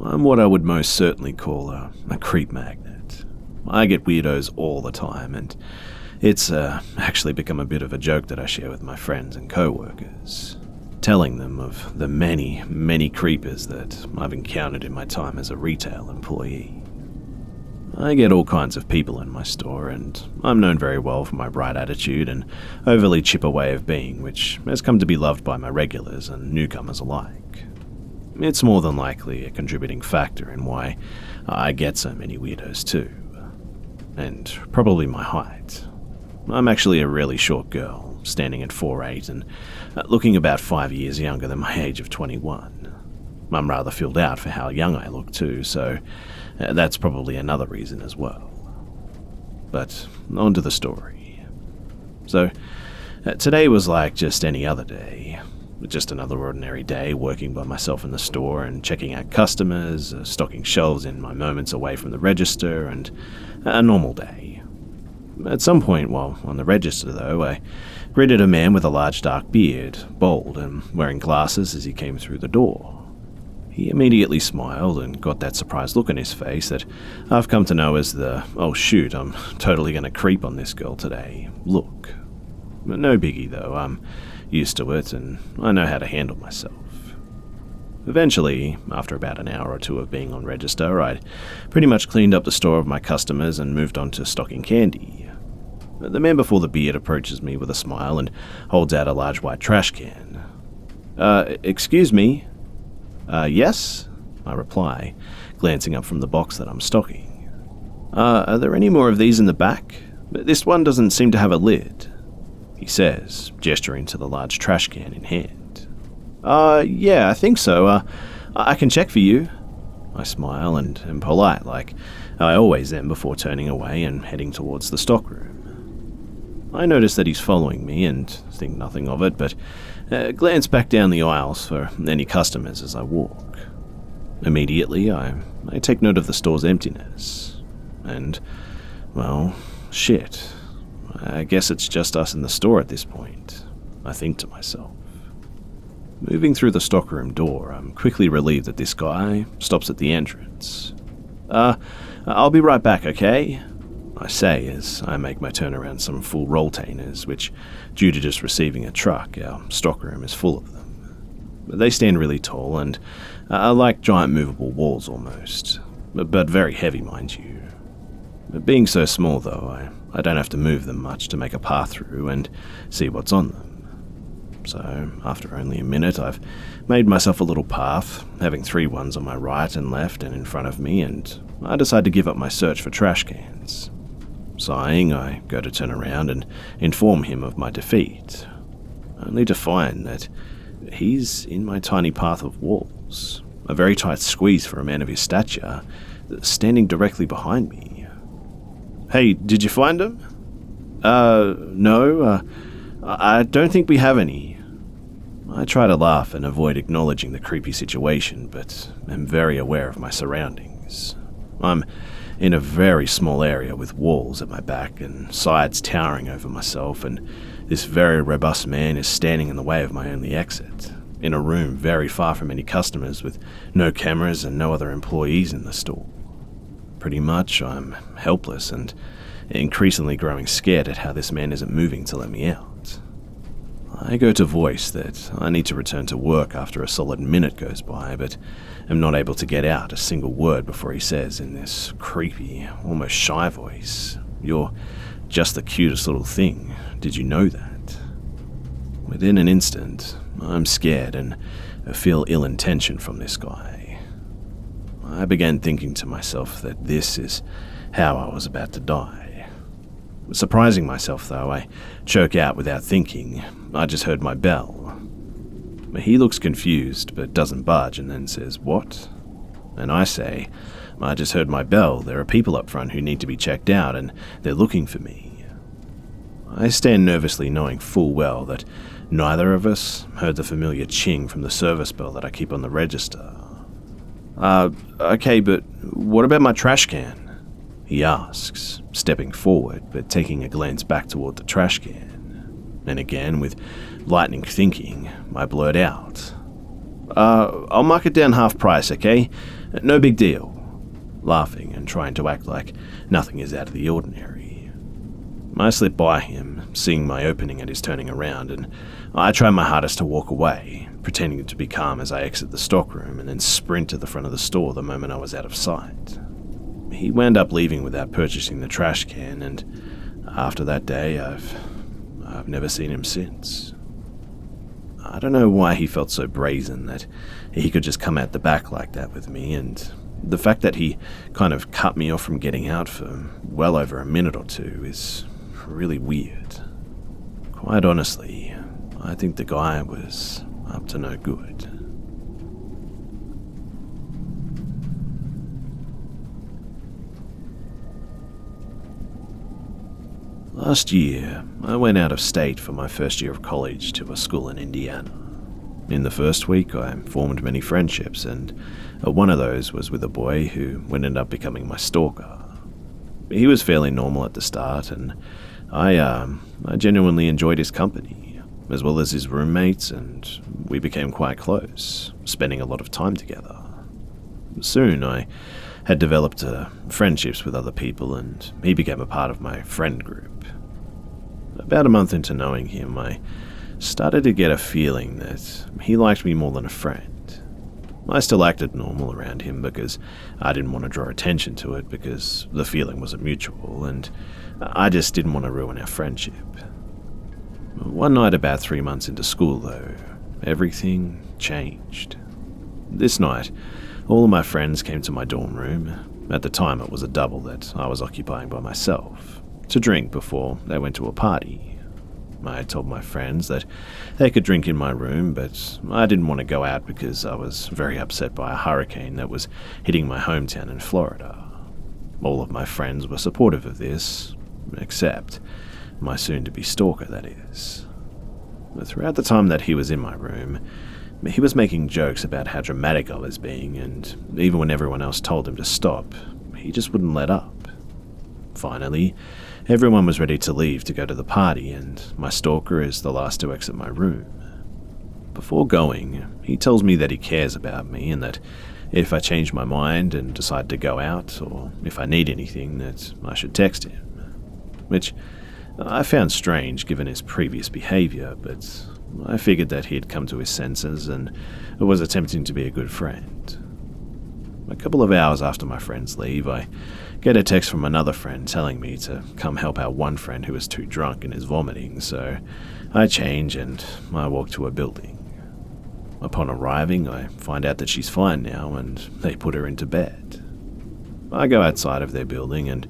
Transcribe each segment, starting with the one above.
I'm what I would most certainly call a creep magnet. I get weirdos all the time, and it's actually become a bit of a joke that I share with my friends and co-workers, telling them of the many, many creepers that I've encountered in my time as a retail employee. I get all kinds of people in my store, and I'm known very well for my bright attitude and overly chipper way of being, which has come to be loved by my regulars and newcomers alike. It's more than likely a contributing factor in why I get so many weirdos too. And probably my height. I'm actually a really short girl, standing at 4'8" and looking about 5 years younger than my age of 21. I'm rather filled out for how young I look too, so that's probably another reason as well. But on to the story. So, today was like just any other day. Just another ordinary day working by myself in the store and checking out customers, stocking shelves in my moments away from the register, and a normal day. At some point while on the register though, I greeted a man with a large dark beard, bald and wearing glasses as he came through the door. He immediately smiled and got that surprised look on his face that I've come to know as the, oh shoot, I'm totally going to creep on this girl today, look. No biggie though, I'm used to it and I know how to handle myself. Eventually, after about an hour or two of being on register, I'd pretty much cleaned up the store of my customers and moved on to stocking candy. The man before the beard approaches me with a smile and holds out a large white trash can. Excuse me? Yes? I reply, glancing up from the box that I'm stocking. Are there any more of these in the back? This one doesn't seem to have a lid, he says, gesturing to the large trash can in hand. Yeah, I think so. I can check for you. I smile and am polite, like I always am before turning away and heading towards the stockroom. I notice that he's following me and think nothing of it, but glance back down the aisles for any customers as I walk. Immediately, I take note of the store's emptiness. And, well, shit. I guess it's just us in the store at this point, I think to myself. Moving through the stockroom door, I'm quickly relieved that this guy stops at the entrance. I'll be right back, okay? I say as I make my turn around some full rolltainers, which, due to just receiving a truck, our stockroom is full of them. They stand really tall and are like giant movable walls almost, but very heavy, mind you. Being so small, though, I don't have to move them much to make a path through and see what's on them. So, after only a minute, I've made myself a little path, having 3 ones on my right and left and in front of me, and I decide to give up my search for trash cans. Sighing, I go to turn around and inform him of my defeat, only to find that he's in my tiny path of walls, a very tight squeeze for a man of his stature, standing directly behind me. Hey, did you find him? No, I don't think we have any. I try to laugh and avoid acknowledging the creepy situation, but am very aware of my surroundings. I'm in a very small area with walls at my back and sides towering over myself, and this very robust man is standing in the way of my only exit, in a room very far from any customers with no cameras and no other employees in the store. Pretty much, I'm helpless and increasingly growing scared at how this man isn't moving to let me out. I go to voice that I need to return to work after a solid minute goes by, but am not able to get out a single word before he says in this creepy, almost shy voice, "You're just the cutest little thing. Did you know that?" Within an instant, I'm scared and feel ill intention from this guy. I began thinking to myself that this is how I was about to die. Surprising myself, though, I choke out without thinking. I just heard my bell. He looks confused, but doesn't budge, and then says, "What?" And I say, "I just heard my bell. There are people up front who need to be checked out, and they're looking for me." I stand nervously, knowing full well that neither of us heard the familiar ching from the service bell that I keep on the register. Okay, but what about my trash can?" he asks, stepping forward but taking a glance back toward the trash can. And again, with lightning thinking, I blurt out, I'll mark it down half price, okay? No big deal. Laughing and trying to act like nothing is out of the ordinary. I slip by him, seeing my opening at his turning around, and I try my hardest to walk away, pretending to be calm as I exit the stockroom and then sprint to the front of the store the moment I was out of sight. He wound up leaving without purchasing the trash can, and after that day, I've never seen him since. I don't know why he felt so brazen that he could just come out the back like that with me, and the fact that he kind of cut me off from getting out for well over a minute or two is really weird. Quite honestly, I think the guy was up to no good. Last year, I went out of state for my first year of college to a school in Indiana. In the first week, I formed many friendships, and one of those was with a boy who would end up becoming my stalker. He was fairly normal at the start, and I genuinely enjoyed his company, as well as his roommates, and we became quite close, spending a lot of time together. Soon, I had developed friendships with other people, and he became a part of my friend group. About a month into knowing him, I started to get a feeling that he liked me more than a friend. I still acted normal around him because I didn't want to draw attention to it, because the feeling wasn't mutual, and I just didn't want to ruin our friendship. One night about 3 months into school, though, everything changed. This night, all of my friends came to my dorm room. At the time, it was a double that I was occupying by myself, to drink before they went to a party. I had told my friends that they could drink in my room, but I didn't want to go out because I was very upset by a hurricane that was hitting my hometown in Florida. All of my friends were supportive of this, except my soon-to-be stalker, that is. But throughout the time that he was in my room, he was making jokes about how dramatic I was being, and even when everyone else told him to stop, he just wouldn't let up. Finally, everyone was ready to leave to go to the party, and my stalker is the last to exit my room. Before going, he tells me that he cares about me, and that if I change my mind and decide to go out, or if I need anything, that I should text him. Which I found strange given his previous behavior, but I figured that he had come to his senses and was attempting to be a good friend. A couple of hours after my friends leave, I get a text from another friend telling me to come help out one friend who is too drunk and is vomiting, so I change and I walk to a building. Upon arriving, I find out that she's fine now and they put her into bed. I go outside of their building and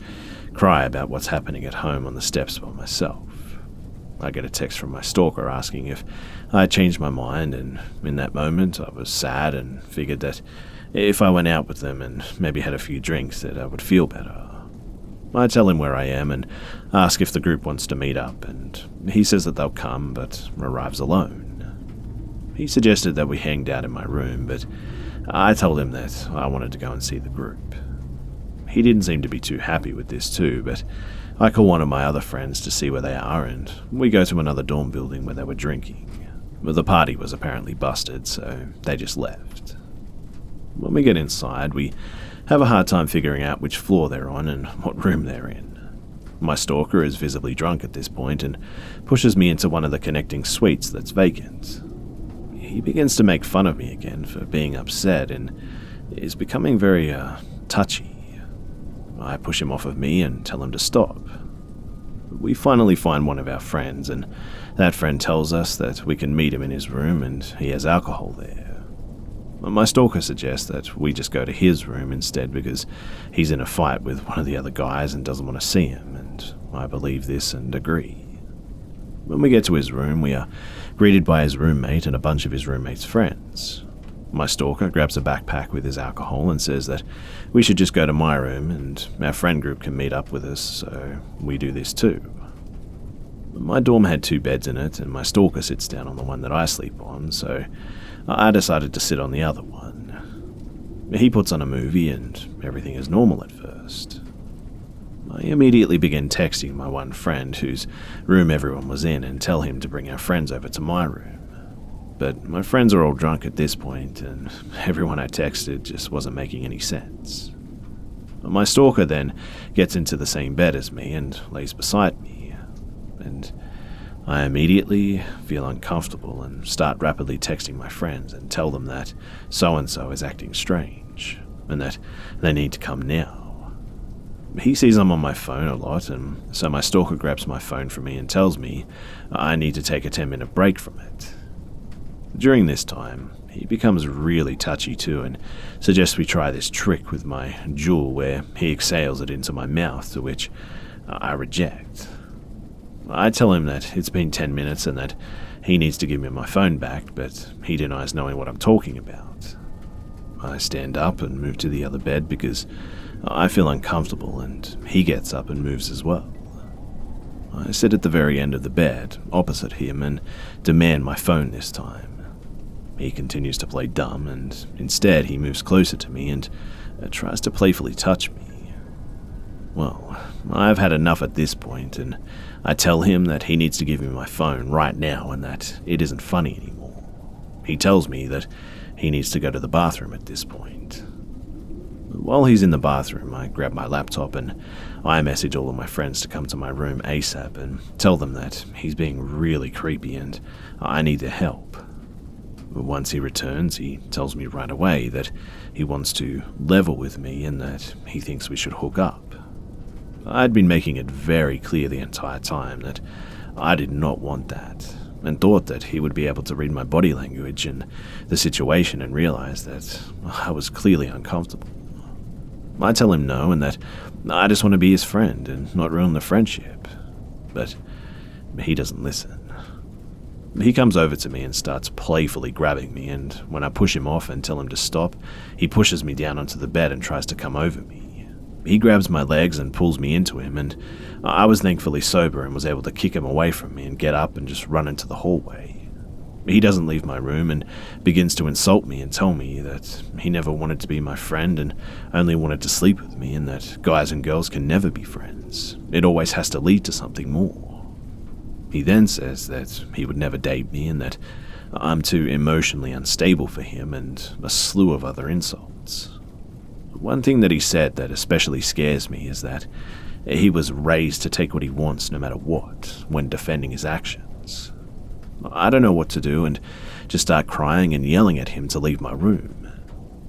cry about what's happening at home on the steps by myself. I get a text from my stalker asking if I had changed my mind, and in that moment I was sad and figured that if I went out with them and maybe had a few drinks that I would feel better. I tell him where I am and ask if the group wants to meet up, and he says that they'll come but arrives alone. He suggested that we hanged out in my room, but I told him that I wanted to go and see the group. He didn't seem to be too happy with this too, but I call one of my other friends to see where they are, and we go to another dorm building where they were drinking. The party was apparently busted, so they just left. When we get inside, we have a hard time figuring out which floor they're on and what room they're in. My stalker is visibly drunk at this point and pushes me into one of the connecting suites that's vacant. He begins to make fun of me again for being upset and is becoming very touchy. I push him off of me and tell him to stop. We finally find one of our friends, and that friend tells us that we can meet him in his room and he has alcohol there. My stalker suggests that we just go to his room instead because he's in a fight with one of the other guys and doesn't want to see him, and I believe this and agree. When we get to his room, we are greeted by his roommate and a bunch of his roommate's friends. My stalker grabs a backpack with his alcohol and says that we should just go to my room and our friend group can meet up with us, so we do this too. My dorm had 2 beds in it, and my stalker sits down on the one that I sleep on, so I decided to sit on the other one. He puts on a movie and everything is normal at first. I immediately begin texting my one friend whose room everyone was in and tell him to bring our friends over to my room. but my friends are all drunk at this point, and everyone I texted just wasn't making any sense. My stalker then gets into the same bed as me and lays beside me, and I immediately feel uncomfortable and start rapidly texting my friends and tell them that so-and-so is acting strange, and that they need to come now. He sees I'm on my phone a lot, and so my stalker grabs my phone from me and tells me I need to take a 10-minute break from it. During this time, he becomes really touchy too and suggests we try this trick with my jewel where he exhales it into my mouth, to which I reject. I tell him that it's been 10 minutes and that he needs to give me my phone back, but he denies knowing what I'm talking about. I stand up and move to the other bed because I feel uncomfortable, and he gets up and moves as well. I sit at the very end of the bed, opposite him, and demand my phone this time. He continues to play dumb, and instead he moves closer to me and tries to playfully touch me. Well, I've had enough at this point, and I tell him that he needs to give me my phone right now and that it isn't funny anymore. He tells me that he needs to go to the bathroom at this point. While he's in the bathroom, I grab my laptop and I message all of my friends to come to my room ASAP and tell them that he's being really creepy and I need their help. Once he returns, he tells me right away that he wants to level with me and that he thinks we should hook up. I'd been making it very clear the entire time that I did not want that, and thought that he would be able to read my body language and the situation and realize that I was clearly uncomfortable. I tell him no and that I just want to be his friend and not ruin the friendship, but he doesn't listen. He comes over to me and starts playfully grabbing me, and when I push him off and tell him to stop, he pushes me down onto the bed and tries to come over me. He grabs my legs and pulls me into him, and I was thankfully sober and was able to kick him away from me and get up and just run into the hallway. He doesn't leave my room and begins to insult me and tell me that he never wanted to be my friend and only wanted to sleep with me, and that guys and girls can never be friends. It always has to lead to something more. He then says that he would never date me and that I'm too emotionally unstable for him, and a slew of other insults. One thing that he said that especially scares me is that he was raised to take what he wants no matter what when defending his actions. I don't know what to do and just start crying and yelling at him to leave my room.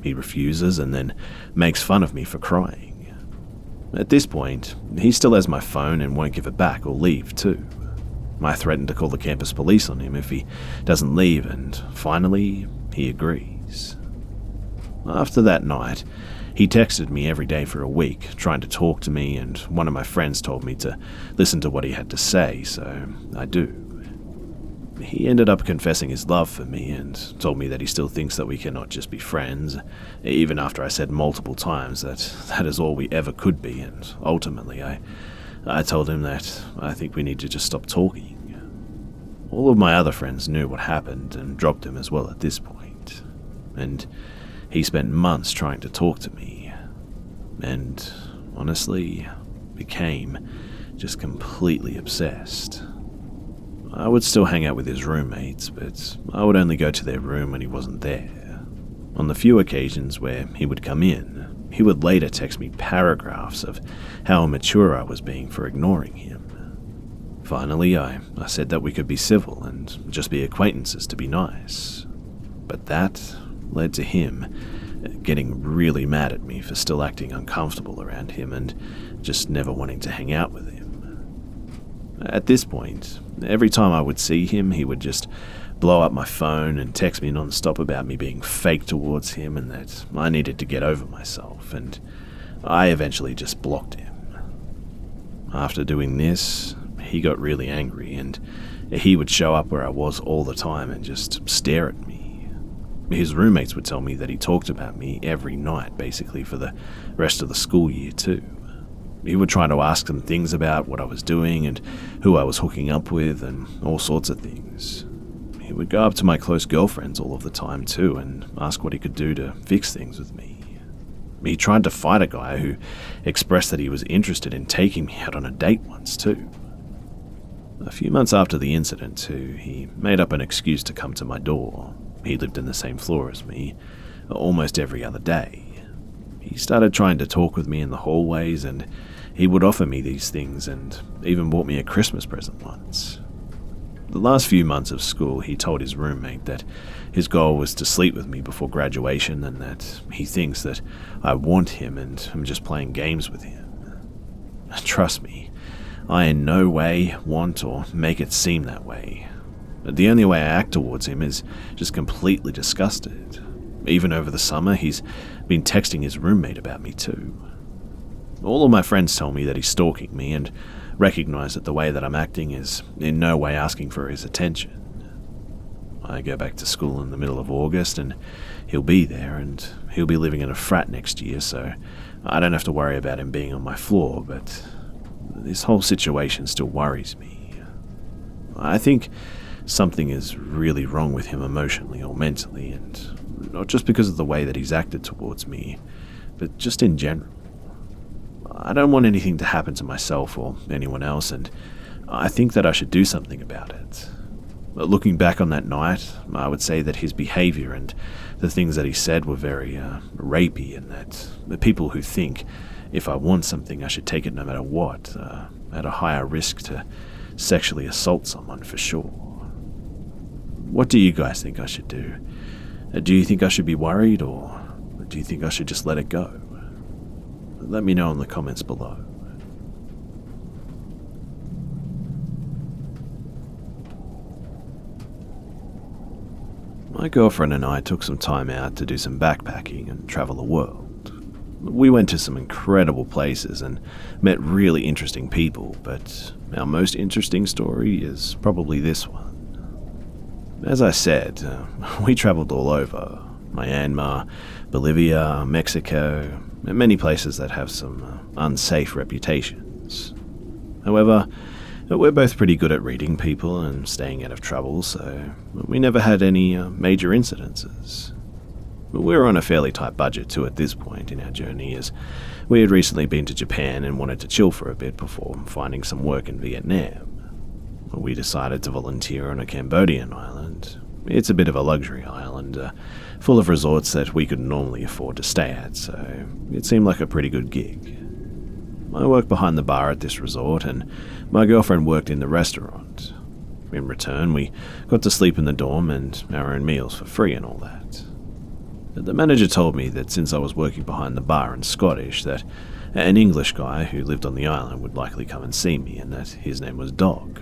He refuses and then makes fun of me for crying. At this point, he still has my phone and won't give it back or leave too. I threaten to call the campus police on him if he doesn't leave, and finally, he agrees. After that night, he texted me every day for a week, trying to talk to me, and one of my friends told me to listen to what he had to say, so I do. He ended up confessing his love for me and told me that he still thinks that we cannot just be friends, even after I said multiple times that that is all we ever could be, and ultimately I told him that I think we need to just stop talking. All of my other friends knew what happened and dropped him as well at this point, and he spent months trying to talk to me, and honestly became just completely obsessed. I would still hang out with his roommates, but I would only go to their room when he wasn't there. On the few occasions where he would come in, he would later text me paragraphs of how immature I was being for ignoring him. Finally, I said that we could be civil and just be acquaintances to be nice. But that led to him getting really mad at me for still acting uncomfortable around him and just never wanting to hang out with him. At this point, every time I would see him, he would just blow up my phone and text me non-stop about me being fake towards him and that I needed to get over myself, and I eventually just blocked him. After doing this, he got really angry, and he would show up where I was all the time and just stare at me. His roommates would tell me that he talked about me every night, basically for the rest of the school year too. He would try to ask them things about what I was doing and who I was hooking up with and all sorts of things. He would go up to my close girlfriends all of the time too and ask what he could do to fix things with me. He tried to fight a guy who expressed that he was interested in taking me out on a date once too. A few months after the incident, too, he made up an excuse to come to my door. He lived in the same floor as me, almost every other day. He started trying to talk with me in the hallways, and he would offer me these things and even bought me a Christmas present once. The last few months of school, he told his roommate that his goal was to sleep with me before graduation and that he thinks that I want him and I'm just playing games with him. Trust me, I in no way want or make it seem that way. The only way I act towards him is just completely disgusted. Even over the summer, he's been texting his roommate about me too. All of my friends tell me that he's stalking me and recognize that the way that I'm acting is in no way asking for his attention. I go back to school in the middle of August and he'll be there, and he'll be living in a frat next year, so I don't have to worry about him being on my floor, but this whole situation still worries me. I think something is really wrong with him emotionally or mentally, and not just because of the way that he's acted towards me, but just in general. I don't want anything to happen to myself or anyone else, and I think that I should do something about it. But looking back on that night, I would say that his behavior and the things that he said were very rapey, and that the people who think if I want something I should take it no matter what, at a higher risk to sexually assault someone for sure. What do you guys think I should do? Do you think I should be worried, or do you think I should just let it go? Let me know in the comments below. My girlfriend and I took some time out to do some backpacking and travel the world. We went to some incredible places and met really interesting people, but our most interesting story is probably this one. As I said, we traveled all over: Myanmar, Bolivia, Mexico, and many places that have some unsafe reputations. However, we're both pretty good at reading people and staying out of trouble, so we never had any major incidences. We were on a fairly tight budget too at this point in our journey, as we had recently been to Japan and wanted to chill for a bit before finding some work in Vietnam. We decided to volunteer on a Cambodian island. It's a bit of a luxury island, full of resorts that we could normally afford to stay at, so it seemed like a pretty good gig. I worked behind the bar at this resort, and my girlfriend worked in the restaurant. In return, we got to sleep in the dorm and our own meals for free and all that. The manager told me that since I was working behind the bar and Scottish, that an English guy who lived on the island would likely come and see me, and that his name was Dog.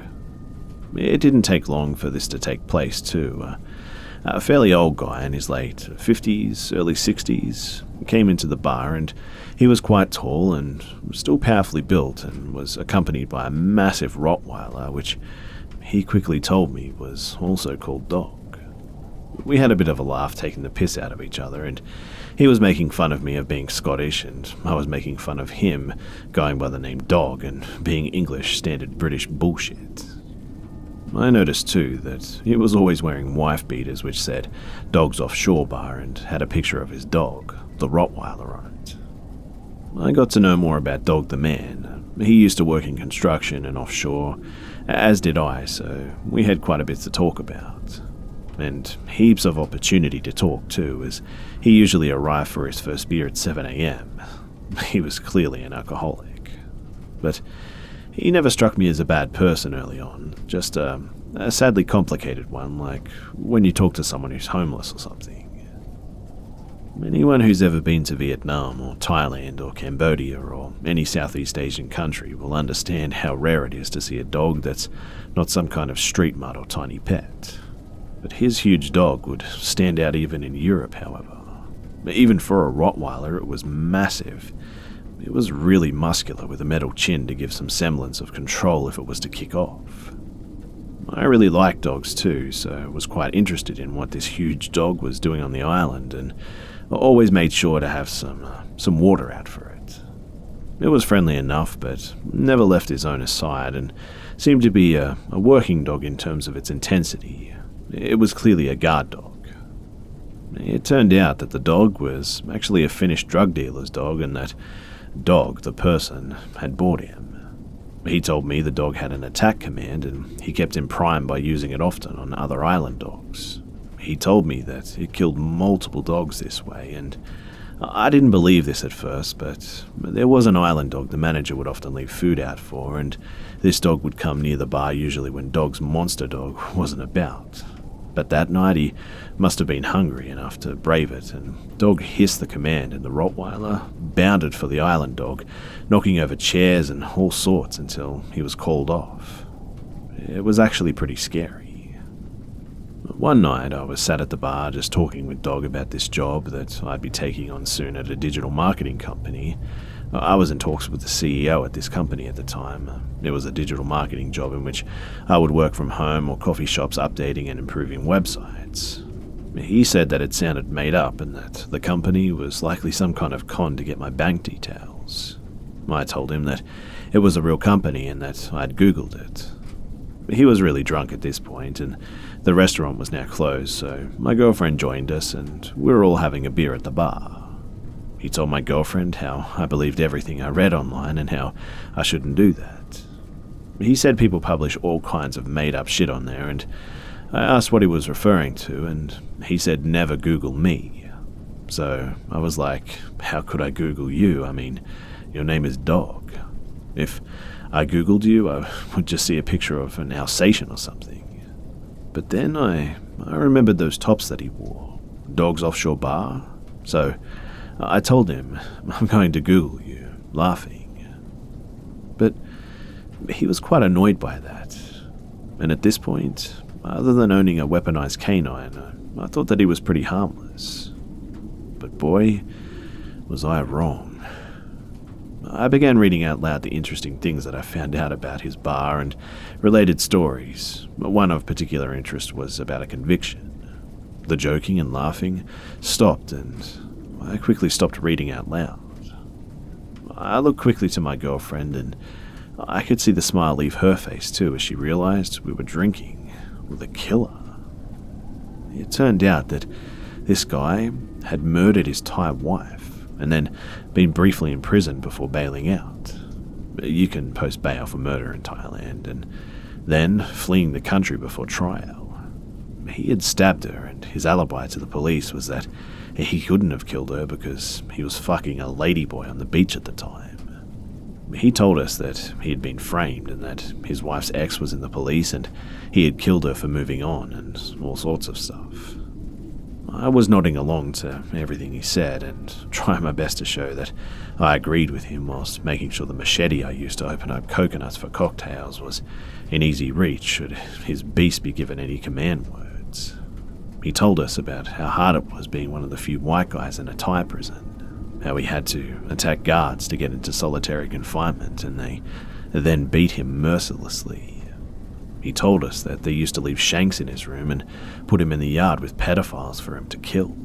It didn't take long for this to take place too. A fairly old guy in his late 50s, early 60s, came into the bar, and he was quite tall and still powerfully built, and was accompanied by a massive Rottweiler, which he quickly told me was also called Dog. We had a bit of a laugh taking the piss out of each other, and he was making fun of me of being Scottish, and I was making fun of him going by the name Dog and being English standard British bullshit. I noticed too that he was always wearing wife beaters which said Dogs Offshore Bar and had a picture of his dog, the Rottweiler, on it. I got to know more about Dog the man. He used to work in construction and offshore, as did I, so we had quite a bit to talk about. And heaps of opportunity to talk too, as he usually arrived for his first beer at 7 a.m. He was clearly an alcoholic. But he never struck me as a bad person early on, just a sadly complicated one, like when you talk to someone who's homeless or something. Anyone who's ever been to Vietnam or Thailand or Cambodia or any Southeast Asian country will understand how rare it is to see a dog that's not some kind of street mutt or tiny pet. But his huge dog would stand out even in Europe, however. Even for a Rottweiler, it was massive. It was really muscular, with a metal chin to give some semblance of control if it was to kick off. I really liked dogs too, so was quite interested in what this huge dog was doing on the island, and always made sure to have some water out for it. It was friendly enough, but never left his owner's side, and seemed to be a working dog in terms of its intensity. It was clearly a guard dog. It turned out that the dog was actually a Finnish drug dealer's dog, and that Dog, the person, had bought him. He told me the dog had an attack command and he kept him primed by using it often on other island dogs. He told me that it killed multiple dogs this way, and I didn't believe this at first, but there was an island dog the manager would often leave food out for, and this dog would come near the bar usually when Dog's monster dog wasn't about. But that night he must have been hungry enough to brave it, and Dog hissed the command and the Rottweiler bounded for the island dog, knocking over chairs and all sorts until he was called off. It was actually pretty scary. One night I was sat at the bar just talking with Dog about this job that I'd be taking on soon at a digital marketing company. I was in talks with the CEO at this company at the time. It was a digital marketing job in which I would work from home or coffee shops updating and improving websites. He said that it sounded made up and that the company was likely some kind of con to get my bank details. I told him that it was a real company and that I'd Googled it. He was really drunk at this point and the restaurant was now closed, so my girlfriend joined us and we were all having a beer at the bar. He told my girlfriend how I believed everything I read online and how I shouldn't do that. He said people publish all kinds of made-up shit on there, and I asked what he was referring to, and he said never Google me. So I was like, how could I Google you? I mean, your name is Dog. If I Googled you, I would just see a picture of an Alsatian or something. But then I remembered those tops that he wore, Dog's offshore bar, so I told him, I'm going to Google you, laughing. But he was quite annoyed by that. And at this point, other than owning a weaponized canine, I thought that he was pretty harmless. But boy, was I wrong. I began reading out loud the interesting things that I found out about his bar and related stories. One of particular interest was about a conviction. The joking and laughing stopped, and I quickly stopped reading out loud. I looked quickly to my girlfriend, and I could see the smile leave her face too as she realized we were drinking with a killer. It turned out that this guy had murdered his Thai wife and then been briefly imprisoned before bailing out. You can post bail for murder in Thailand, and then fleeing the country before trial. He had stabbed her, and his alibi to the police was that he couldn't have killed her because he was fucking a ladyboy on the beach at the time. He told us that he had been framed and that his wife's ex was in the police and he had killed her for moving on and all sorts of stuff. I was nodding along to everything he said and trying my best to show that I agreed with him whilst making sure the machete I used to open up coconuts for cocktails was in easy reach should his beast be given any command words. He told us about how hard it was being one of the few white guys in a Thai prison, how he had to attack guards to get into solitary confinement, and they then beat him mercilessly. He told us that they used to leave shanks in his room and put him in the yard with pedophiles for him to kill.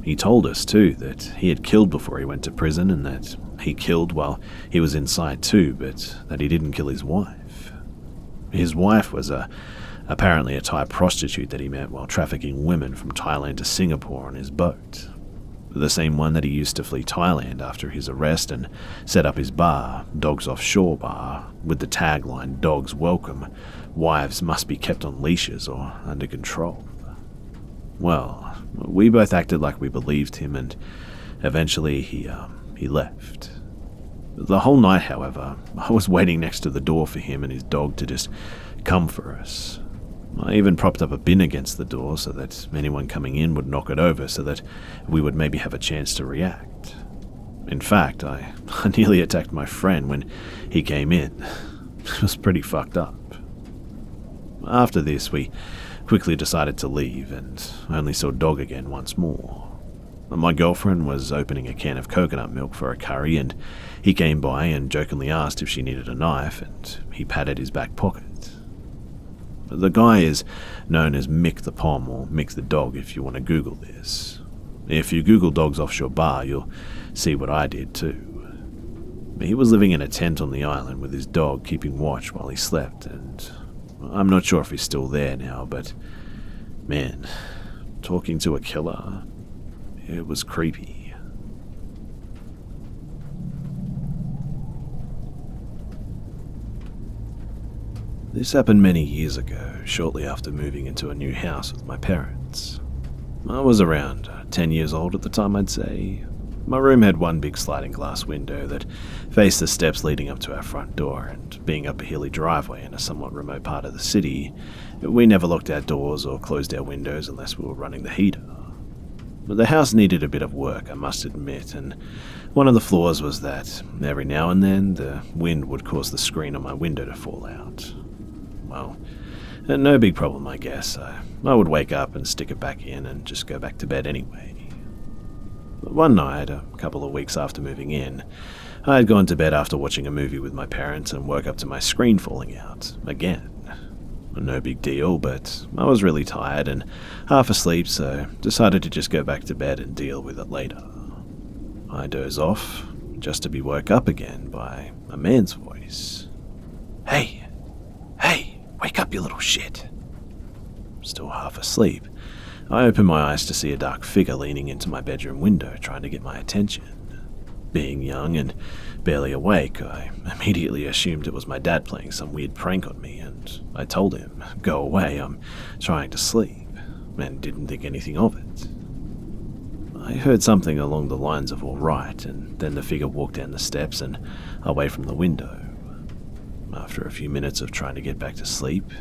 He told us, too, that he had killed before he went to prison and that he killed while he was inside too, but that he didn't kill his wife. His wife was apparently a Thai prostitute that he met while trafficking women from Thailand to Singapore on his boat. The same one that he used to flee Thailand after his arrest and set up his bar, Dog's Offshore Bar, with the tagline, Dogs Welcome, wives must be kept on leashes or under control. Well, we both acted like we believed him, and eventually he left. The whole night, however, I was waiting next to the door for him and his dog to just come for us. I even propped up a bin against the door so that anyone coming in would knock it over so that we would maybe have a chance to react. In fact, I nearly attacked my friend when he came in. It was pretty fucked up. After this, we quickly decided to leave and only saw Dog again once more. My girlfriend was opening a can of coconut milk for a curry, and he came by and jokingly asked if she needed a knife, and he patted his back pocket. The guy is known as Mick the Pom, or Mick the Dog if you want to Google this. If you Google Dog's Offshore Bar, you'll see what I did too. He was living in a tent on the island with his dog keeping watch while he slept, and I'm not sure if he's still there now, but man, talking to a killer, it was creepy. This happened many years ago, shortly after moving into a new house with my parents. I was around 10 years old at the time, I'd say. My room had one big sliding glass window that faced the steps leading up to our front door, and being up a hilly driveway in a somewhat remote part of the city, we never locked our doors or closed our windows unless we were running the heater. But the house needed a bit of work, I must admit, and one of the flaws was that every now and then the wind would cause the screen on my window to fall out. Well, no big problem, I guess. I would wake up and stick it back in and just go back to bed anyway. But one night, a couple of weeks after moving in, I had gone to bed after watching a movie with my parents and woke up to my screen falling out, again. No big deal, but I was really tired and half asleep, so decided to just go back to bed and deal with it later. I doze off, just to be woke up again by a man's voice. Hey, wake up, you little shit. Still half asleep, I open my eyes to see a dark figure leaning into my bedroom window trying to get my attention. Being young and barely awake, I immediately assumed it was my dad playing some weird prank on me, and I told him, "Go away, I'm trying to sleep," and didn't think anything of it. I heard something along the lines of "all right," and then the figure walked down the steps and away from the window. After a few minutes of trying to get back to sleep,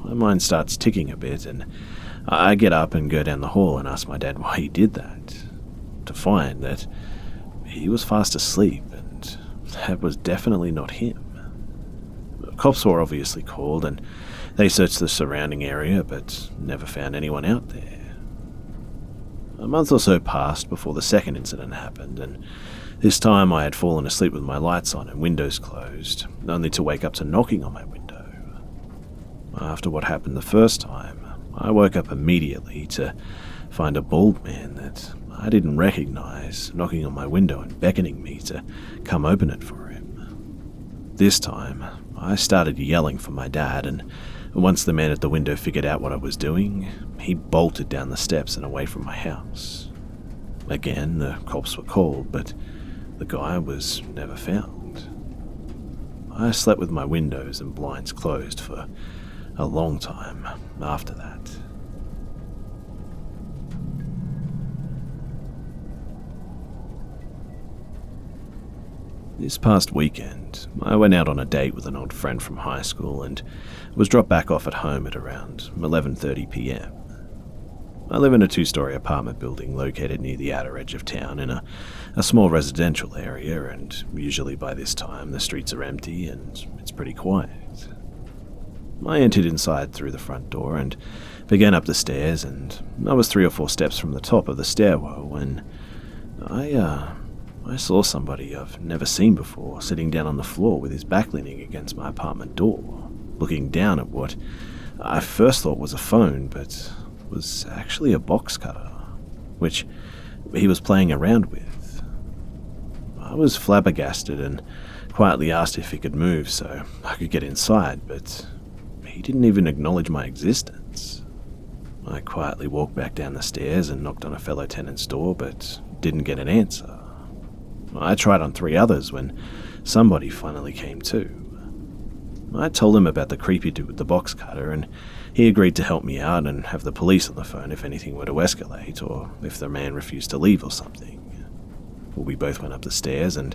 my mind starts ticking a bit, and I get up and go down the hall and ask my dad why he did that, to find that he was fast asleep, and that was definitely not him. The cops were obviously called, and they searched the surrounding area, but never found anyone out there. A month or so passed before the second incident happened, and this time I had fallen asleep with my lights on and windows closed, only to wake up to knocking on my window. After what happened the first time, I woke up immediately to find a bald man that I didn't recognize knocking on my window and beckoning me to come open it for him. This time, I started yelling for my dad, and once the man at the window figured out what I was doing, he bolted down the steps and away from my house. Again, the cops were called, but the guy was never found. I slept with my windows and blinds closed for a long time after that. This past weekend, I went out on a date with an old friend from high school and was dropped back off at home at around 11:30 p.m. I live in a 2-story apartment building located near the outer edge of town in a small residential area, and usually by this time the streets are empty and it's pretty quiet. I entered inside through the front door and began up the stairs, and I was 3 or 4 steps from the top of the stairwell when I saw somebody I've never seen before sitting down on the floor with his back leaning against my apartment door, looking down at what I first thought was a phone, but was actually a box cutter, which he was playing around with. I was flabbergasted and quietly asked if he could move so I could get inside, but he didn't even acknowledge my existence. I quietly walked back down the stairs and knocked on a fellow tenant's door, but didn't get an answer. I tried on 3 others when somebody finally came to. I told him about the creepy dude with the box cutter, and he agreed to help me out and have the police on the phone if anything were to escalate, or if the man refused to leave or something. We both went up the stairs, and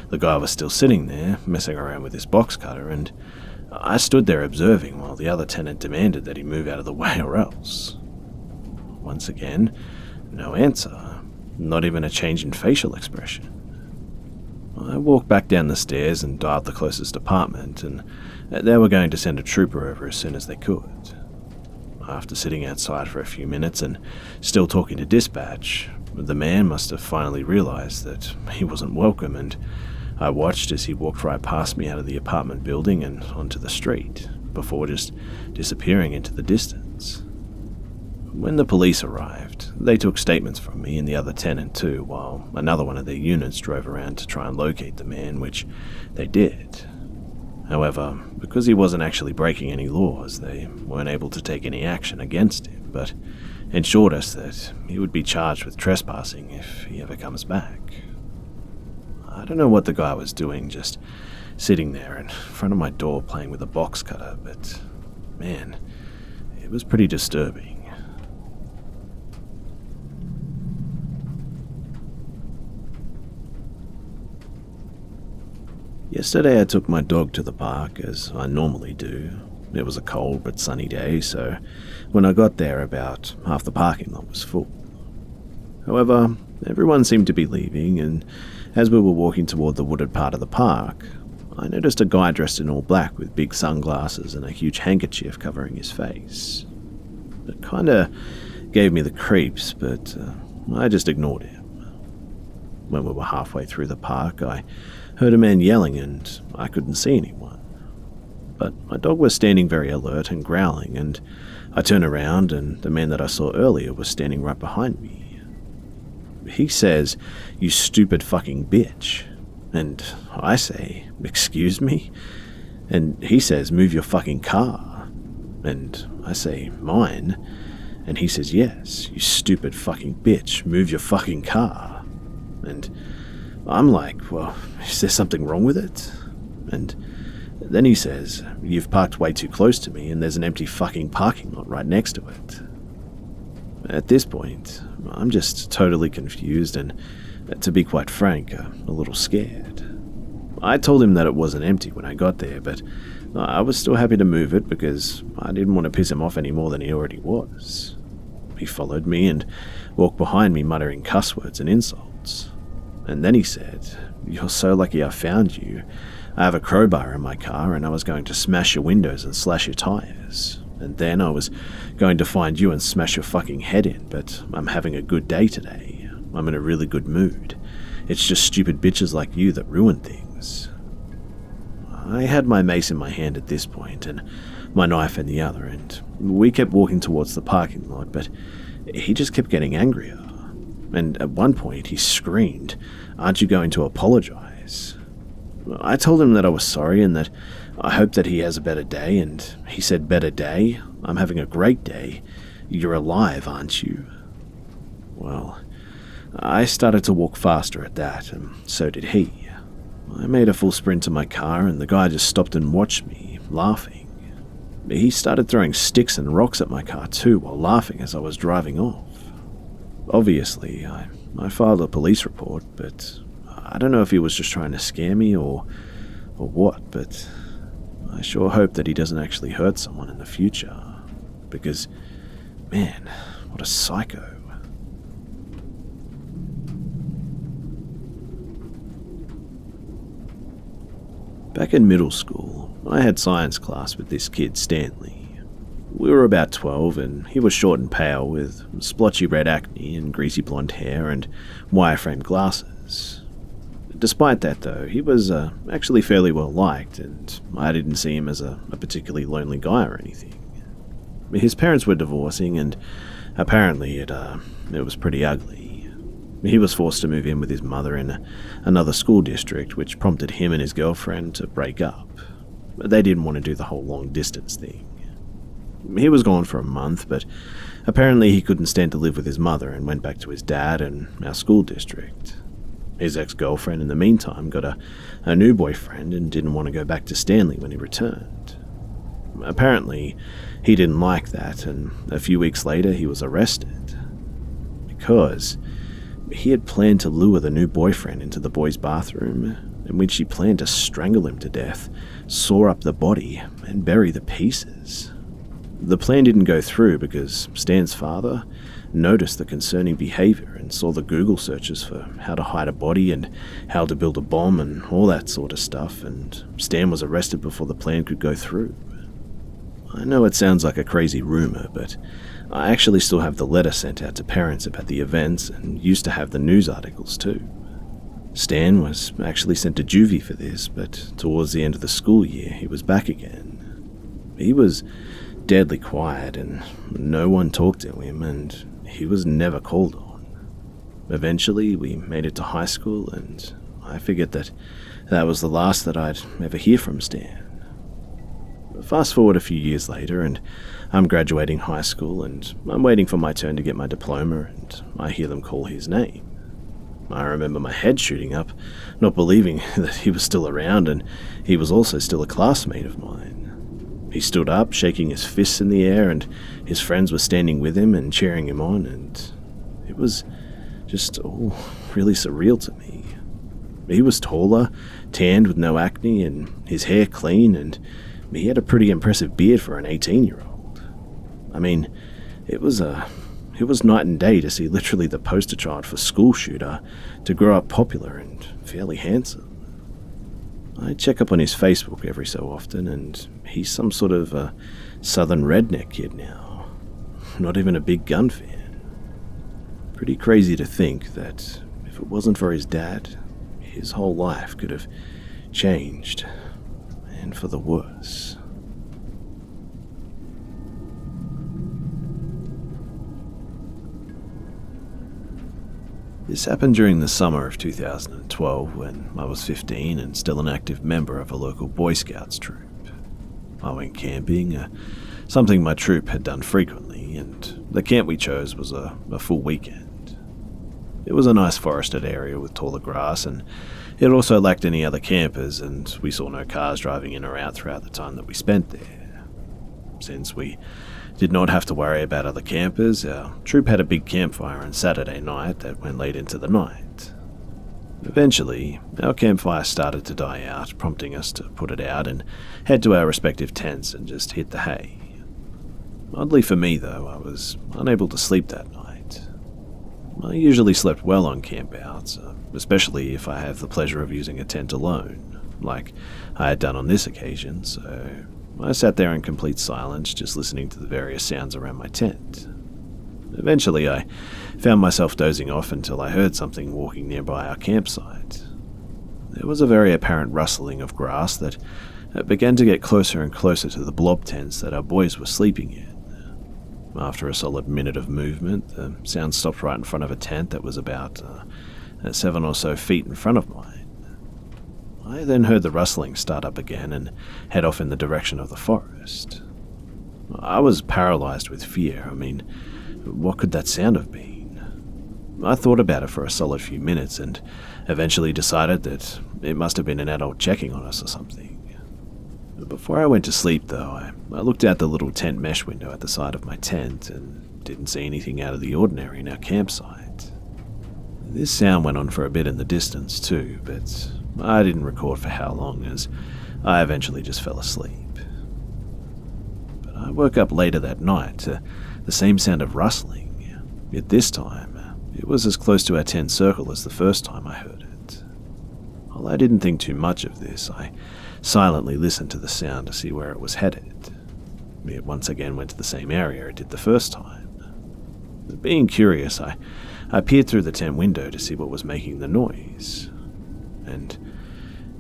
the guy was still sitting there, messing around with his box cutter, and I stood there observing while the other tenant demanded that he move out of the way or else. Once again, no answer, not even a change in facial expression. I walked back down the stairs and dialed the closest apartment, and they were going to send a trooper over as soon as they could. After sitting outside for a few minutes and still talking to dispatch, the man must have finally realized that he wasn't welcome, and I watched as he walked right past me out of the apartment building and onto the street, before just disappearing into the distance. When the police arrived, they took statements from me and the other tenant too, while another one of their units drove around to try and locate the man, which they did. However, because he wasn't actually breaking any laws, they weren't able to take any action against him, but ensured us that he would be charged with trespassing if he ever comes back. I don't know what the guy was doing, just sitting there in front of my door playing with a box cutter, but man, it was pretty disturbing. Yesterday I took my dog to the park, as I normally do. It was a cold but sunny day, so when I got there, about half the parking lot was full. However, everyone seemed to be leaving, and as we were walking toward the wooded part of the park, I noticed a guy dressed in all black with big sunglasses and a huge handkerchief covering his face. It kinda gave me the creeps, but I just ignored him. When we were halfway through the park, I heard a man yelling and I couldn't see anyone. But my dog was standing very alert and growling, and I turned around and the man that I saw earlier was standing right behind me. He says, "You stupid fucking bitch." And I say, "Excuse me?" And he says, "Move your fucking car." And I say, "Mine?" And he says, "Yes, you stupid fucking bitch, move your fucking car." And I'm like, "Well, is there something wrong with it?" And then he says, "You've parked way too close to me and there's an empty fucking parking lot right next to it." At this point, I'm just totally confused and, to be quite frank, a little scared. I told him that it wasn't empty when I got there, but I was still happy to move it because I didn't want to piss him off any more than he already was. He followed me and walked behind me muttering cuss words and insults. And then he said, "You're so lucky I found you. I have a crowbar in my car and I was going to smash your windows and slash your tires. And then I was going to find you and smash your fucking head in, but I'm having a good day today. I'm in a really good mood. It's just stupid bitches like you that ruin things." I had my mace in my hand at this point and my knife in the other, and we kept walking towards the parking lot, but he just kept getting angrier. And at one point he screamed, "Aren't you going to apologize?" I told him that I was sorry and that I hoped that he has a better day, and he said, "Better day? I'm having a great day. You're alive, aren't you?" Well, I started to walk faster at that, and so did he. I made a full sprint to my car, and the guy just stopped and watched me, laughing. He started throwing sticks and rocks at my car too, while laughing as I was driving off. Obviously, I filed a police report, but I don't know if he was just trying to scare me or what, but I sure hope that he doesn't actually hurt someone in the future, because, man, what a psycho. Back in middle school, I had science class with this kid, Stanley. We were about 12 and he was short and pale with splotchy red acne and greasy blonde hair and wireframe glasses. Despite that though, he was actually fairly well liked, and I didn't see him as a particularly lonely guy or anything. His parents were divorcing and apparently it was pretty ugly. He was forced to move in with his mother in another school district, which prompted him and his girlfriend to break up. They didn't want to do the whole long distance thing. He was gone for a month, but apparently he couldn't stand to live with his mother and went back to his dad and our school district. His ex-girlfriend in the meantime got a new boyfriend and didn't want to go back to Stanley when he returned. Apparently, he didn't like that, and a few weeks later he was arrested. Because he had planned to lure the new boyfriend into the boy's bathroom, in which he planned to strangle him to death, saw up the body, and bury the pieces. The plan didn't go through because Stan's father noticed the concerning behavior and saw the Google searches for how to hide a body and how to build a bomb and all that sort of stuff, and Stan was arrested before the plan could go through. I know it sounds like a crazy rumor, but I actually still have the letter sent out to parents about the events and used to have the news articles too. Stan was actually sent to juvie for this, but towards the end of the school year he was back again. He was deadly quiet and no one talked to him, and he was never called on. Eventually we made it to high school, and I figured that was the last that I'd ever hear from Stan. Fast forward a few years later, and I'm graduating high school, and I'm waiting for my turn to get my diploma, and I hear them call his name. I remember my head shooting up, not believing that he was still around, and he was also still a classmate of mine. He stood up, shaking his fists in the air, and his friends were standing with him and cheering him on, and it was just all really surreal to me. He was taller, tanned with no acne, and his hair clean, and he had a pretty impressive beard for an 18-year-old. I mean, it was night and day to see literally the poster child for school shooter to grow up popular and fairly handsome. I check up on his Facebook every so often, and he's some sort of a southern redneck kid now. Not even a big gun fan. Pretty crazy to think that if it wasn't for his dad, his whole life could have changed, and for the worse. This happened during the summer of 2012 when I was 15 and still an active member of a local Boy Scouts troop. I went camping, something my troop had done frequently, and the camp we chose was a full weekend. It was a nice forested area with taller grass, and it also lacked any other campers, and we saw no cars driving in or out throughout the time that we spent there. Since we did not have to worry about other campers, our troop had a big campfire on Saturday night that went late into the night. Eventually, our campfire started to die out, prompting us to put it out and head to our respective tents and just hit the hay. Oddly for me, though, I was unable to sleep that night. I usually slept well on campouts, especially if I have the pleasure of using a tent alone, like I had done on this occasion, so I sat there in complete silence, just listening to the various sounds around my tent. Eventually, I found myself dozing off until I heard something walking nearby our campsite. There was a very apparent rustling of grass that began to get closer and closer to the blob tents that our boys were sleeping in. After a solid minute of movement, the sound stopped right in front of a tent that was about 7 or so feet in front of mine. I then heard the rustling start up again and head off in the direction of the forest. I was paralyzed with fear. I mean, what could that sound have been? I thought about it for a solid few minutes and eventually decided that it must have been an adult checking on us or something. Before I went to sleep, though, I looked out the little tent mesh window at the side of my tent and didn't see anything out of the ordinary in our campsite. This sound went on for a bit in the distance too, but I didn't record for how long, as I eventually just fell asleep. But I woke up later that night to the same sound of rustling, yet this time it was as close to our tent circle as the first time I heard it. While I didn't think too much of this, I silently listened to the sound to see where it was headed. It once again went to the same area it did the first time. Being curious, I peered through the tent window to see what was making the noise, and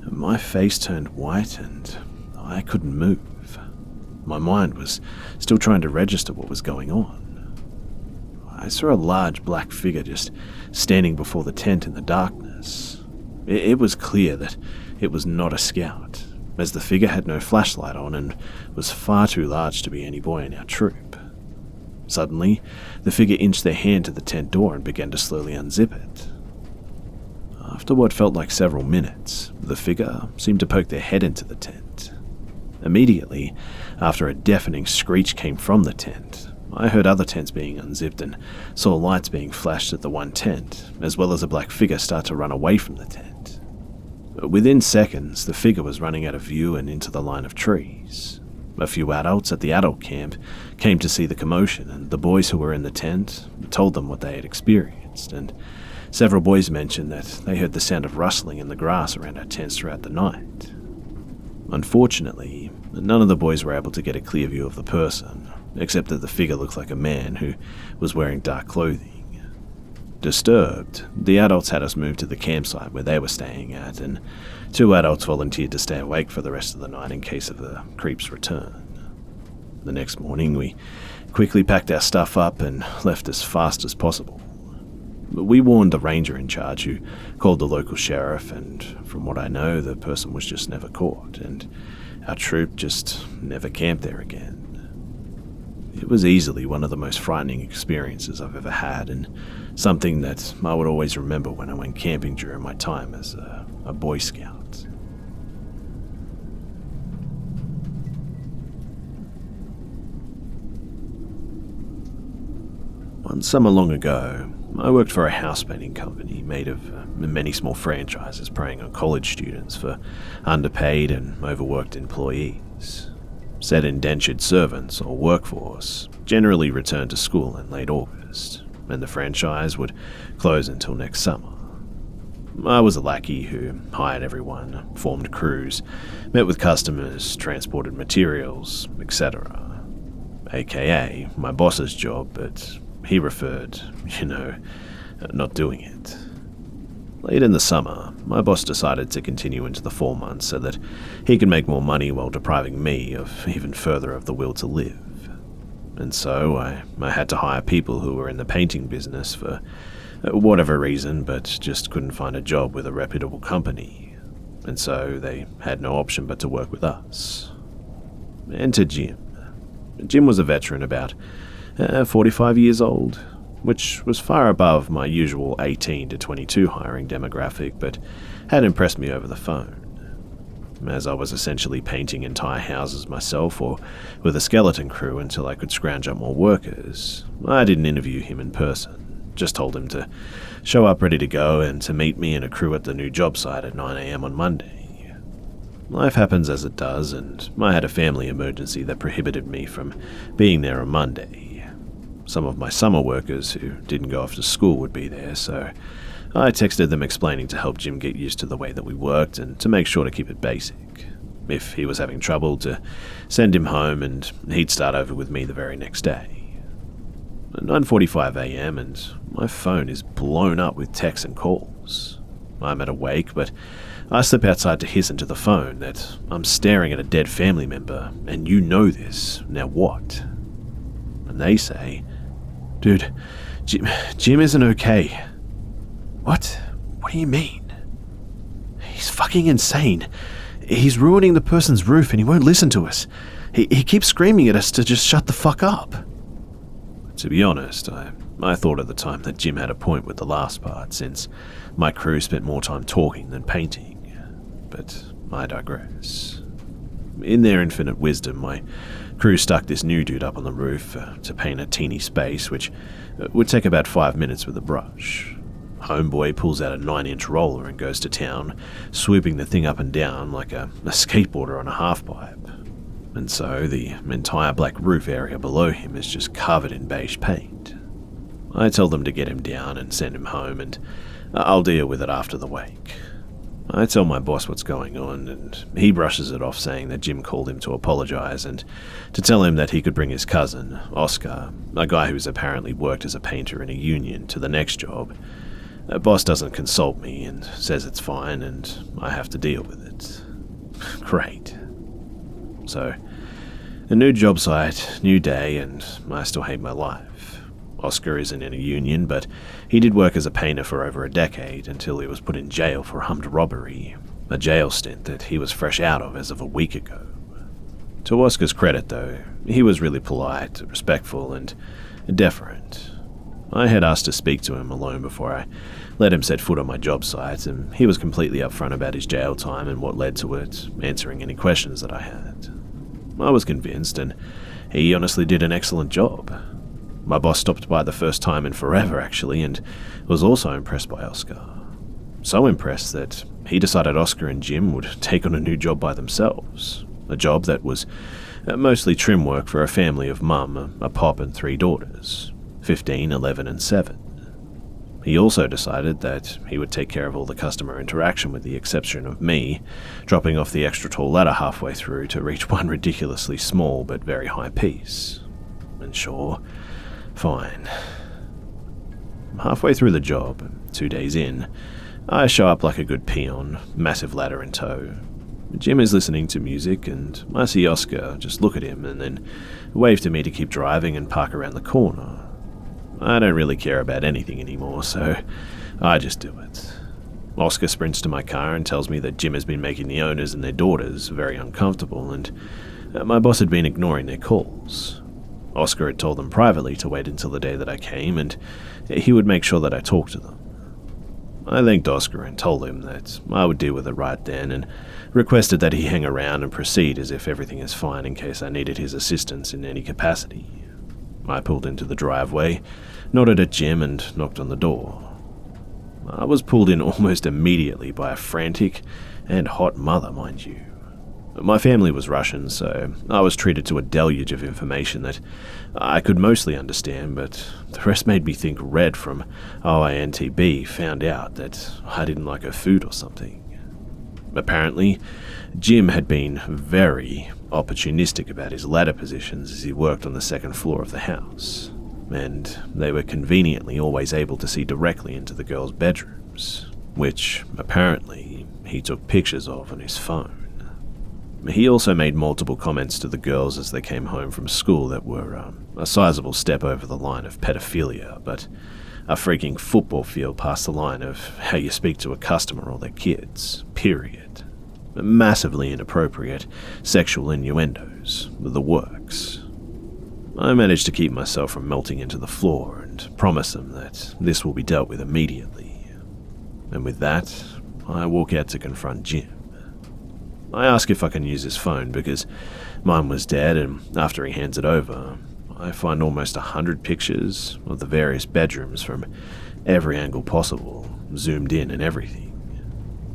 my face turned white and I couldn't move. My mind was still trying to register what was going on. I saw a large black figure just standing before the tent in the darkness. It was clear that it was not a scout, as the figure had no flashlight on and was far too large to be any boy in our troop. Suddenly, the figure inched their hand to the tent door and began to slowly unzip it. After what felt like several minutes, the figure seemed to poke their head into the tent. Immediately, after a deafening screech came from the tent, I heard other tents being unzipped and saw lights being flashed at the one tent, as well as a black figure start to run away from the tent. Within seconds, the figure was running out of view and into the line of trees. A few adults at the adult camp came to see the commotion, and the boys who were in the tent told them what they had experienced, and several boys mentioned that they heard the sound of rustling in the grass around our tents throughout the night. Unfortunately, none of the boys were able to get a clear view of the person, except that the figure looked like a man who was wearing dark clothing. Disturbed, the adults had us moved to the campsite where they were staying at, and 2 adults volunteered to stay awake for the rest of the night in case of the creep's return. The next morning, we quickly packed our stuff up and left as fast as possible. We warned the ranger in charge, who called the local sheriff, and from what I know, the person was just never caught, and our troop just never camped there again. It was easily one of the most frightening experiences I've ever had, and something that I would always remember when I went camping during my time as a Boy Scout. One summer long ago, I worked for a house painting company made of many small franchises preying on college students for underpaid and overworked employees. Said indentured servants or workforce generally returned to school in late August, and the franchise would close until next summer. I was a lackey who hired everyone, formed crews, met with customers, transported materials, etc. AKA my boss's job, but he referred, not doing it. Late in the summer, my boss decided to continue into the 4 months so that he could make more money while depriving me of even further of the will to live. And so I had to hire people who were in the painting business for whatever reason, but just couldn't find a job with a reputable company. And so they had no option but to work with us. Enter Jim. Jim was a veteran, about 45 years old, which was far above my usual 18 to 22 hiring demographic, but had impressed me over the phone. As I was essentially painting entire houses myself or with a skeleton crew until I could scrounge up more workers, I didn't interview him in person, just told him to show up ready to go and to meet me and a crew at the new job site at 9 a.m. on Monday. Life happens as it does, and I had a family emergency that prohibited me from being there on Monday. Some of my summer workers who didn't go off to school would be there, so I texted them explaining to help Jim get used to the way that we worked and to make sure to keep it basic. If he was having trouble, to send him home and he'd start over with me the very next day. At 9:45 a.m. and my phone is blown up with texts and calls. I'm at awake, but I slip outside to hiss into the phone that I'm staring at a dead family member, and you know this, now what? And they say, "Dude, Jim isn't okay." What? What do you mean? He's fucking insane. He's ruining the person's roof and he won't listen to us. He keeps screaming at us to just shut the fuck up. To be honest, I thought at the time that Jim had a point with the last part, since my crew spent more time talking than painting. But I digress. In their infinite wisdom, my crew stuck this new dude up on the roof to paint a teeny space, which would take about 5 minutes with a brush. Homeboy pulls out a 9-inch roller and goes to town, swooping the thing up and down like a skateboarder on a half-pipe. And so the entire black roof area below him is just covered in beige paint. I tell them to get him down and send him home, and I'll deal with it after the wake. I tell my boss what's going on, and he brushes it off, saying that Jim called him to apologize and to tell him that he could bring his cousin, Oscar, a guy who's apparently worked as a painter in a union, to the next job. Boss doesn't consult me and says it's fine and I have to deal with it. Great. So, a new job site, new day, and I still hate my life. Oscar isn't in a union, but he did work as a painter for over a decade until he was put in jail for armed robbery, a jail stint that he was fresh out of as of a week ago. To Oscar's credit, though, he was really polite, respectful, and deferent. I had asked to speak to him alone before I let him set foot on my job site, and he was completely upfront about his jail time and what led to it, answering any questions that I had. I was convinced, and he honestly did an excellent job. My boss stopped by the first time in forever, actually, and was also impressed by Oscar. So impressed that he decided Oscar and Jim would take on a new job by themselves, a job that was mostly trim work for a family of mum, a pop, and 3 daughters, 15, 11, and 7. He also decided that he would take care of all the customer interaction with the exception of me, dropping off the extra tall ladder halfway through to reach one ridiculously small but very high piece. And sure, fine. Halfway through the job, 2 days in, I show up like a good peon, massive ladder in tow. Jim is listening to music, and I see Oscar just look at him and then wave to me to keep driving and park around the corner. I don't really care about anything anymore, so I just do it. Oscar sprints to my car and tells me that Jim has been making the owners and their daughters very uncomfortable, and my boss had been ignoring their calls. Oscar had told them privately to wait until the day that I came, and he would make sure that I talked to them. I thanked Oscar and told him that I would deal with it right then, and requested that he hang around and proceed as if everything is fine in case I needed his assistance in any capacity. I pulled into the driveway, nodded at Jim, and knocked on the door. I was pulled in almost immediately by a frantic and hot mother, mind you. My family was Russian, so I was treated to a deluge of information that I could mostly understand, but the rest made me think Red from OINTB found out that I didn't like her food or something. Apparently, Jim had been very opportunistic about his ladder positions as he worked on the second floor of the house, and they were conveniently always able to see directly into the girls' bedrooms, which, apparently, he took pictures of on his phone. He also made multiple comments to the girls as they came home from school that were a sizable step over the line of pedophilia, but a freaking football field past the line of how you speak to a customer or their kids, period. Massively inappropriate sexual innuendos, the works. I managed to keep myself from melting into the floor and promise them that this will be dealt with immediately. And with that, I walk out to confront Jim. I ask if I can use his phone because mine was dead, and after he hands it over, I find almost 100 pictures of the various bedrooms from every angle possible, zoomed in and everything.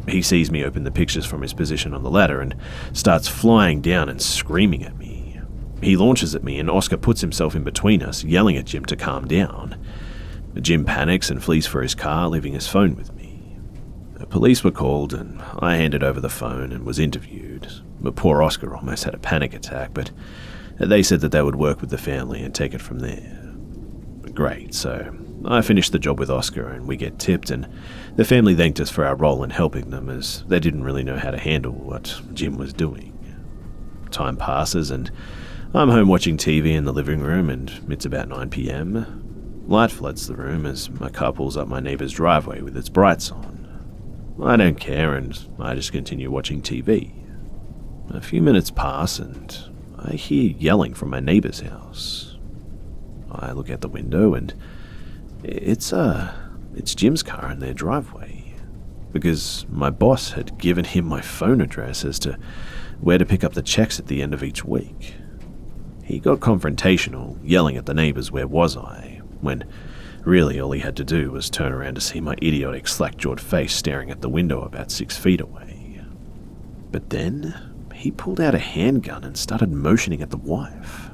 He sees me open the pictures from his position on the ladder and starts flying down and screaming at me. He launches at me and Oscar puts himself in between us, yelling at Jim to calm down. Jim panics and flees for his car, leaving his phone with me. The police were called and I handed over the phone and was interviewed. But poor Oscar almost had a panic attack, but they said that they would work with the family and take it from there. Great, so I finished the job with Oscar and we get tipped, and the family thanked us for our role in helping them as they didn't really know how to handle what Jim was doing. Time passes and I'm home watching TV in the living room, and it's about 9 p.m. Light floods the room as my car pulls up my neighbour's driveway with its brights on. I don't care and I just continue watching TV. A few minutes pass and I hear yelling from my neighbour's house. I look out the window and it's Jim's car in their driveway, because my boss had given him my phone address as to where to pick up the checks at the end of each week. He got confrontational, yelling at the neighbours where was I, when really all he had to do was turn around to see my idiotic slack-jawed face staring at the window about 6 feet away. But then he pulled out a handgun and started motioning at the wife.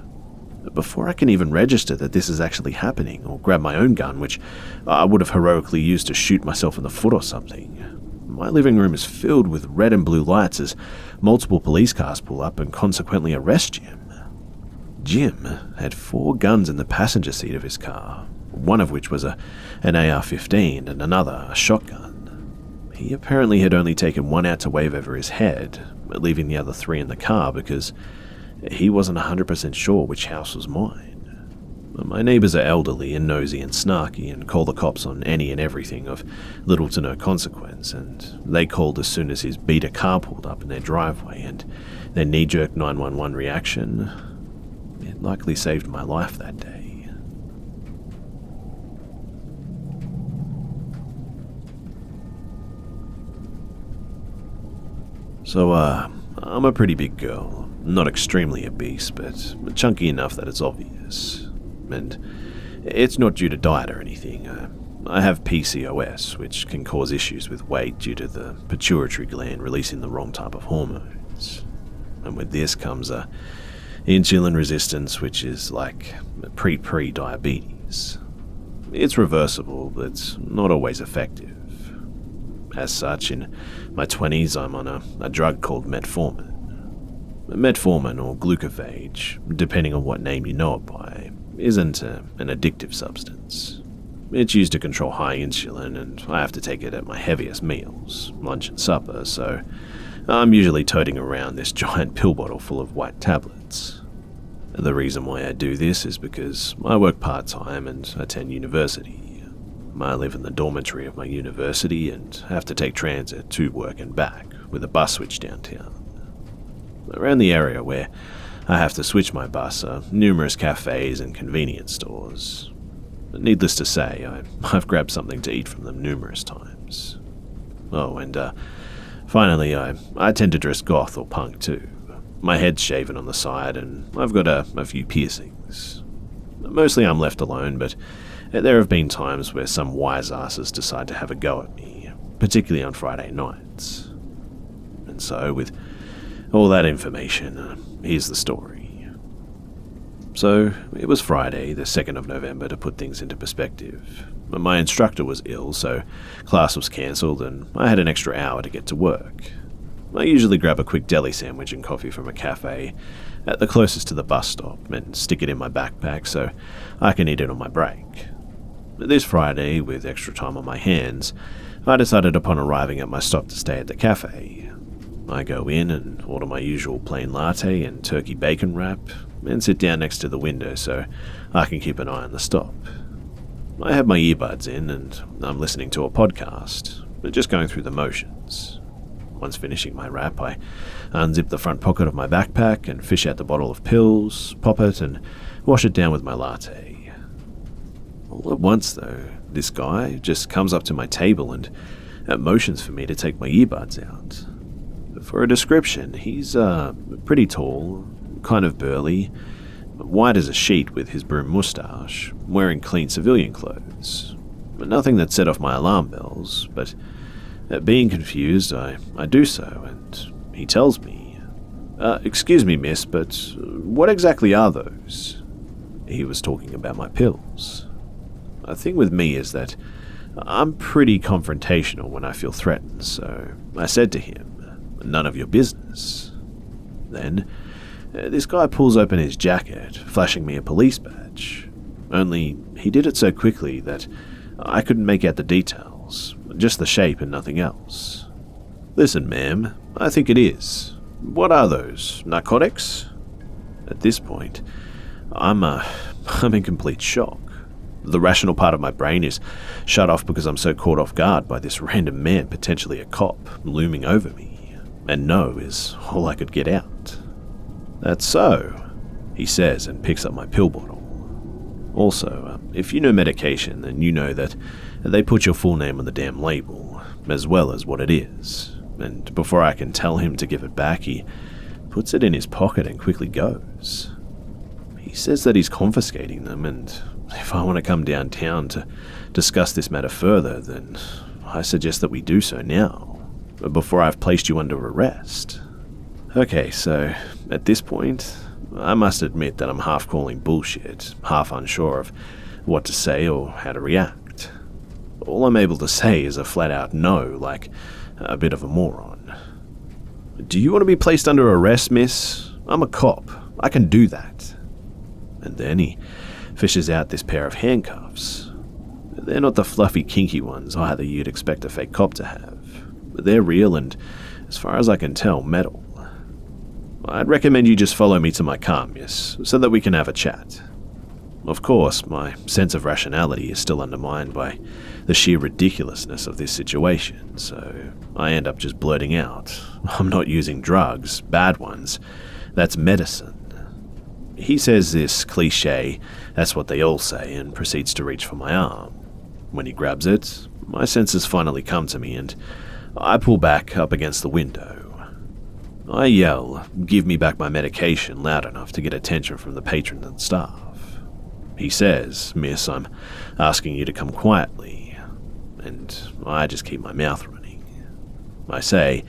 Before I can even register that this is actually happening or grab my own gun, which I would have heroically used to shoot myself in the foot or something, my living room is filled with red and blue lights as multiple police cars pull up and consequently arrest Jim. Jim had 4 guns in the passenger seat of his car, one of which was an AR-15 and another a shotgun. He apparently had only taken one out to wave over his head, leaving the other 3 in the car because he wasn't 100% sure which house was mine. My neighbours are elderly and nosy and snarky and call the cops on any and everything of little to no consequence, and they called as soon as his beater car pulled up in their driveway, and their knee-jerk 911 reaction, it likely saved my life that day. So, I'm a pretty big girl, not extremely obese, but chunky enough that it's obvious. And it's not due to diet or anything. I have PCOS, which can cause issues with weight due to the pituitary gland releasing the wrong type of hormones. And with this comes a insulin resistance, which is like pre-diabetes. It's reversible, but not always effective. As such, in my 20s, I'm on a drug called metformin. Metformin, or glucophage, depending on what name you know it by, isn't an addictive substance. It's used to control high insulin, and I have to take it at my heaviest meals, lunch and supper, so I'm usually toting around this giant pill bottle full of white tablets. The reason why I do this is because I work part-time and attend university. I live in the dormitory of my university and have to take transit to work and back, with a bus switch downtown. Around the area where I have to switch my bus numerous cafes and convenience stores. Needless to say, I've grabbed something to eat from them numerous times. Oh, and finally, I tend to dress goth or punk too. My head's shaven on the side, and I've got a few piercings. Mostly I'm left alone, but there have been times where some wise asses decide to have a go at me, particularly on Friday nights. And so, with all that information, here's the story. So, it was Friday, the 2nd of November, to put things into perspective. My instructor was ill, so class was cancelled, and I had an extra hour to get to work. I usually grab a quick deli sandwich and coffee from a cafe at the closest to the bus stop and stick it in my backpack so I can eat it on my break. This Friday, with extra time on my hands, I decided upon arriving at my stop to stay at the cafe. I go in and order my usual plain latte and turkey bacon wrap and sit down next to the window so I can keep an eye on the stop. I have my earbuds in and I'm listening to a podcast, just going through the motions. Once finishing my wrap, I unzip the front pocket of my backpack and fish out the bottle of pills, pop it, and wash it down with my latte. All at once, though, this guy just comes up to my table and motions for me to take my earbuds out. For a description, he's pretty tall, kind of burly, white as a sheet with his broom moustache, wearing clean civilian clothes. Nothing that set off my alarm bells, but being confused, I do so, and he tells me, "Excuse me, miss, but what exactly are those?" He was talking about my pills. The thing with me is that I'm pretty confrontational when I feel threatened, so I said to him, "None of your business." Then, this guy pulls open his jacket, flashing me a police badge. Only, he did it so quickly that I couldn't make out the details, just the shape and nothing else. "Listen, ma'am, I think it is. What are those, narcotics?" At this point, I'm in complete shock. The rational part of my brain is shut off because I'm so caught off guard by this random man, potentially a cop, looming over me. And no is all I could get out. "That's so," he says and picks up my pill bottle. Also, if you know medication, then you know that they put your full name on the damn label, as well as what it is. And before I can tell him to give it back, he puts it in his pocket and quickly goes. He says that he's confiscating them, and if I want to come downtown to discuss this matter further, then I suggest that we do so now, before I've placed you under arrest. Okay, so at this point, I must admit that I'm half calling bullshit, half unsure of what to say or how to react. All I'm able to say is a flat-out no, like a bit of a moron. "Do you want to be placed under arrest, miss? I'm a cop. I can do that." And then he fishes out this pair of handcuffs. They're not the fluffy, kinky ones either you'd expect a fake cop to have. They're real and, as far as I can tell, metal. "I'd recommend you just follow me to my car, miss, so that we can have a chat." Of course, my sense of rationality is still undermined by the sheer ridiculousness of this situation, so I end up just blurting out, "I'm not using drugs, bad ones. That's medicine." He says this cliche, "That's what they all say," and proceeds to reach for my arm. When he grabs it, my senses finally come to me and I pull back up against the window. I yell, "Give me back my medication," loud enough to get attention from the patron and staff. He says, "Miss, I'm asking you to come quietly," and I just keep my mouth running. I say,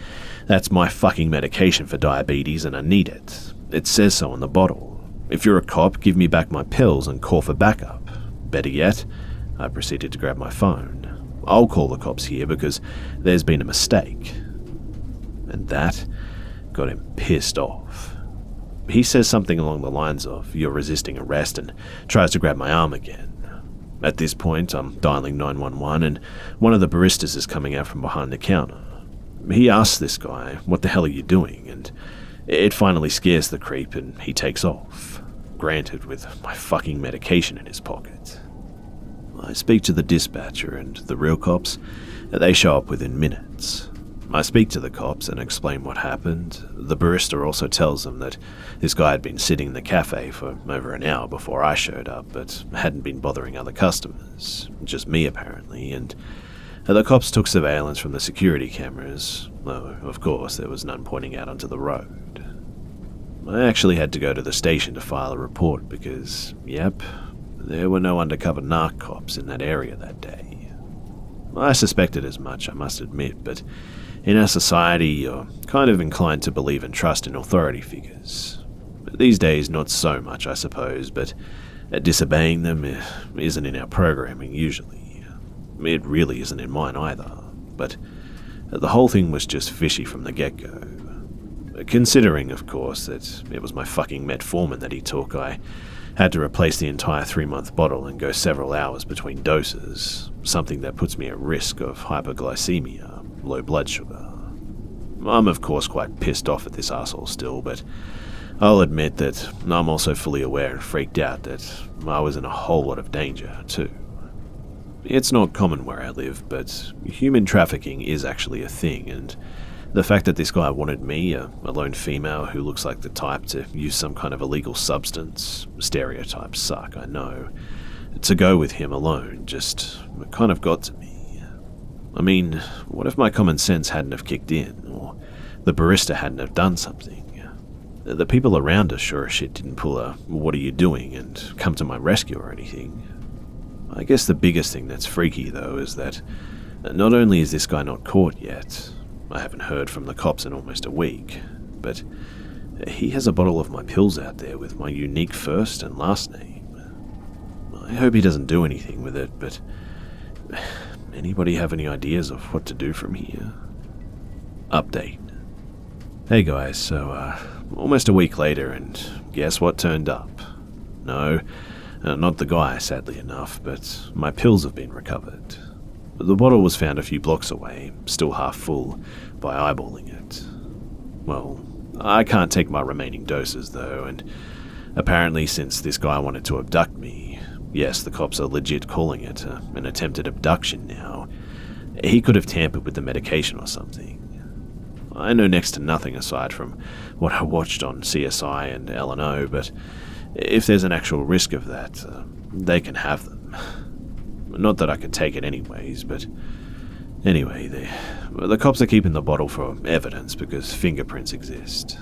"That's my fucking medication for diabetes and I need it. It says so on the bottle. If you're a cop, give me back my pills and call for backup. Better yet," I proceeded to grab my phone, "I'll call the cops here because there's been a mistake." And that got him pissed off. He says something along the lines of, "You're resisting arrest," and tries to grab my arm again. At this point, I'm dialing 911 and one of the baristas is coming out from behind the counter. He asks this guy, "What the hell are you doing?" and it finally scares the creep and he takes off, granted with my fucking medication in his pocket. I speak to the dispatcher and the real cops. They show up within minutes. I speak to the cops and explain what happened. The barista also tells them that this guy had been sitting in the cafe for over an hour before I showed up, but hadn't been bothering other customers, just me apparently, and the cops took surveillance from the security cameras, though of course there was none pointing out onto the road. I actually had to go to the station to file a report because, yep, there were no undercover narc cops in that area that day. I suspected as much, I must admit, but in our society, you're kind of inclined to believe and trust in authority figures. These days, not so much, I suppose, but disobeying them isn't in our programming usually. It really isn't in mine either, but the whole thing was just fishy from the get-go. Considering, of course, that it was my fucking metformin that he took, I had to replace the entire 3-month bottle and go several hours between doses, something that puts me at risk of hyperglycemia, low blood sugar. I'm of course quite pissed off at this arsehole still, but I'll admit that I'm also fully aware and freaked out that I was in a whole lot of danger too. It's not common where I live, but human trafficking is actually a thing, and the fact that this guy wanted me, a lone female who looks like the type to use some kind of illegal substance, stereotypes suck, I know, to go with him alone just kind of got to me. I mean, what if my common sense hadn't have kicked in, or the barista hadn't have done something? The people around us sure as shit didn't pull a "what are you doing" and come to my rescue or anything. I guess the biggest thing that's freaky though is that not only is this guy not caught yet, I haven't heard from the cops in almost a week, but he has a bottle of my pills out there with my unique first and last name. I hope he doesn't do anything with it, but anybody have any ideas of what to do from here? Update. Hey guys, so almost a week later, and guess what turned up? No, not the guy, sadly enough, but my pills have been recovered. The bottle was found a few blocks away, still half full, by eyeballing it. Well, I can't take my remaining doses though, and apparently since this guy wanted to abduct me, yes, the cops are legit calling it an attempted abduction now, he could have tampered with the medication or something. I know next to nothing aside from what I watched on CSI and L&O, but if there's an actual risk of that, they can have them. Not that I could take it anyways, but anyway, the cops are keeping the bottle for evidence because fingerprints exist.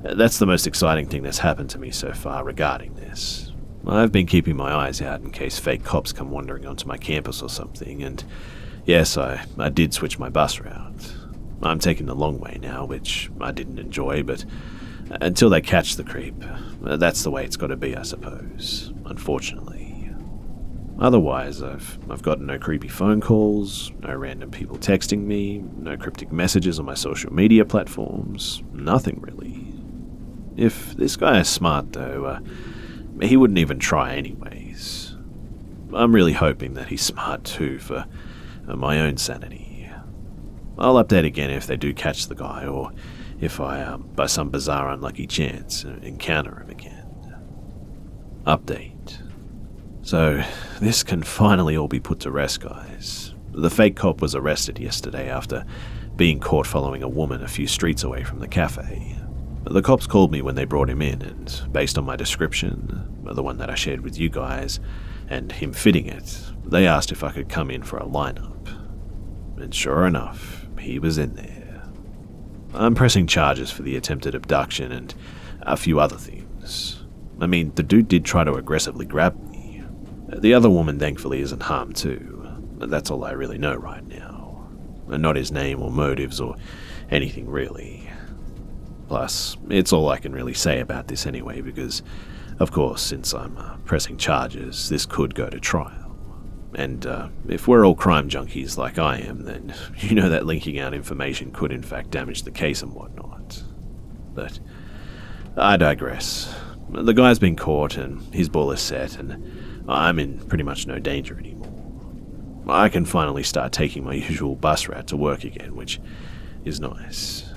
That's the most exciting thing that's happened to me so far regarding this. I've been keeping my eyes out in case fake cops come wandering onto my campus or something, and yes, I did switch my bus route. I'm taking the long way now, which I didn't enjoy, but until they catch the creep, that's the way it's got to be, I suppose, unfortunately. Otherwise, I've got no creepy phone calls, no random people texting me, no cryptic messages on my social media platforms, nothing really. If this guy is smart though, he wouldn't even try anyways. I'm really hoping that he's smart too for my own sanity. I'll update again if they do catch the guy, or if I, by some bizarre unlucky chance, encounter him again. Update. So, this can finally all be put to rest, guys. The fake cop was arrested yesterday after being caught following a woman a few streets away from the cafe. The cops called me when they brought him in, and based on my description, the one that I shared with you guys, and him fitting it, they asked if I could come in for a lineup. And sure enough, he was in there. I'm pressing charges for the attempted abduction and a few other things. I mean, the dude did try to aggressively grab me. The other woman thankfully isn't harmed too. That's all I really know right now. Not his name or motives or anything really. Plus, it's all I can really say about this anyway because, of course, since I'm pressing charges, this could go to trial. And if we're all crime junkies like I am, then you know that linking out information could in fact damage the case and whatnot. But I digress. The guy's been caught and his ball is set, and I'm in pretty much no danger anymore. I can finally start taking my usual bus route to work again, which is nice.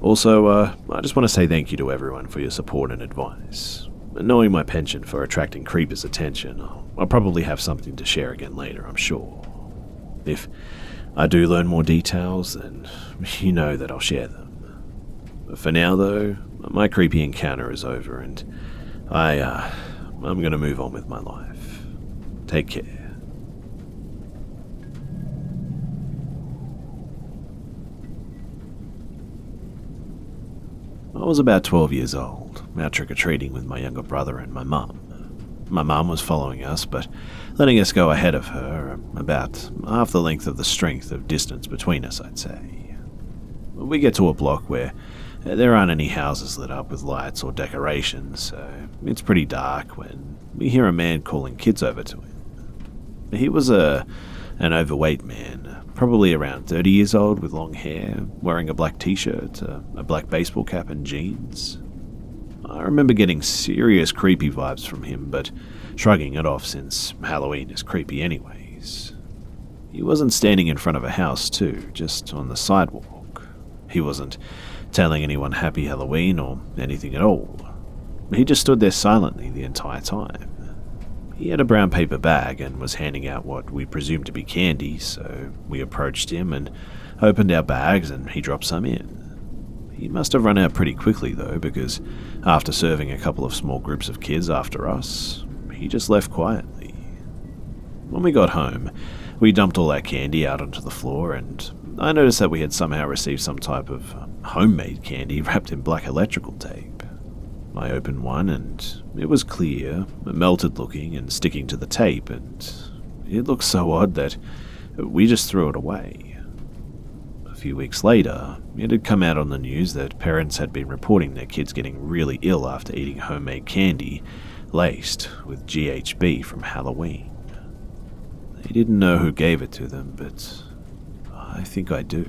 Also, I just want to say thank you to everyone for your support and advice. Knowing my penchant for attracting creepers' attention, I'll probably have something to share again later, I'm sure. If I do learn more details, then you know that I'll share them. For now, though, my creepy encounter is over, and I'm going to move on with my life. Take care. I was about 12 years old, out trick-or-treating with my younger brother and my mum. My mum was following us, but letting us go ahead of her, about half the length of the strength of distance between us, I'd say. We get to a block where there aren't any houses lit up with lights or decorations, so it's pretty dark when we hear a man calling kids over to him. He was an overweight man, probably around 30 years old, with long hair, wearing a black t-shirt, a black baseball cap and jeans. I remember getting serious creepy vibes from him, but shrugging it off since Halloween is creepy anyways. He wasn't standing in front of a house too, just on the sidewalk. He wasn't telling anyone Happy Halloween or anything at all. He just stood there silently the entire time. He had a brown paper bag and was handing out what we presumed to be candy, so we approached him and opened our bags and he dropped some in. He must have run out pretty quickly though, because after serving a couple of small groups of kids after us, he just left quietly. When we got home, we dumped all our candy out onto the floor, and I noticed that we had somehow received some type of homemade candy wrapped in black electrical tape. I opened one and it was clear, melted looking and sticking to the tape, and it looked so odd that we just threw it away. A few weeks later, it had come out on the news that parents had been reporting their kids getting really ill after eating homemade candy laced with GHB from Halloween. They didn't know who gave it to them, but I think I do.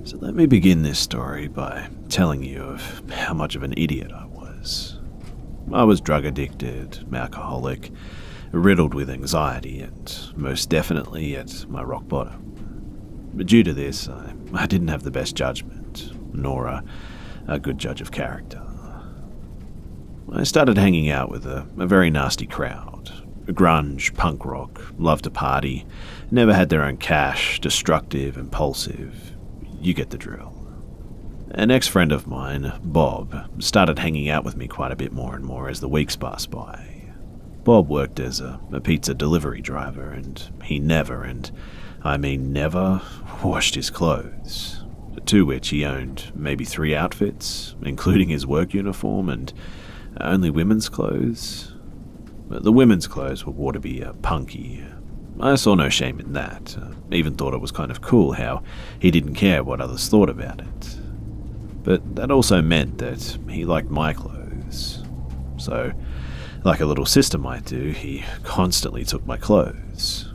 So let me begin this story by telling you of how much of an idiot I was. I was drug addicted, alcoholic, riddled with anxiety, and most definitely at my rock bottom. But due to this, I didn't have the best judgment, nor a good judge of character. I started hanging out with a very nasty crowd. Grunge, punk rock, loved to party, never had their own cash, destructive, impulsive. You get the drill. An ex-friend of mine, Bob, started hanging out with me quite a bit more and more as the weeks passed by. Bob worked as a pizza delivery driver, and he never, and I mean never, washed his clothes, to which he owned maybe 3 outfits, including his work uniform, and only women's clothes. The women's clothes were wore to be punky. I saw no shame in that, even thought it was kind of cool how he didn't care what others thought about it. But that also meant that he liked my clothes. So, like a little sister might do, he constantly took my clothes.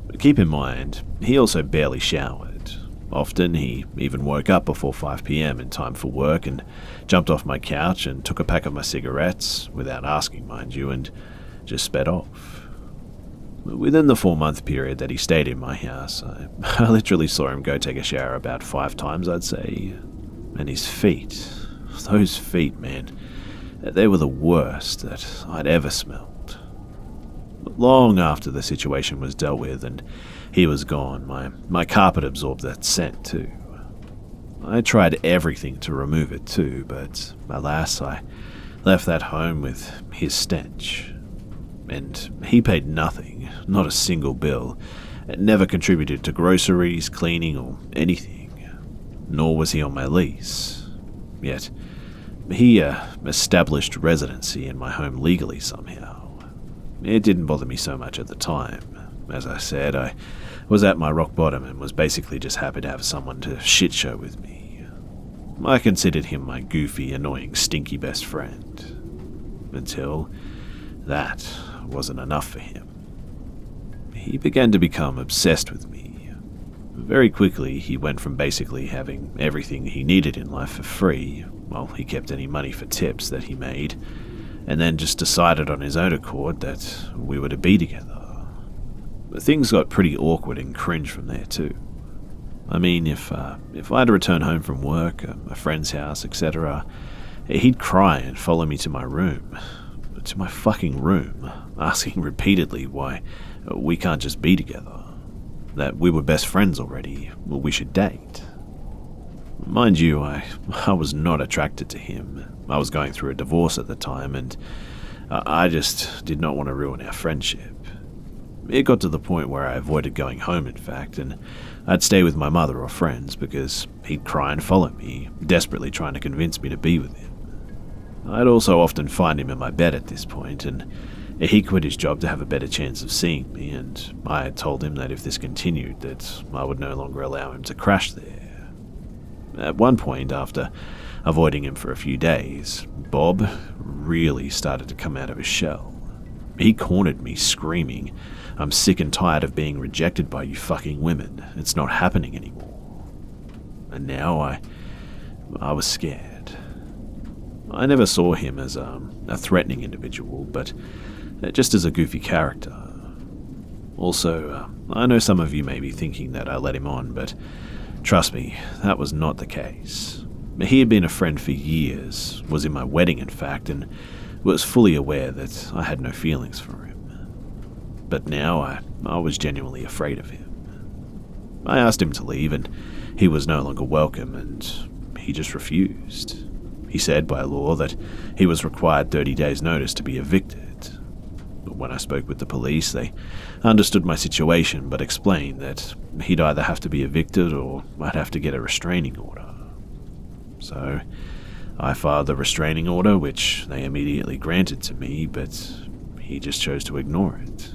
But keep in mind, he also barely showered. Often he even woke up before 5 p.m. in time for work and jumped off my couch and took a pack of my cigarettes, without asking mind you, and just sped off. Within the 4-month period that he stayed in my house, I literally saw him go take a shower about 5 times, I'd say. And his feet, those feet, man, they were the worst that I'd ever smelled. But long after the situation was dealt with and he was gone, my carpet absorbed that scent too. I tried everything to remove it too, but alas, I left that home with his stench. And he paid nothing, not a single bill, and never contributed to groceries, cleaning, or anything. Nor was he on my lease. Yet, he established residency in my home legally somehow. It didn't bother me so much at the time. As I said, I was at my rock bottom and was basically just happy to have someone to shit show with me. I considered him my goofy, annoying, stinky best friend. Until that wasn't enough for him. He began to become obsessed with me. Very quickly, he went from basically having everything he needed in life for free, while he kept any money for tips that he made, and then just decided on his own accord that we were to be together. But things got pretty awkward and cringe from there too. I mean, if I had to return home from work, a friend's house, etc., He'd cry and follow me to my room, to my fucking room, asking repeatedly why we can't just be together, that we were best friends already, we should date. Mind you, I was not attracted to him. I was going through a divorce at the time, and I just did not want to ruin our friendship. It got to the point where I avoided going home, in fact, and I'd stay with my mother or friends because he'd cry and follow me, desperately trying to convince me to be with him. I'd also often find him in my bed at this point, and he quit his job to have a better chance of seeing me, and I had told him that if this continued, that I would no longer allow him to crash there. At one point, after avoiding him for a few days, Bob really started to come out of his shell. He cornered me, screaming, "I'm sick and tired of being rejected by you fucking women. It's not happening anymore." And now I was scared. I never saw him as a threatening individual, but just as a goofy character. Also, I know some of you may be thinking that I let him on, but trust me, that was not the case. He had been a friend for years, was in my wedding in fact, and was fully aware that I had no feelings for him. But now I was genuinely afraid of him. I asked him to leave, and he was no longer welcome, and he just refused. He said by law that he was required 30 days' notice to be evicted. When I spoke with the police, they understood my situation but explained that he'd either have to be evicted or I'd have to get a restraining order. So I filed the restraining order, which they immediately granted to me, but he just chose to ignore it.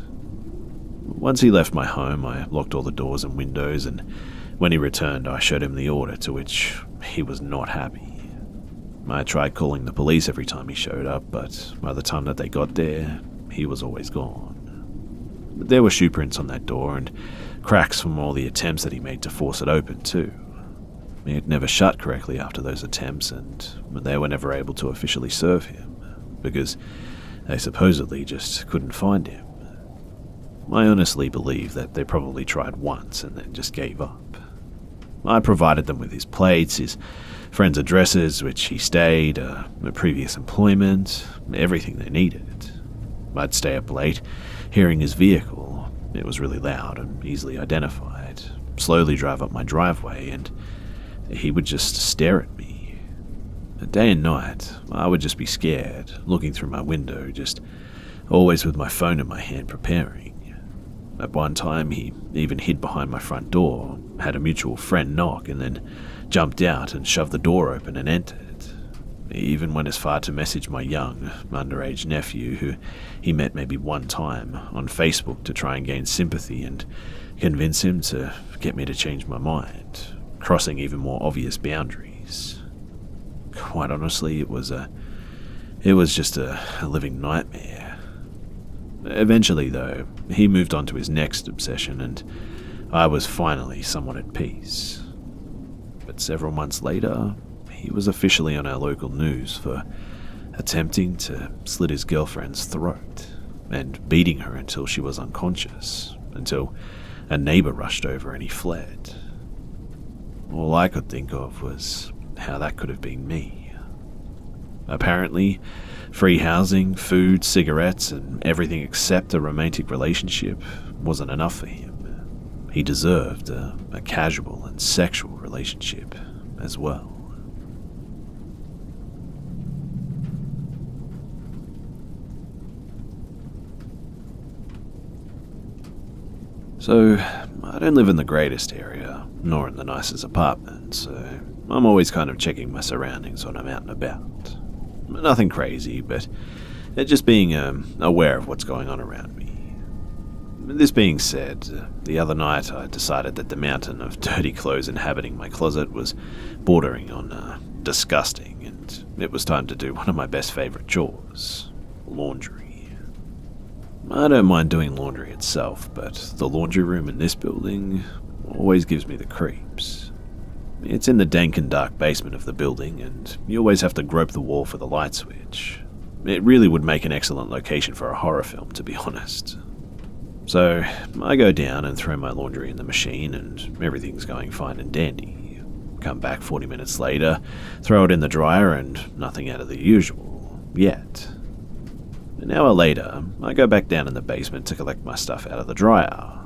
Once he left my home, I locked all the doors and windows, and when he returned, I showed him the order, to which he was not happy. I tried calling the police every time he showed up, but by the time that they got there, he was always gone. There were shoe prints on that door and cracks from all the attempts that he made to force it open too. It never shut correctly after those attempts, and they were never able to officially serve him, because they supposedly just couldn't find him. I honestly believe that they probably tried once and then just gave up. I provided them with his plates, his friends' addresses, which he stayed, previous employment, everything they needed. I'd stay up late, hearing his vehicle. It was really loud and easily identified. Slowly drive up my driveway, and he would just stare at me. Day and night, I would just be scared, looking through my window, just always with my phone in my hand preparing. At one time, he even hid behind my front door, had a mutual friend knock, and then jumped out and shoved the door open and entered. He even went as far to message my young, underage nephew, who he met maybe one time, on Facebook to try and gain sympathy and convince him to get me to change my mind, crossing even more obvious boundaries. Quite honestly, it was just a living nightmare. Eventually, though, he moved on to his next obsession, and I was finally somewhat at peace. But several months later, he was officially on our local news for attempting to slit his girlfriend's throat and beating her until she was unconscious, until a neighbor rushed over and he fled. All I could think of was how that could have been me. Apparently, free housing, food, cigarettes, and everything except a romantic relationship wasn't enough for him. He deserved a casual and sexual relationship as well. So, I don't live in the greatest area, nor in the nicest apartment, so I'm always kind of checking my surroundings when I'm out and about. Nothing crazy, but just being aware of what's going on around me. This being said, the other night I decided that the mountain of dirty clothes inhabiting my closet was bordering on disgusting, and it was time to do one of my best favorite chores, laundry. I don't mind doing laundry itself, but the laundry room in this building always gives me the creeps. It's in the dank and dark basement of the building, and you always have to grope the wall for the light switch. It really would make an excellent location for a horror film, to be honest. So, I go down and throw my laundry in the machine, and everything's going fine and dandy. come back 40 minutes later, throw it in the dryer, and nothing out of the usual. Yet. An hour later, I go back down in the basement to collect my stuff out of the dryer.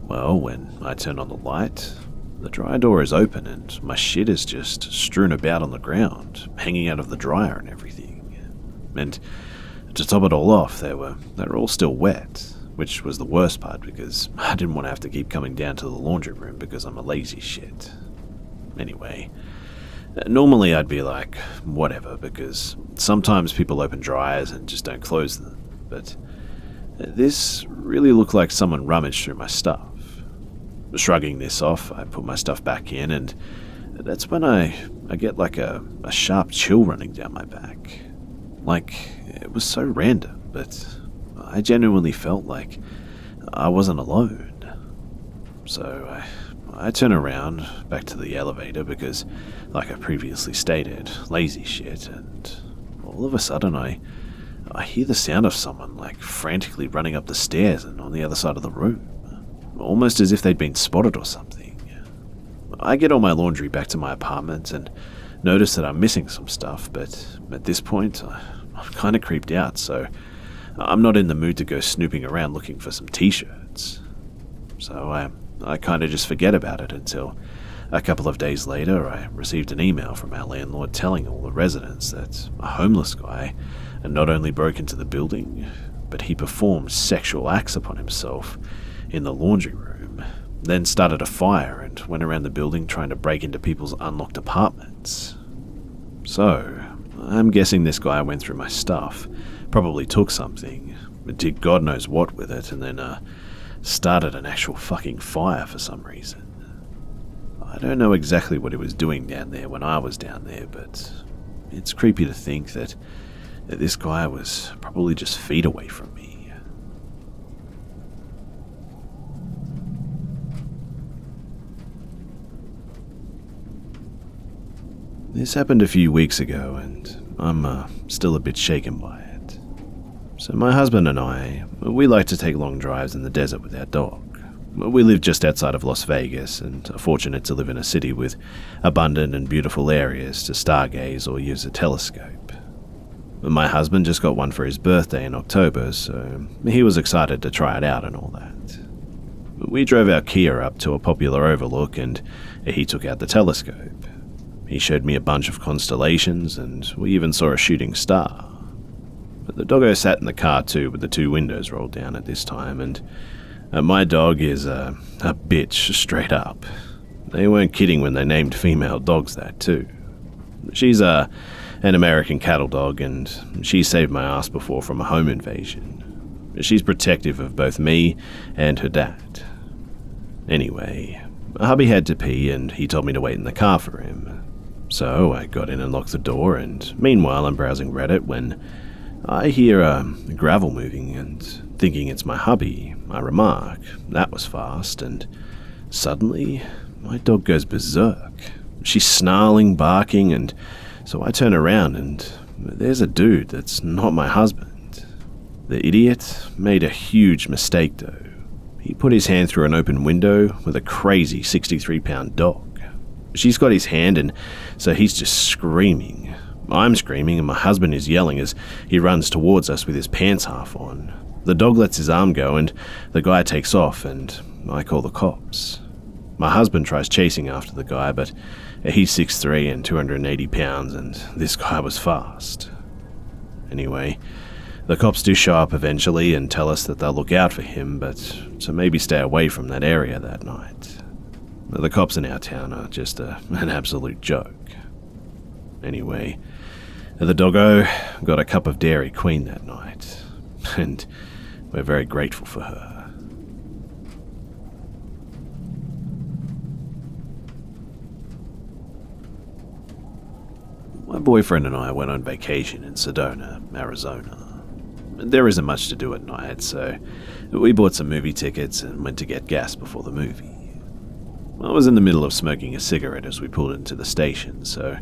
Well, when I turn on the light, the dryer door is open and my shit is just strewn about on the ground, hanging out of the dryer and everything. And to top it all off, they were all still wet, which was the worst part because I didn't want to have to keep coming down to the laundry room because I'm a lazy shit. Anyway, normally I'd be like, whatever, because sometimes people open dryers and just don't close them, but this really looked like someone rummaged through my stuff. Shrugging this off, I put my stuff back in, and that's when I get like a sharp chill running down my back. Like, it was so random, but I genuinely felt like I wasn't alone. So I turn around back to the elevator because, like I previously stated, lazy shit, and all of a sudden I hear the sound of someone like frantically running up the stairs and on the other side of the room. Almost as if they'd been spotted or something. I get all my laundry back to my apartment and notice that I'm missing some stuff, but at this point, I'm kind of creeped out, so I'm not in the mood to go snooping around looking for some t-shirts. So I kind of just forget about it until a couple of days later I received an email from our landlord telling all the residents that a homeless guy not only broke into the building, but he performed sexual acts upon himself in the laundry room, then started a fire and went around the building trying to break into people's unlocked apartments. So, I'm guessing this guy went through my stuff, probably took something, did God knows what with it, and then started an actual fucking fire for some reason. I don't know exactly what he was doing down there when I was down there, but it's creepy to think that this guy was probably just feet away from me. This happened a few weeks ago, and I'm still a bit shaken by it. So my husband and I, we like to take long drives in the desert with our dog. We live just outside of Las Vegas and are fortunate to live in a city with abundant and beautiful areas to stargaze or use a telescope. My husband just got one for his birthday in October, so he was excited to try it out and all that. We drove our Kia up to a popular overlook and he took out the telescope. He showed me a bunch of constellations, and we even saw a shooting star. But the doggo sat in the car too, with the two windows rolled down at this time, and my dog is a bitch, straight up. They weren't kidding when they named female dogs that too. She's an American cattle dog, and she's saved my ass before from a home invasion. She's protective of both me and her dad. Anyway, hubby had to pee, and he told me to wait in the car for him. So I got in and locked the door, and meanwhile I'm browsing Reddit when I hear gravel moving, and thinking it's my hubby, I remark, that was fast, and suddenly my dog goes berserk. She's snarling, barking, and so I turn around and there's a dude that's not my husband. The idiot made a huge mistake though. He put his hand through an open window with a crazy 63-pound dog. She's got his hand, and so he's just screaming. I'm screaming, and my husband is yelling as he runs towards us with his pants half on. The dog lets his arm go, and the guy takes off, and I call the cops. My husband tries chasing after the guy, but he's 6'3" and 280 pounds, and this guy was fast. Anyway, the cops do show up eventually and tell us that they'll look out for him, but to maybe stay away from that area that night. The cops in our town are just an absolute joke. Anyway, the doggo got a cup of Dairy Queen that night, and we're very grateful for her. My boyfriend and I went on vacation in Sedona, Arizona. There isn't much to do at night, so we bought some movie tickets and went to get gas before the movie. I was in the middle of smoking a cigarette as we pulled into the station, so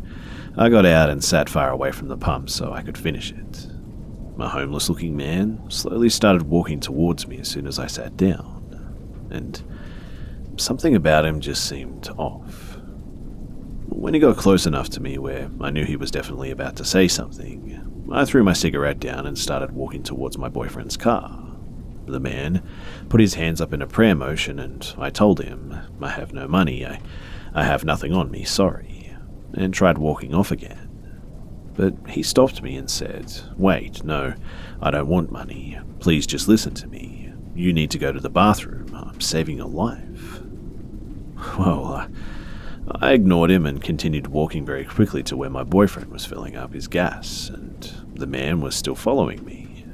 I got out and sat far away from the pump so I could finish it. A homeless-looking man slowly started walking towards me as soon as I sat down, and something about him just seemed off. When he got close enough to me where I knew he was definitely about to say something, I threw my cigarette down and started walking towards my boyfriend's car. The man put his hands up in a prayer motion, and I told him, I have no money, I have nothing on me, sorry, and tried walking off again. But he stopped me and said, wait, no, I don't want money, please just listen to me. You need to go to the bathroom, I'm saving your life. Well, I ignored him and continued walking very quickly to where my boyfriend was filling up his gas, and the man was still following me.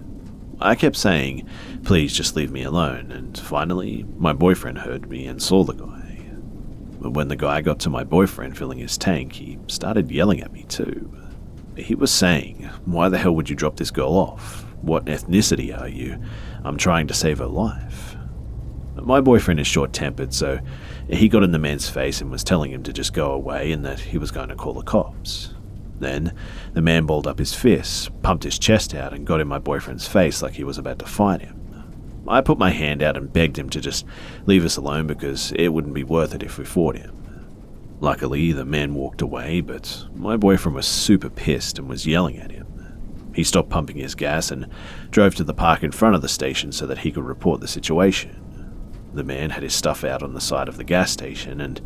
I kept saying, please just leave me alone, and finally, my boyfriend heard me and saw the guy. But when the guy got to my boyfriend filling his tank, he started yelling at me too. He was saying, why the hell would you drop this girl off? What ethnicity are you? I'm trying to save her life. My boyfriend is short-tempered, so he got in the man's face and was telling him to just go away and that he was going to call the cops. Then, the man balled up his fists, pumped his chest out, and got in my boyfriend's face like he was about to fight him. I put my hand out and begged him to just leave us alone because it wouldn't be worth it if we fought him. Luckily, the man walked away, but my boyfriend was super pissed and was yelling at him. He stopped pumping his gas and drove to the park in front of the station so that he could report the situation. The man had his stuff out on the side of the gas station, and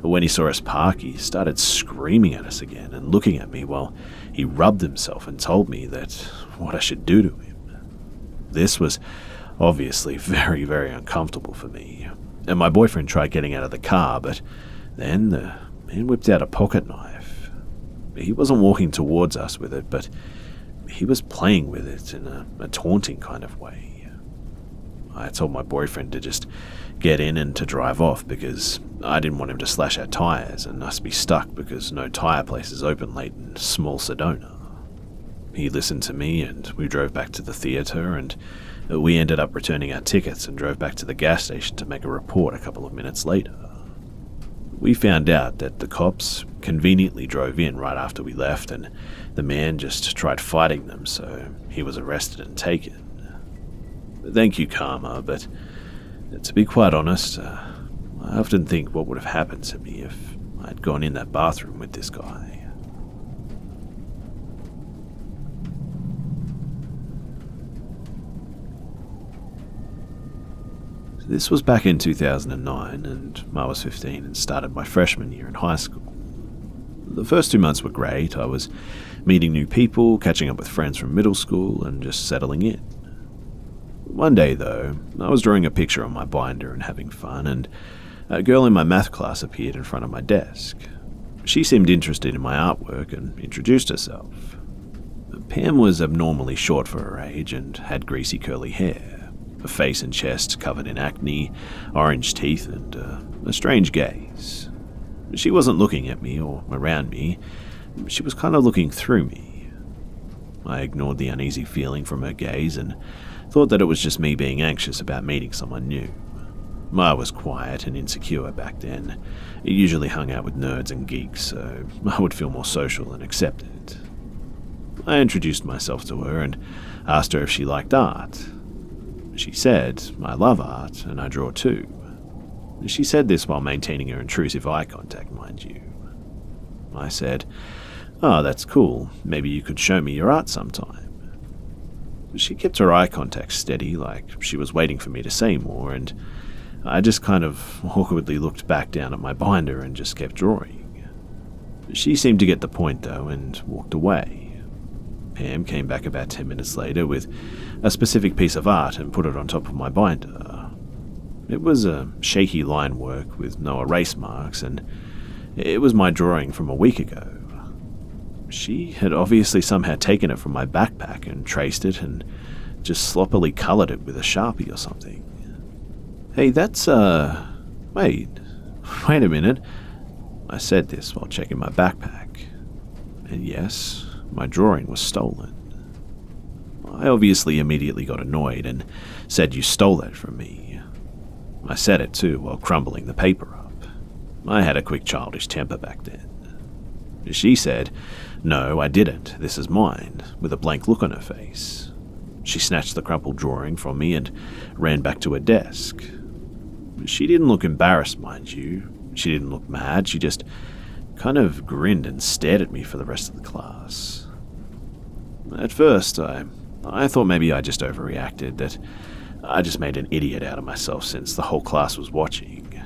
when he saw us park, he started screaming at us again and looking at me while he rubbed himself and told me that what I should do to him. This was obviously very, very uncomfortable for me, and my boyfriend tried getting out of the car, but then the man whipped out a pocket knife. He wasn't walking towards us with it, but he was playing with it in a taunting kind of way. I told my boyfriend to just get in and to drive off because I didn't want him to slash our tyres and us be stuck because no tyre place is open late in small Sedona. He listened to me and we drove back to the theatre, and we ended up returning our tickets and drove back to the gas station to make a report a couple of minutes later. We found out that the cops conveniently drove in right after we left, and the man just tried fighting them, so he was arrested and taken. Thank you, Karma, but to be quite honest, I often think what would have happened to me if I'd gone in that bathroom with this guy. This was back in 2009, and I was 15 and started my freshman year in high school. The first 2 months were great. I was meeting new people, catching up with friends from middle school, and just settling in. One day, though, I was drawing a picture on my binder and having fun, and a girl in my math class appeared in front of my desk. She seemed interested in my artwork and introduced herself. Pam was abnormally short for her age and had greasy curly hair, a face and chest covered in acne, orange teeth, and a strange gaze. She wasn't looking at me or around me, she was kind of looking through me. I ignored the uneasy feeling from her gaze and thought that it was just me being anxious about meeting someone new. I was quiet and insecure back then. I usually hung out with nerds and geeks, so I would feel more social and accepted. I introduced myself to her and asked her if she liked art. She said, I love art and I draw too. She said this while maintaining her intrusive eye contact, mind you. I said, oh, that's cool. Maybe you could show me your art sometime. She kept her eye contact steady, like she was waiting for me to say more, and I just kind of awkwardly looked back down at my binder and just kept drawing. She seemed to get the point, though, and walked away. Pam came back about 10 minutes later with a specific piece of art and put it on top of my binder. It was a shaky line work with no erase marks, and it was my drawing from a week ago. She had obviously somehow taken it from my backpack and traced it and just sloppily coloured it with a Sharpie or something. Hey, that's, wait a minute. I said this while checking my backpack. And yes, my drawing was stolen. I obviously immediately got annoyed and said you stole that from me. I said it too while crumbling the paper up. I had a quick childish temper back then. She said, no, I didn't, this is mine, with a blank look on her face. She snatched the crumpled drawing from me and ran back to her desk. She didn't look embarrassed, mind you. She didn't look mad, she just kind of grinned and stared at me for the rest of the class. At first, I thought maybe I just overreacted, that I just made an idiot out of myself since the whole class was watching.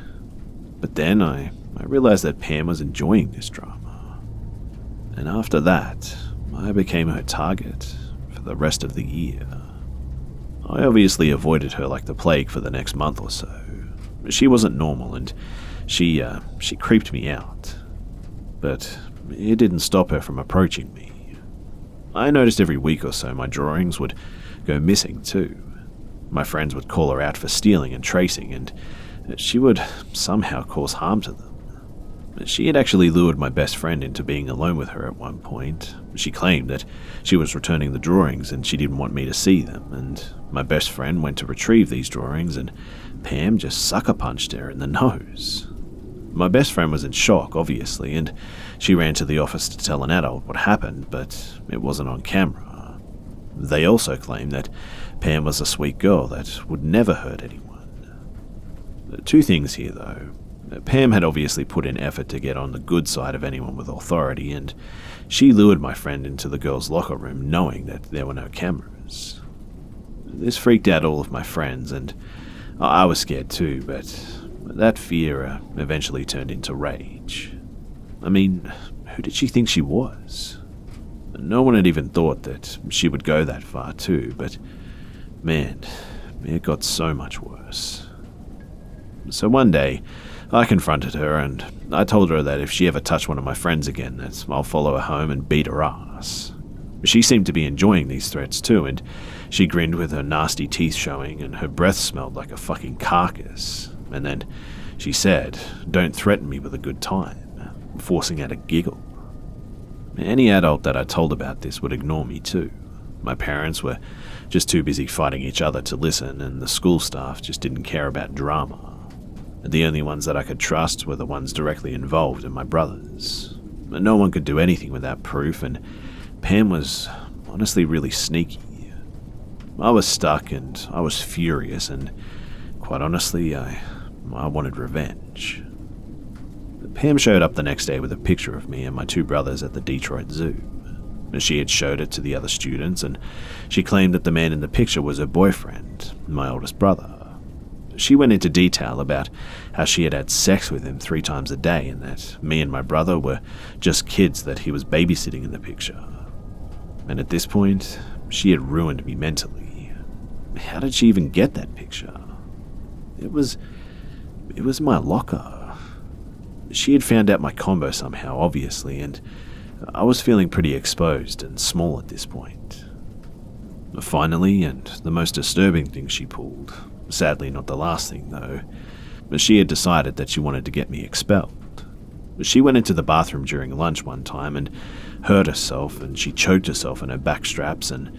But then I realized that Pam was enjoying this drama. And after that, I became her target for the rest of the year. I obviously avoided her like the plague for the next month or so. She wasn't normal, and she creeped me out. But it didn't stop her from approaching me. I noticed every week or so my drawings would go missing too. My friends would call her out for stealing and tracing, and she would somehow cause harm to them. She had actually lured my best friend into being alone with her at one point. She claimed that she was returning the drawings and she didn't want me to see them, and my best friend went to retrieve these drawings and Pam just sucker punched her in the nose. My best friend was in shock, obviously, and she ran to the office to tell an adult what happened, but it wasn't on camera. They also claimed that Pam was a sweet girl that would never hurt anyone. Two things here, though. Pam had obviously put in effort to get on the good side of anyone with authority, and she lured my friend into the girls' locker room knowing that there were no cameras. This freaked out all of my friends, and I was scared too, but that fear eventually turned into rage. I mean, who did she think she was? No one had even thought that she would go that far too, but man, it got so much worse. So one day, I confronted her and I told her that if she ever touched one of my friends again, that I'll follow her home and beat her ass. She seemed to be enjoying these threats too, and she grinned with her nasty teeth showing and her breath smelled like a fucking carcass. And then she said, "Don't threaten me with a good time," forcing out a giggle. Any adult that I told about this would ignore me too. My parents were just too busy fighting each other to listen, and the school staff just didn't care about drama. The only ones that I could trust were the ones directly involved and my brothers. No one could do anything without proof, and Pam was honestly really sneaky. I was stuck and I was furious, and quite honestly, I wanted revenge. Pam showed up the next day with a picture of me and my two brothers at the Detroit Zoo. She had showed it to the other students, and she claimed that the man in the picture was her boyfriend, my oldest brother. She went into detail about how she had had sex with him 3 times a day and that me and my brother were just kids that he was babysitting in the picture. And at this point, she had ruined me mentally. How did she even get that picture? It was my locker. She had found out my combo somehow, obviously, and I was feeling pretty exposed and small at this point. Finally, and the most disturbing thing she pulled, sadly not the last thing though, but she had decided that she wanted to get me expelled. She went into the bathroom during lunch one time and hurt herself, and she choked herself in her back straps and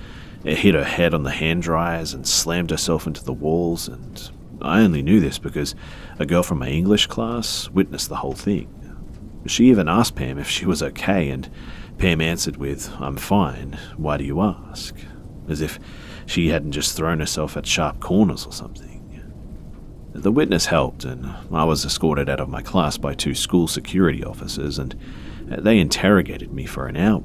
hit her head on the hand dryers and slammed herself into the walls, and I only knew this because a girl from my English class witnessed the whole thing. She even asked Pam if she was okay, and Pam answered with, "I'm fine, why do you ask?" As if she hadn't just thrown herself at sharp corners or something. The witness helped, and I was escorted out of my class by 2 school security officers, and they interrogated me for an hour.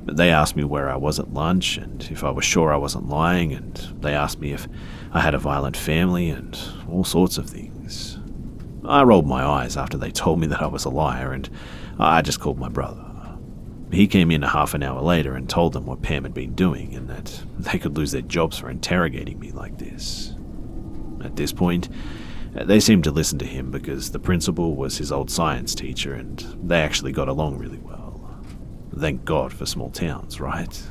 They asked me where I was at lunch, and if I was sure I wasn't lying, and they asked me if I had a violent family, and all sorts of things. I rolled my eyes after they told me that I was a liar, and I just called my brother. He came in a half an hour later and told them what Pam had been doing and that they could lose their jobs for interrogating me like this. At this point, they seemed to listen to him because the principal was his old science teacher and they actually got along really well. Thank God for small towns, right?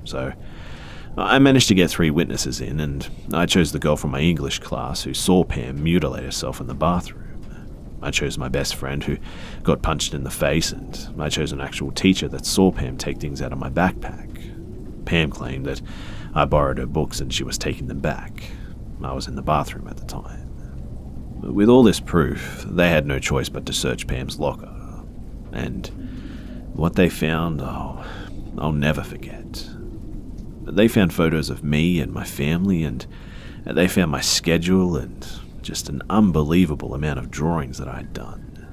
So, I managed to get 3 witnesses in, and I chose the girl from my English class who saw Pam mutilate herself in the bathroom. I chose my best friend who got punched in the face, and I chose an actual teacher that saw Pam take things out of my backpack. Pam claimed that I borrowed her books and she was taking them back. I was in the bathroom at the time. With all this proof, they had no choice but to search Pam's locker. And what they found, I'll never forget. They found photos of me and my family, and they found my schedule and just an unbelievable amount of drawings that I had done.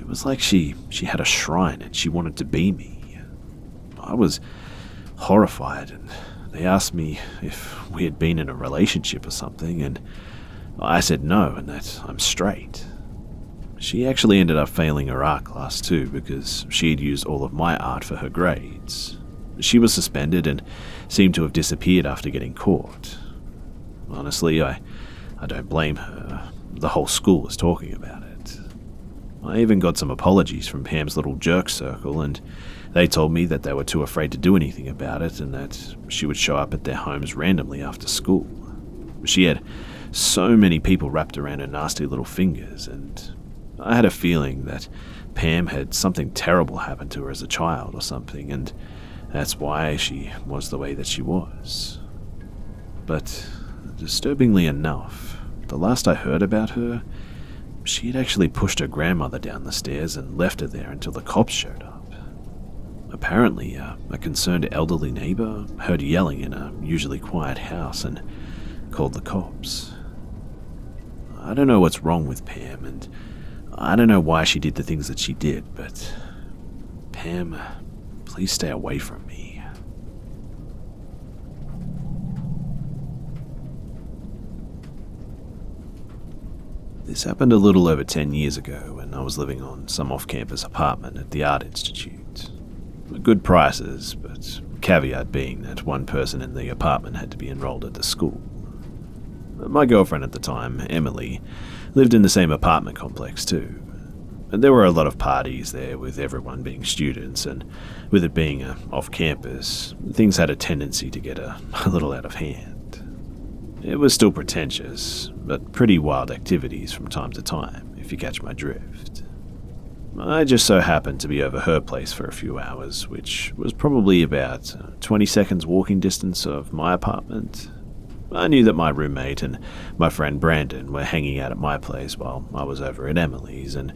was like she had a shrine and she wanted to be me. I was horrified, and they asked me if we had been in a relationship or something, and I said no and that I'm straight. She actually ended up failing her art class too because she had used all of my art for her grades. She was suspended and seemed to have disappeared after getting caught. Honestly, I don't blame her. The whole school was talking about it. I even got some apologies from Pam's little jerk circle, and they told me that they were too afraid to do anything about it and that she would show up at their homes randomly after school. She had so many people wrapped around her nasty little fingers, and I had a feeling that Pam had something terrible happen to her as a child or something, and that's why she was the way that she was. But disturbingly enough, the last I heard about her, she had actually pushed her grandmother down the stairs and left her there until the cops showed up. Apparently, a concerned elderly neighbor heard yelling in a usually quiet house and called the cops. I don't know what's wrong with Pam, and I don't know why she did the things that she did, but Pam, please stay away from me. This happened a little over 10 years ago when I was living on some off-campus apartment at the Art Institute. Good prices, but caveat being that one person in the apartment had to be enrolled at the school. My girlfriend at the time, Emily, lived in the same apartment complex too. And there were a lot of parties there with everyone being students, and with it being off-campus, things had a tendency to get a little out of hand. It was still pretentious, but pretty wild activities from time to time, if you catch my drift. I just so happened to be over her place for a few hours, which was probably about 20 seconds walking distance of my apartment. I knew that my roommate and my friend Brandon were hanging out at my place while I was over at Emily's, and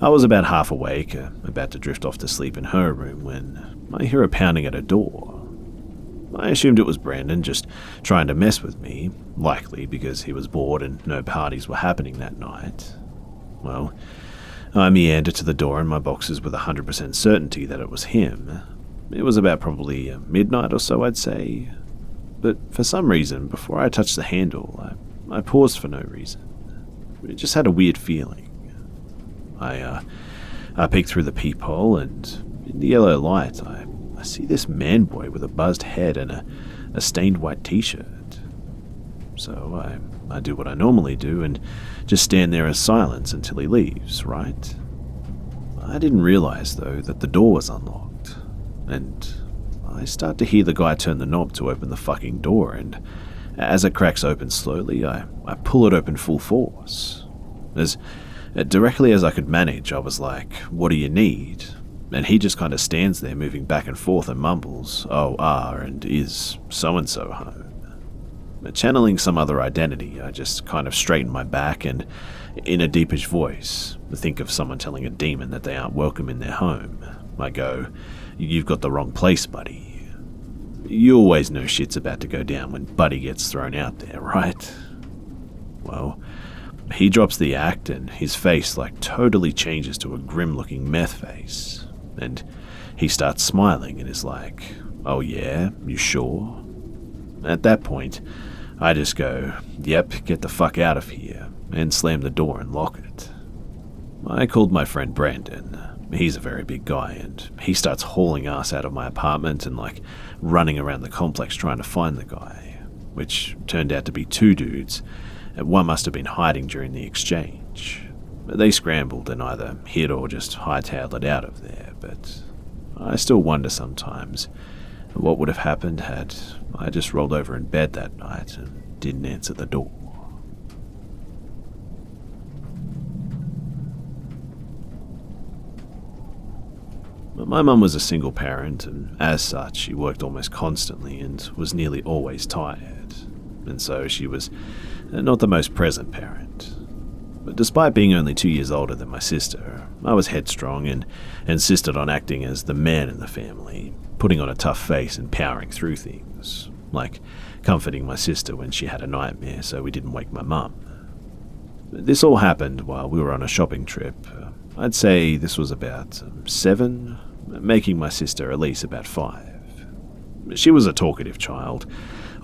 I was about half awake, about to drift off to sleep in her room, when I hear a pounding at her door. I assumed it was Brandon just trying to mess with me, likely because he was bored and no parties were happening that night. Well, I meandered to the door in my boxes with 100% certainty that it was him. It was about probably midnight or so, I'd say. But for some reason, before I touched the handle, I paused for no reason. It just had a weird feeling. I peeked through the peephole, and in the yellow light, I see this man boy with a buzzed head and a stained white t-shirt. So I do what I normally do and just stand there in silence until he leaves, right? I didn't realize, though, that the door was unlocked, and I start to hear the guy turn the knob to open the fucking door, and as it cracks open slowly, I pull it open full force. As directly as I could manage, I was like, "What do you need?" And he just kind of stands there moving back and forth and mumbles, "Oh, and is so-and-so home?" Channeling some other identity, I just kind of straighten my back and, in a deepish voice, think of someone telling a demon that they aren't welcome in their home. I go, "You've got the wrong place, buddy." You always know shit's about to go down when buddy gets thrown out there, right? Well, he drops the act and his face totally changes to a grim-looking meth face. And he starts smiling and is like, "Oh yeah, you sure?" At that point, I just go, "Yep, get the fuck out of here," and slam the door and lock it. I called my friend Brandon. He's a very big guy, and he starts hauling ass out of my apartment and running around the complex trying to find the guy, which turned out to be two dudes. One must have been hiding during the exchange. They scrambled and either hid or just hightailed it out of there, but I still wonder sometimes what would have happened had I just rolled over in bed that night and didn't answer the door. My mum was a single parent, and as such, she worked almost constantly and was nearly always tired, and so she was not the most present parent. But despite being only 2 years older than my sister, I was headstrong and insisted on acting as the man in the family, putting on a tough face and powering through things, like comforting my sister when she had a nightmare so we didn't wake my mum. This all happened while we were on a shopping trip, I'd say this was about 7, making my sister Elise about 5. She was a talkative child,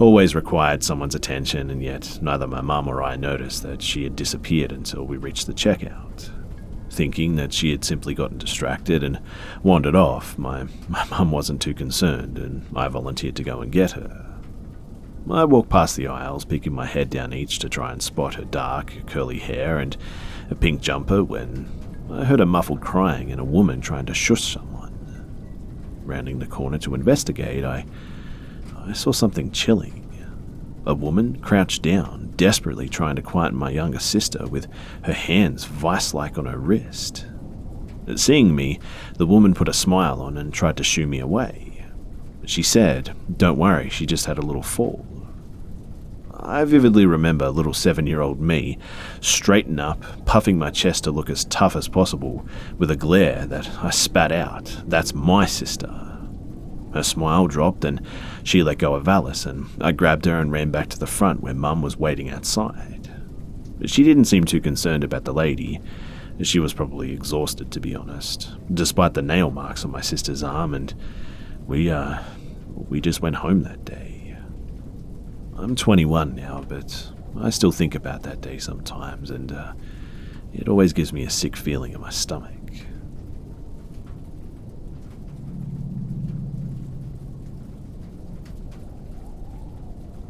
always required someone's attention, and yet neither my mum or I noticed that she had disappeared until we reached the checkout. Thinking that she had simply gotten distracted and wandered off, my mum wasn't too concerned, and I volunteered to go and get her. I walked past the aisles, peeking my head down each to try and spot her dark, curly hair and a pink jumper when I heard a muffled crying and a woman trying to shush someone. Rounding the corner to investigate, I saw something chilling. A woman crouched down, desperately trying to quieten my younger sister with her hands vice-like on her wrist. Seeing me, the woman put a smile on and tried to shoo me away. She said, "Don't worry, she just had a little fall." I vividly remember little 7-year-old me straighten up, puffing my chest to look as tough as possible, with a glare that I spat out, "That's my sister." Her smile dropped and she let go of Alice, and I grabbed her and ran back to the front where Mum was waiting outside. She didn't seem too concerned about the lady. She was probably exhausted, to be honest, despite the nail marks on my sister's arm, and we just went home that day. I'm 21 now, but I still think about that day sometimes, and it always gives me a sick feeling in my stomach.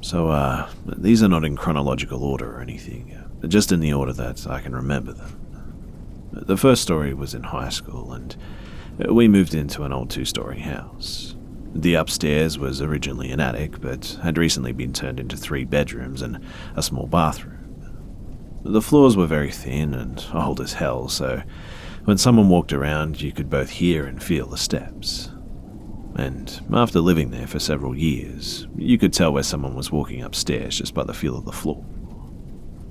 So, these are not in chronological order or anything, just in the order that I can remember them. The first story was in high school, and we moved into an old 2-story house. The upstairs was originally an attic, but had recently been turned into 3 bedrooms and a small bathroom. The floors were very thin and old as hell, so when someone walked around, you could both hear and feel the steps. And after living there for several years, you could tell where someone was walking upstairs just by the feel of the floor.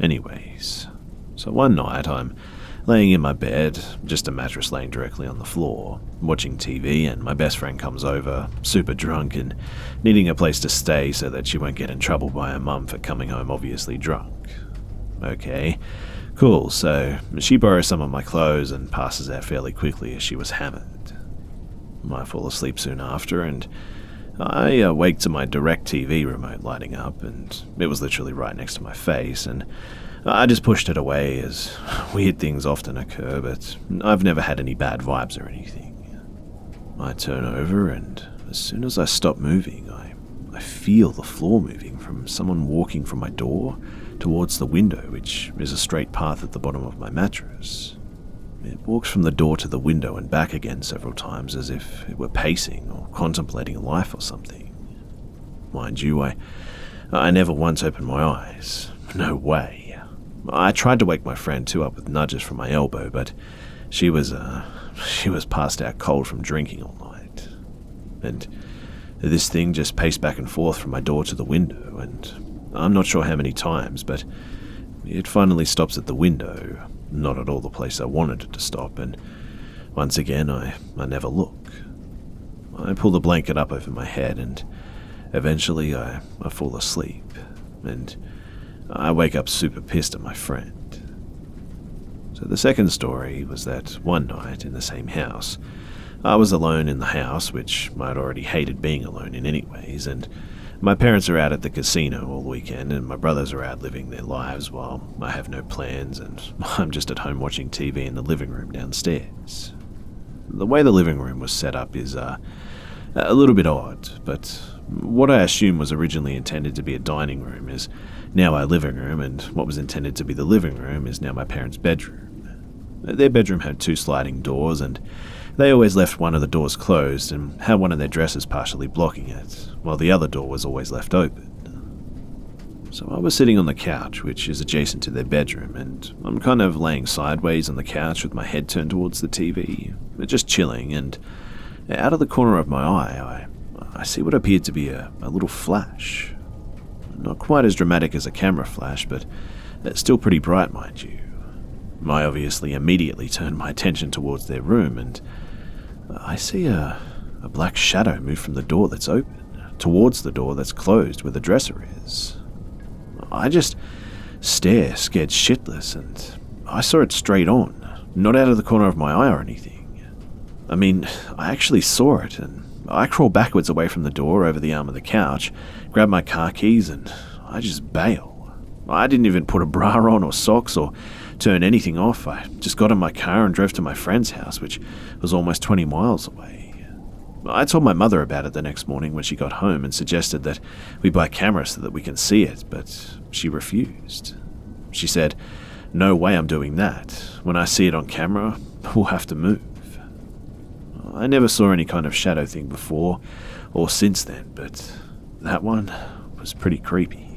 Anyways, so one night I'm laying in my bed, just a mattress laying directly on the floor, watching TV, and my best friend comes over, super drunk and needing a place to stay so that she won't get in trouble by her mum for coming home obviously drunk. Okay, cool, so she borrows some of my clothes and passes out fairly quickly as she was hammered. I fall asleep soon after, and I awake to my direct TV remote lighting up, and it was literally right next to my face, and I just pushed it away as weird things often occur, but I've never had any bad vibes or anything. I turn over, and as soon as I stop moving, I feel the floor moving from someone walking from my door towards the window, which is a straight path at the bottom of my mattress. It walks from the door to the window and back again several times as if it were pacing or contemplating life or something. Mind you, I never once opened my eyes. No way. I tried to wake my friend too up with nudges from my elbow, but she was passed out cold from drinking all night. And this thing just paced back and forth from my door to the window, and I'm not sure how many times, but it finally stops at the window, not at all the place I wanted it to stop, and once again I never look. I pull the blanket up over my head, and eventually I fall asleep, and I wake up super pissed at my friend. So the second story was that one night in the same house, I was alone in the house, which I'd already hated being alone in anyways, and my parents are out at the casino all weekend, and my brothers are out living their lives while I have no plans, and I'm just at home watching TV in the living room downstairs. The way the living room was set up is a little bit odd, but what I assume was originally intended to be a dining room is now our living room, and what was intended to be the living room is now my parents' bedroom. Their bedroom had 2 sliding doors, and they always left one of the doors closed and had one of their dressers partially blocking it, while the other door was always left open. So I was sitting on the couch, which is adjacent to their bedroom, and I'm kind of laying sideways on the couch with my head turned towards the TV, just chilling, and out of the corner of my eye, I see what appeared to be a little flash. Not quite as dramatic as a camera flash, but still pretty bright, mind you. I obviously immediately turned my attention towards their room, and I see a black shadow move from the door that's open towards the door that's closed where the dresser is. I just stare, scared shitless, and I saw it straight on, Not out of the corner of my eye or anything. I mean, I actually saw it, and I crawled backwards away from the door over the arm of the couch, grabbed my car keys, and I just bail. I didn't even put a bra on or socks or turn anything off. I just got in my car and drove to my friend's house, which was almost 20 miles away. I told my mother about it the next morning when she got home and suggested that we buy cameras so that we can see it, but she refused. She said, "No way I'm doing that. When I see it on camera, we'll have to move." I never saw any kind of shadow thing before or since then, but that one was pretty creepy.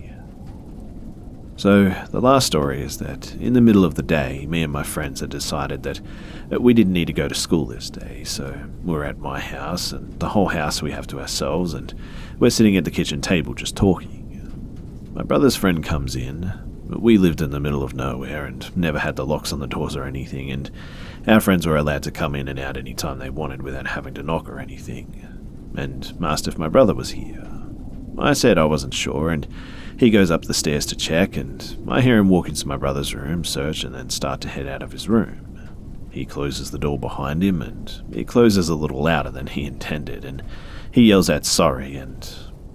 So the last story is that in the middle of the day, me and my friends had decided that we didn't need to go to school this day, so we're at my house, and the whole house we have to ourselves, and we're sitting at the kitchen table just talking. My brother's friend comes in. We lived in the middle of nowhere and never had the locks on the doors or anything, and our friends were allowed to come in and out any time they wanted without having to knock or anything, and asked if my brother was here. I said I wasn't sure, and he goes up the stairs to check, and I hear him walk into my brother's room, search, and then start to head out of his room. He closes the door behind him, and it closes a little louder than he intended, and he yells out sorry, and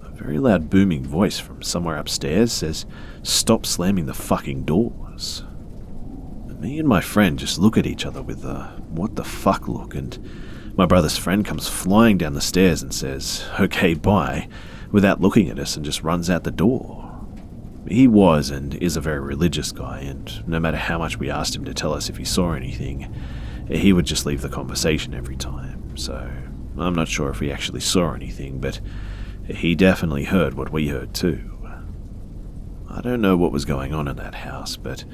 a very loud booming voice from somewhere upstairs says, "Stop slamming the fucking doors." And me and my friend just look at each other with a what the fuck look, and my brother's friend comes flying down the stairs and says, "Okay, bye," without looking at us, and just runs out the door. He was and is a very religious guy, and no matter how much we asked him to tell us if he saw anything, he would just leave the conversation every time. So I'm not sure if he actually saw anything, but he definitely heard what we heard too. I don't know what was going on in that house, but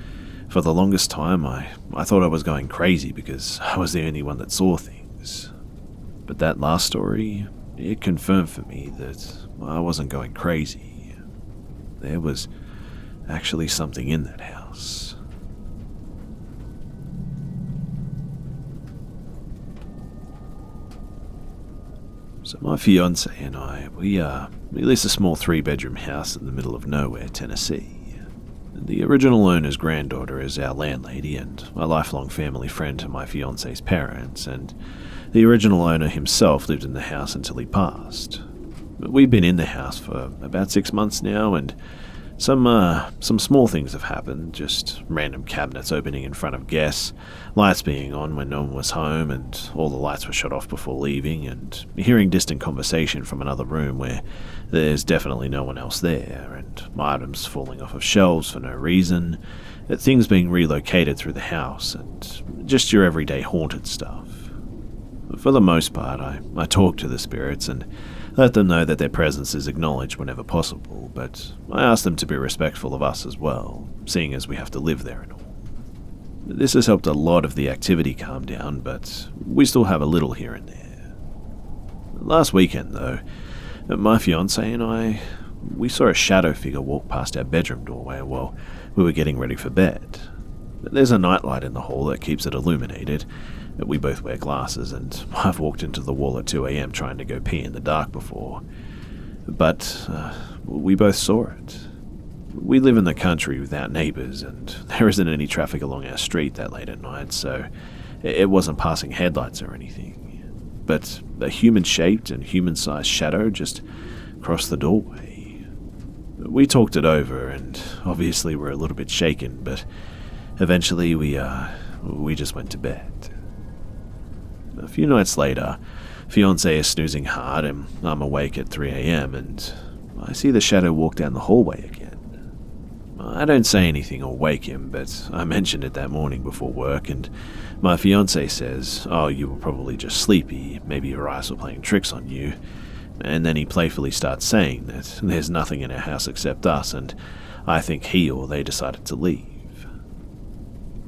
for the longest time I thought I was going crazy because I was the only one that saw things. But that last story, it confirmed for me that I wasn't going crazy. There was actually something in that house. So my fiance and I, we lease a small 3-bedroom house in the middle of nowhere, Tennessee. The original owner's granddaughter is our landlady and a lifelong family friend to my fiance's parents, and the original owner himself lived in the house until he passed. We've been in the house for about 6 months now, and some small things have happened, just random cabinets opening in front of guests, lights being on when no one was home, and all the lights were shut off before leaving, and hearing distant conversation from another room where there's definitely no one else there, and items falling off of shelves for no reason, things being relocated through the house, and just your everyday haunted stuff. For the most part, I talk to the spirits and let them know that their presence is acknowledged whenever possible, but I ask them to be respectful of us as well, seeing as we have to live there and all. This has helped a lot of the activity calm down, but we still have a little here and there. Last weekend, though, my fiancé and we saw a shadow figure walk past our bedroom doorway while we were getting ready for bed. There's a nightlight in the hall that keeps it illuminated. We both wear glasses, and I've walked into the wall at 2 a.m. trying to go pee in the dark before. But we both saw it. We live in the country without neighbours, and there isn't any traffic along our street that late at night, so it wasn't passing headlights or anything. But a human-shaped and human-sized shadow just crossed the doorway. We talked it over, and obviously we're a little bit shaken, but eventually we just went to bed. A few nights later, fiancé is snoozing hard and I'm awake at 3 a.m. and I see the shadow walk down the hallway again. I don't say anything or wake him, but I mentioned it that morning before work, and my fiancé says, "Oh, you were probably just sleepy, maybe your eyes were playing tricks on you," and then he playfully starts saying that there's nothing in our house except us, and I think he or they decided to leave.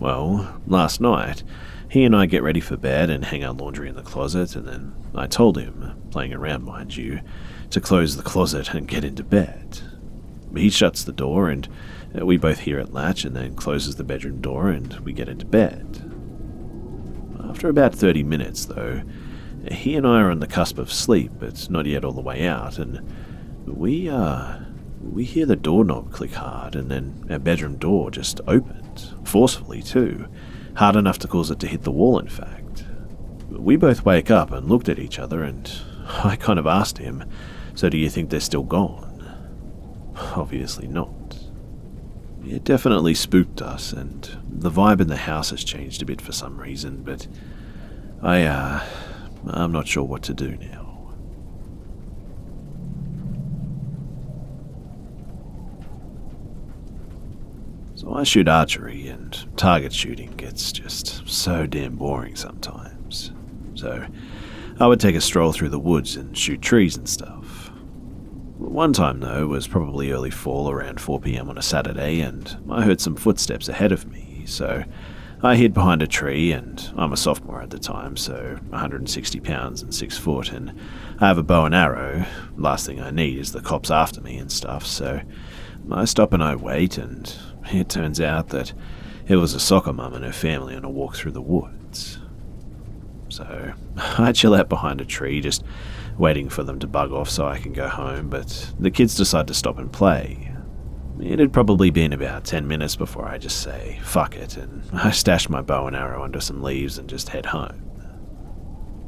Well, last night, he and I get ready for bed and hang our laundry in the closet, and then I told him, playing around mind you, to close the closet and get into bed. He shuts the door and we both hear it latch and then closes the bedroom door and we get into bed. After about 30 minutes though, he and I are on the cusp of sleep but not yet all the way out, and we hear the doorknob click hard and then our bedroom door just opened, forcefully too, hard enough to cause it to hit the wall, in fact. We both wake up and looked at each other, and I kind of asked him, "So do you think they're still gone?" Obviously not. It definitely spooked us, and the vibe in the house has changed a bit for some reason, but I'm not sure what to do now. So I shoot archery, and target shooting gets just so damn boring sometimes. So I would take a stroll through the woods and shoot trees and stuff. One time, though, was probably early fall around 4 p.m. on a Saturday, and I heard some footsteps ahead of me, so I hid behind a tree, and I'm a sophomore at the time, so 160 pounds and 6 foot, and I have a bow and arrow. Last thing I need is the cops after me and stuff, so I stop and I wait, and it turns out that it was a soccer mum and her family on a walk through the woods. So I chill out behind a tree, just waiting for them to bug off so I can go home, but the kids decide to stop and play. It had probably been about 10 minutes before I just say, fuck it, and I stash my bow and arrow under some leaves and just head home.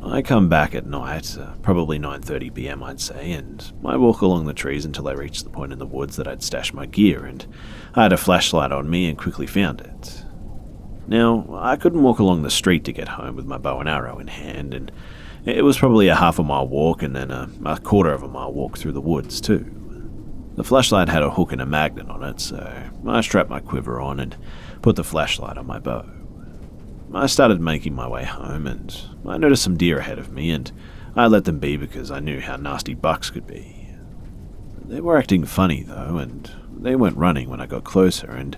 I come back at night, probably 9:30 p.m. I'd say, and I walk along the trees until I reach the point in the woods that I'd stashed my gear, and I had a flashlight on me and quickly found it. Now, I couldn't walk along the street to get home with my bow and arrow in hand, and it was probably a half a mile walk and then a quarter of a mile walk through the woods too. The flashlight had a hook and a magnet on it, so I strapped my quiver on and put the flashlight on my bow. I started making my way home, and I noticed some deer ahead of me, and I let them be because I knew how nasty bucks could be. They were acting funny, though, and they weren't running when I got closer, and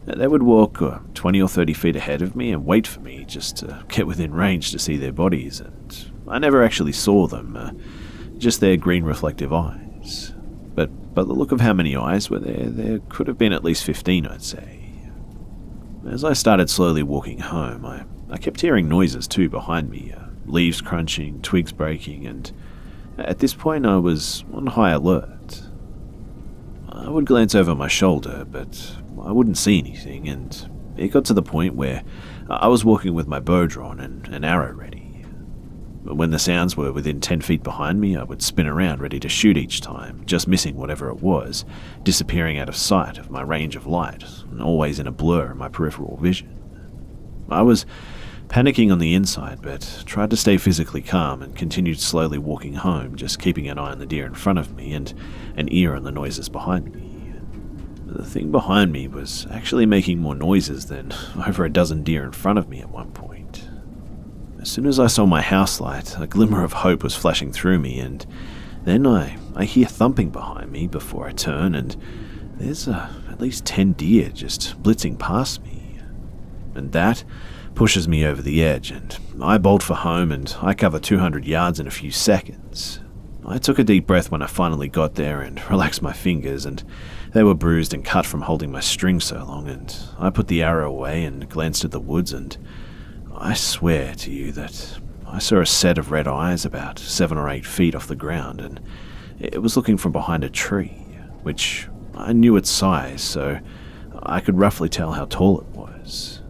they would walk 20 or 30 feet ahead of me and wait for me just to get within range to see their bodies, and I never actually saw them, just their green reflective eyes. But by the look of how many eyes were there could have been at least 15, I'd say. As I started slowly walking home, I kept hearing noises too behind me, leaves crunching, twigs breaking, and at this point I was on high alert. I would glance over my shoulder, but I wouldn't see anything, and it got to the point where I was walking with my bow drawn and an arrow ready. When the sounds were within 10 feet behind me, I would spin around ready to shoot each time, just missing whatever it was, disappearing out of sight of my range of light, and always in a blur in my peripheral vision. I was panicking on the inside, but tried to stay physically calm and continued slowly walking home, just keeping an eye on the deer in front of me and an ear on the noises behind me. The thing behind me was actually making more noises than over a dozen deer in front of me at one point. As soon as I saw my house light, a glimmer of hope was flashing through me, and then I hear thumping behind me before I turn, and there's at least 10 deer just blitzing past me. And that pushes me over the edge, and I bolt for home, and I cover 200 yards in a few seconds. I took a deep breath when I finally got there and relaxed my fingers, and they were bruised and cut from holding my string so long, and I put the arrow away and glanced at the woods, and I swear to you that I saw a set of red eyes about 7 or 8 feet off the ground, and it was looking from behind a tree, which I knew its size, so I could roughly tell how tall it was.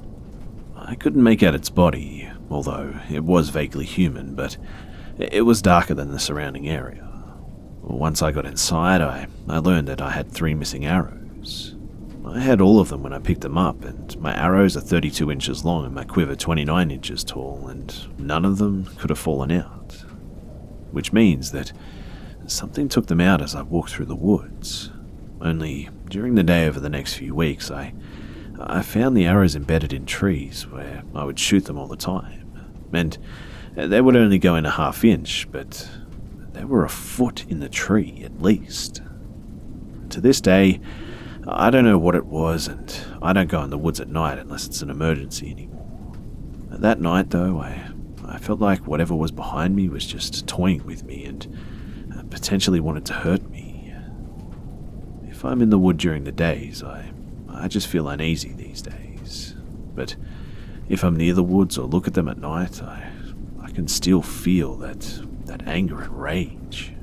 I couldn't make out its body, although it was vaguely human, but it was darker than the surrounding area. Once I got inside, I learned that I had 3 missing arrows. I had all of them when I picked them up, and my arrows are 32 inches long and my quiver 29 inches tall, and none of them could have fallen out. Which means that something took them out as I walked through the woods. Only during the day over the next few weeks, I found the arrows embedded in trees where I would shoot them all the time. And they would only go in a half inch, but they were a foot in the tree at least. To this day, I don't know what it was, and I don't go in the woods at night unless it's an emergency anymore. That night, though, I felt like whatever was behind me was just toying with me and potentially wanted to hurt me. If I'm in the wood during the days, I just feel uneasy these days. But if I'm near the woods or look at them at night, I can still feel that anger and rage.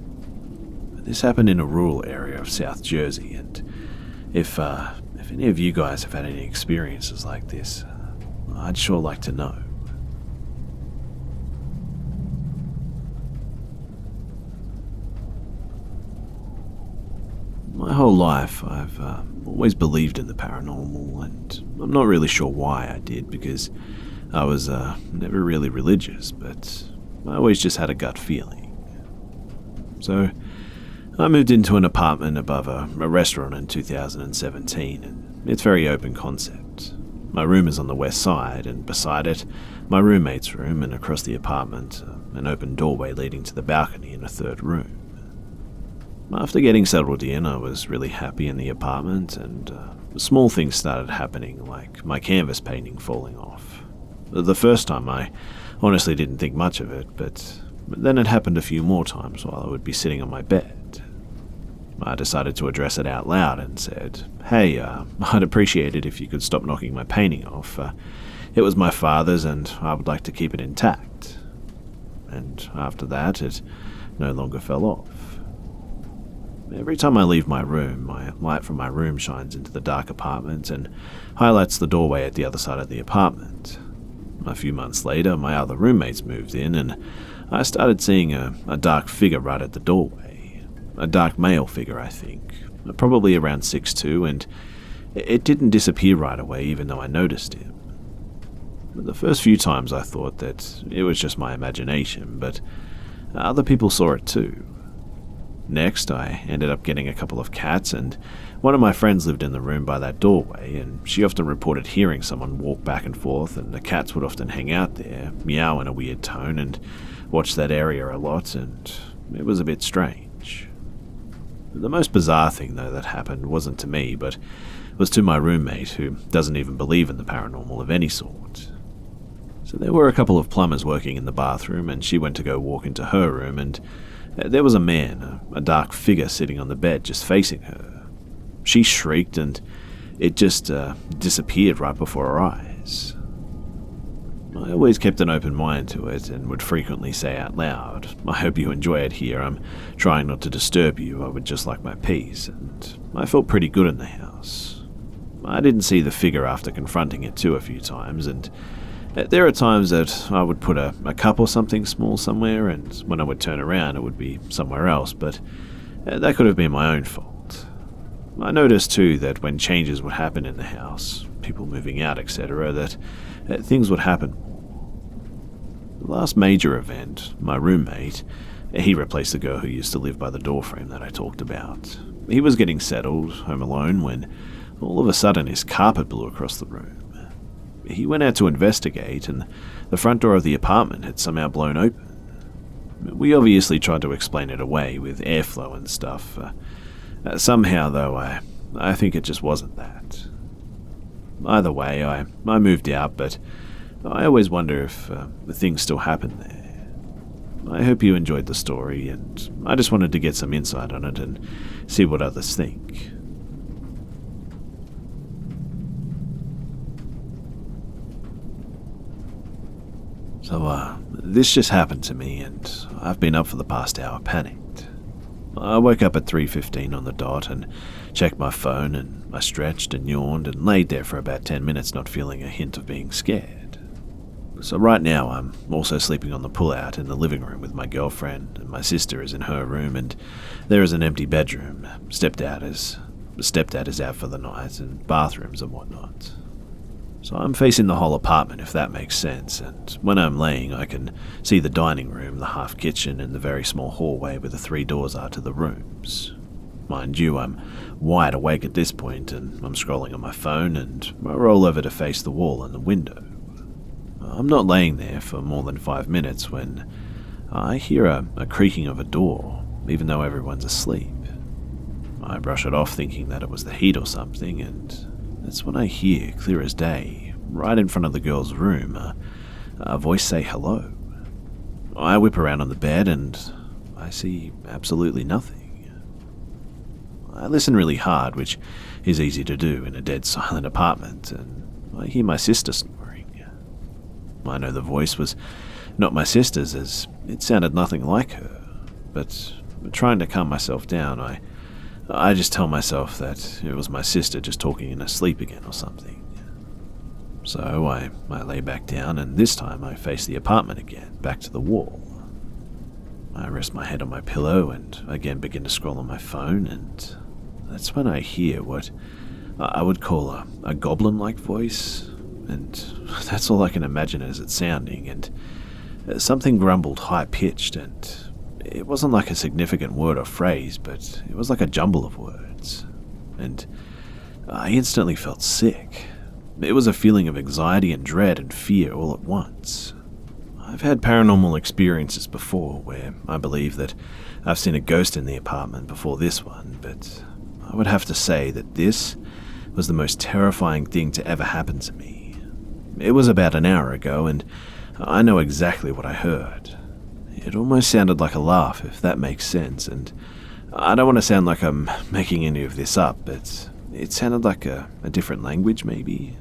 This happened in a rural area of South Jersey, and if any of you guys have had any experiences like this, I'd sure like to know. My whole life, I've always believed in the paranormal, and I'm not really sure why I did, because I was never really religious, but I always just had a gut feeling. So, I moved into an apartment above a restaurant in 2017, and it's very open concept. My room is on the west side, and beside it, my roommate's room, and across the apartment, an open doorway leading to the balcony in a third room. After getting settled in, I was really happy in the apartment, and small things started happening, like my canvas painting falling off. The first time, I honestly didn't think much of it, but then it happened a few more times while I would be sitting on my bed. I decided to address it out loud and said, "Hey, I'd appreciate it if you could stop knocking my painting off. It was my father's, and I would like to keep it intact." And after that, it no longer fell off. Every time I leave my room, my light from my room shines into the dark apartment and highlights the doorway at the other side of the apartment. A few months later, my other roommates moved in, and I started seeing a dark figure right at the doorway. A dark male figure, I think, probably around 6'2", and it didn't disappear right away even though I noticed him. The first few times I thought that it was just my imagination, but other people saw it too. Next, I ended up getting a couple of cats, and one of my friends lived in the room by that doorway, and she often reported hearing someone walk back and forth, and the cats would often hang out there, meow in a weird tone, and watch that area a lot, and it was a bit strange. The most bizarre thing, though, that happened wasn't to me, but was to my roommate, who doesn't even believe in the paranormal of any sort. So there were a couple of plumbers working in the bathroom, and she went to go walk into her room, and there was a man, a dark figure sitting on the bed just facing her. She shrieked, and it just disappeared right before her eyes. I always kept an open mind to it and would frequently say out loud, "I hope you enjoy it here. I'm trying not to disturb you. I would just like my peace," and I felt pretty good in the house. I didn't see the figure after confronting it too a few times, and there are times that I would put a cup or something small somewhere, and when I would turn around it would be somewhere else, but that could have been my own fault. I noticed too that when changes would happen in the house, people moving out, etc., that things would happen. The last major event, my roommate, he replaced the girl who used to live by the doorframe that I talked about. He was getting settled, home alone, when all of a sudden his carpet blew across the room. He went out to investigate, and the front door of the apartment had somehow blown open. We obviously tried to explain it away with airflow and stuff. Somehow, though, I think it just wasn't that. Either way, I moved out, but I always wonder if things still happen there. I hope you enjoyed the story, and I just wanted to get some insight on it and see what others think. So, this just happened to me, and I've been up for the past hour panicked. I woke up at 3:15 on the dot and checked my phone, and I stretched and yawned and laid there for about 10 minutes not feeling a hint of being scared. So right now I'm also sleeping on the pull-out in the living room with my girlfriend, and my sister is in her room, and there is an empty bedroom. Stepdad is out for the night, and bathrooms and whatnot. So I'm facing the whole apartment, if that makes sense, and when I'm laying I can see the dining room, the half kitchen, and the very small hallway where the 3 doors are to the rooms. Mind you, I'm wide awake at this point, and I'm scrolling on my phone, and I roll over to face the wall and the window. I'm not laying there for more than 5 minutes when I hear a creaking of a door, even though everyone's asleep. I brush it off thinking that it was the heat or something, and that's when I hear, clear as day, right in front of the girl's room, a voice say hello. I whip around on the bed and I see absolutely nothing. I listen really hard, which is easy to do in a dead silent apartment, and I hear my sister snoring. I know the voice was not my sister's, as it sounded nothing like her, but trying to calm myself down, I just tell myself that it was my sister just talking in her sleep again or something. So I lay back down, and this time I face the apartment again, back to the wall. I rest my head on my pillow and again begin to scroll on my phone, and that's when I hear what I would call a goblin-like voice, and that's all I can imagine as it's sounding, and something grumbled high-pitched, and it wasn't like a significant word or phrase, but it was like a jumble of words, and I instantly felt sick. It was a feeling of anxiety and dread and fear all at once. I've had paranormal experiences before where I believe that I've seen a ghost in the apartment before this one, but I would have to say that this was the most terrifying thing to ever happen to me. It was about an hour ago, and I know exactly what I heard. It almost sounded like a laugh, if that makes sense, and I don't want to sound like I'm making any of this up, but it sounded like a different language, maybe.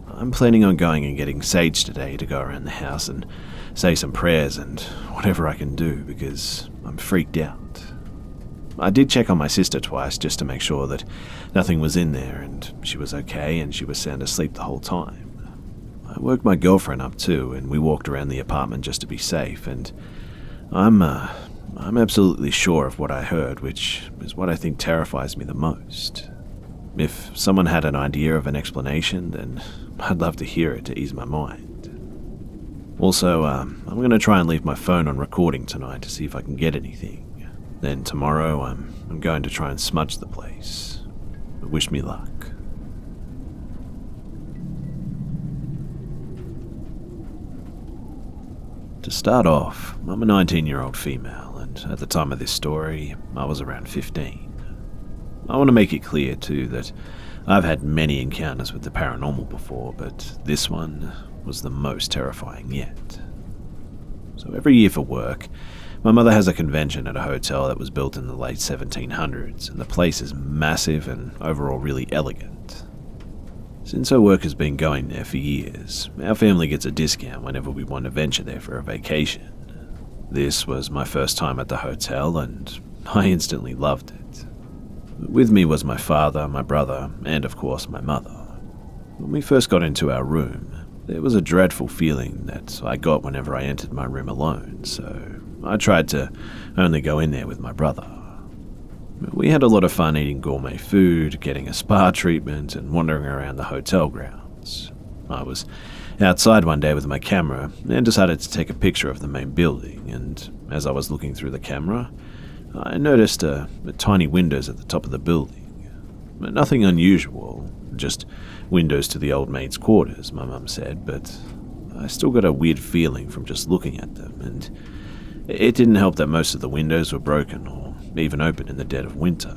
I'm planning on going and getting sage today to go around the house and say some prayers and whatever I can do, because I'm freaked out. I did check on my sister twice just to make sure that nothing was in there, and she was okay and she was sound asleep the whole time. I woke my girlfriend up too, and we walked around the apartment just to be safe, and I'm absolutely sure of what I heard, which is what I think terrifies me the most. If someone had an idea of an explanation, then I'd love to hear it to ease my mind. Also, I'm going to try and leave my phone on recording tonight to see if I can get anything. Then tomorrow, I'm going to try and smudge the place. But wish me luck. To start off, I'm a 19-year-old female, and at the time of this story, I was around 15. I want to make it clear, too, that I've had many encounters with the paranormal before, but this one was the most terrifying yet. So every year for work, my mother has a convention at a hotel that was built in the late 1700s, and the place is massive and overall really elegant. Since her work has been going there for years, our family gets a discount whenever we want to venture there for a vacation. This was my first time at the hotel, and I instantly loved it. With me was my father, my brother, and of course my mother. When we first got into our room, there was a dreadful feeling that I got whenever I entered my room alone, so I tried to only go in there with my brother. We had a lot of fun eating gourmet food, getting a spa treatment, and wandering around the hotel grounds. I was outside one day with my camera and decided to take a picture of the main building, and as I was looking through the camera, I noticed tiny windows at the top of the building. Nothing unusual, just windows to the old maid's quarters, my mum said, but I still got a weird feeling from just looking at them, and it didn't help that most of the windows were broken or even open in the dead of winter.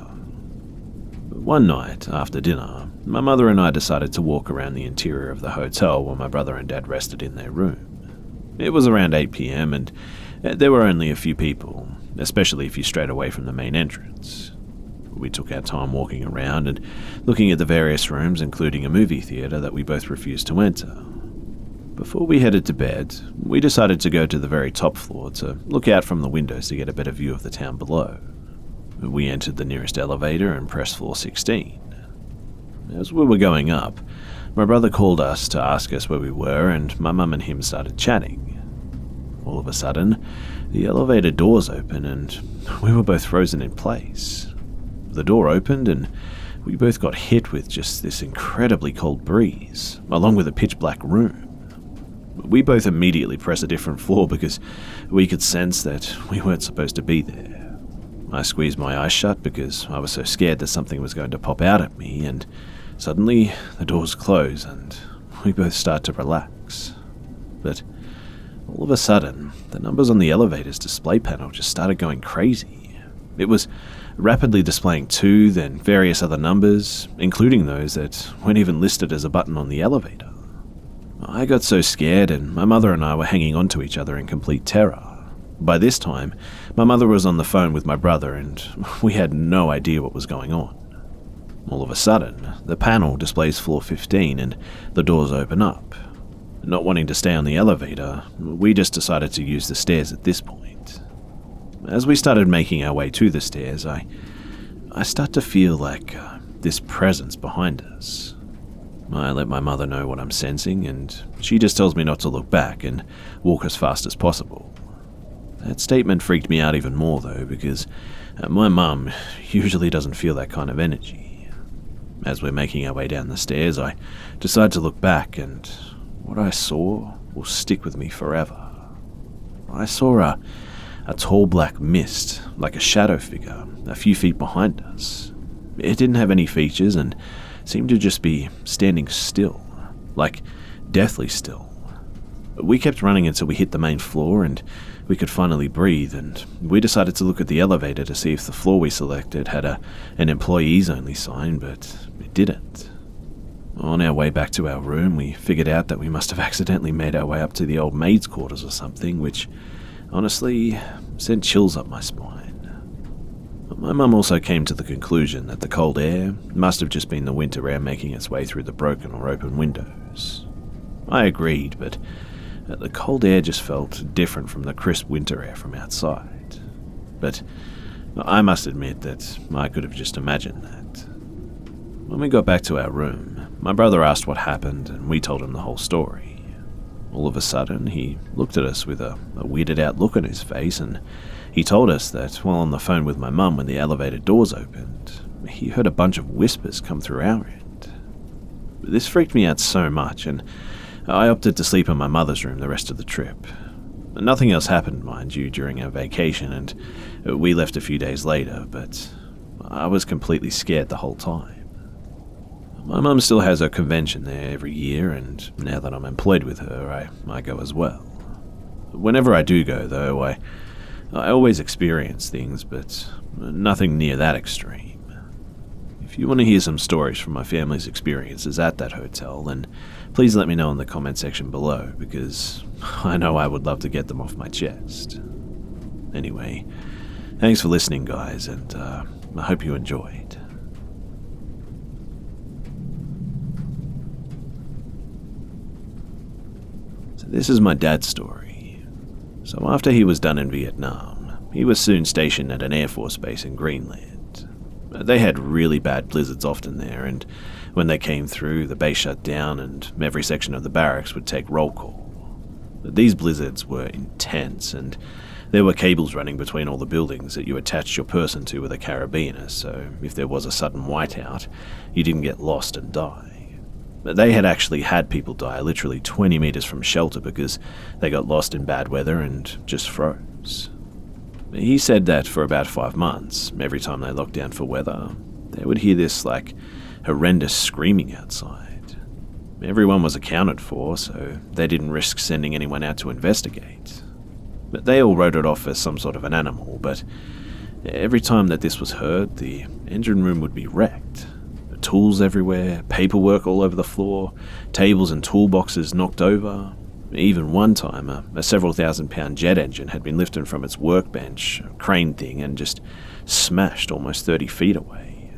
One night, after dinner, my mother and I decided to walk around the interior of the hotel while my brother and dad rested in their room. It was around 8 p.m. and there were only a few people, especially if you strayed away from the main entrance. We took our time walking around and looking at the various rooms, including a movie theater that we both refused to enter. Before we headed to bed, we decided to go to the very top floor to look out from the windows to get a better view of the town below. We entered the nearest elevator and pressed floor 16. As we were going up, my brother called us to ask us where we were, and my mum and him started chatting. All of a sudden, the elevator doors open and we were both frozen in place. The door opened and we both got hit with just this incredibly cold breeze, along with a pitch-black room. We both immediately pressed a different floor because we could sense that we weren't supposed to be there. I squeezed my eyes shut because I was so scared that something was going to pop out at me, and suddenly the doors close and we both start to relax. But all of a sudden, the numbers on the elevator's display panel just started going crazy. It was rapidly displaying 2, then various other numbers, including those that weren't even listed as a button on the elevator. I got so scared, and my mother and I were hanging on to each other in complete terror. By this time, my mother was on the phone with my brother, and we had no idea what was going on. All of a sudden, the panel displays floor 15 and the doors open up. Not wanting to stay on the elevator, we just decided to use the stairs at this point. As we started making our way to the stairs, I start to feel like this presence behind us. I let my mother know what I'm sensing, and she just tells me not to look back and walk as fast as possible. That statement freaked me out even more though, because my mum usually doesn't feel that kind of energy. As we're making our way down the stairs, I decide to look back, and what I saw will stick with me forever. I saw a tall black mist, like a shadow figure, a few feet behind us. It didn't have any features and seemed to just be standing still, like deathly still. We kept running until we hit the main floor and we could finally breathe, and we decided to look at the elevator to see if the floor we selected had an employees only sign, but it didn't. On our way back to our room, we figured out that we must have accidentally made our way up to the old maid's quarters or something, which honestly sent chills up my spine. My mum also came to the conclusion that the cold air must have just been the winter air making its way through the broken or open windows. I agreed, but the cold air just felt different from the crisp winter air from outside. But I must admit that I could have just imagined that. When we got back to our room, my brother asked what happened and we told him the whole story. All of a sudden, he looked at us with a weirded out look on his face, and he told us that while on the phone with my mum when the elevator doors opened, he heard a bunch of whispers come through our end. This freaked me out so much, and I opted to sleep in my mother's room the rest of the trip. Nothing else happened, mind you, during our vacation, and we left a few days later, but I was completely scared the whole time. My mum still has her convention there every year, and now that I'm employed with her, I go as well. Whenever I do go, though, I always experience things, but nothing near that extreme. If you want to hear some stories from my family's experiences at that hotel, then please let me know in the comment section below, because I know I would love to get them off my chest. Anyway, thanks for listening, guys, and I hope you enjoyed. So this is my dad's story. So after he was done in Vietnam, he was soon stationed at an Air Force base in Greenland. They had really bad blizzards often there, and when they came through, the base shut down and every section of the barracks would take roll call. These blizzards were intense, and there were cables running between all the buildings that you attached your person to with a carabiner, so if there was a sudden whiteout, you didn't get lost and die. They had actually had people die literally 20 meters from shelter because they got lost in bad weather and just froze. He said that for about 5 months, every time they locked down for weather, they would hear this, horrendous screaming outside. Everyone was accounted for, so they didn't risk sending anyone out to investigate. But they all wrote it off as some sort of an animal, but every time that this was heard, the engine room would be wrecked. Tools everywhere, paperwork all over the floor, tables and toolboxes knocked over. Even one time, a several thousand-pound jet engine had been lifted from its workbench, crane thing, and just smashed almost 30 feet away.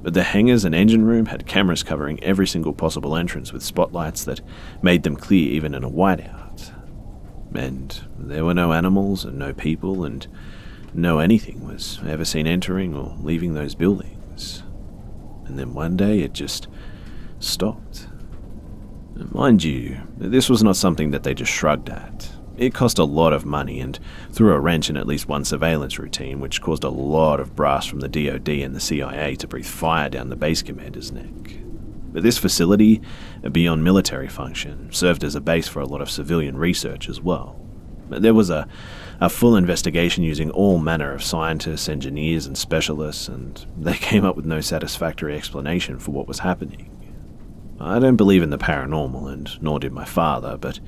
But the hangars and engine room had cameras covering every single possible entrance with spotlights that made them clear even in a whiteout. And there were no animals and no people, and no anything was ever seen entering or leaving those buildings. And then one day it just stopped. Mind you, this was not something that they just shrugged at. It cost a lot of money and threw a wrench in at least one surveillance routine, which caused a lot of brass from the DoD and the CIA to breathe fire down the base commander's neck. But this facility, beyond military function, served as a base for a lot of civilian research as well. There was a full investigation using all manner of scientists, engineers, and specialists, and they came up with no satisfactory explanation for what was happening. I don't believe in the paranormal, and nor did my father, but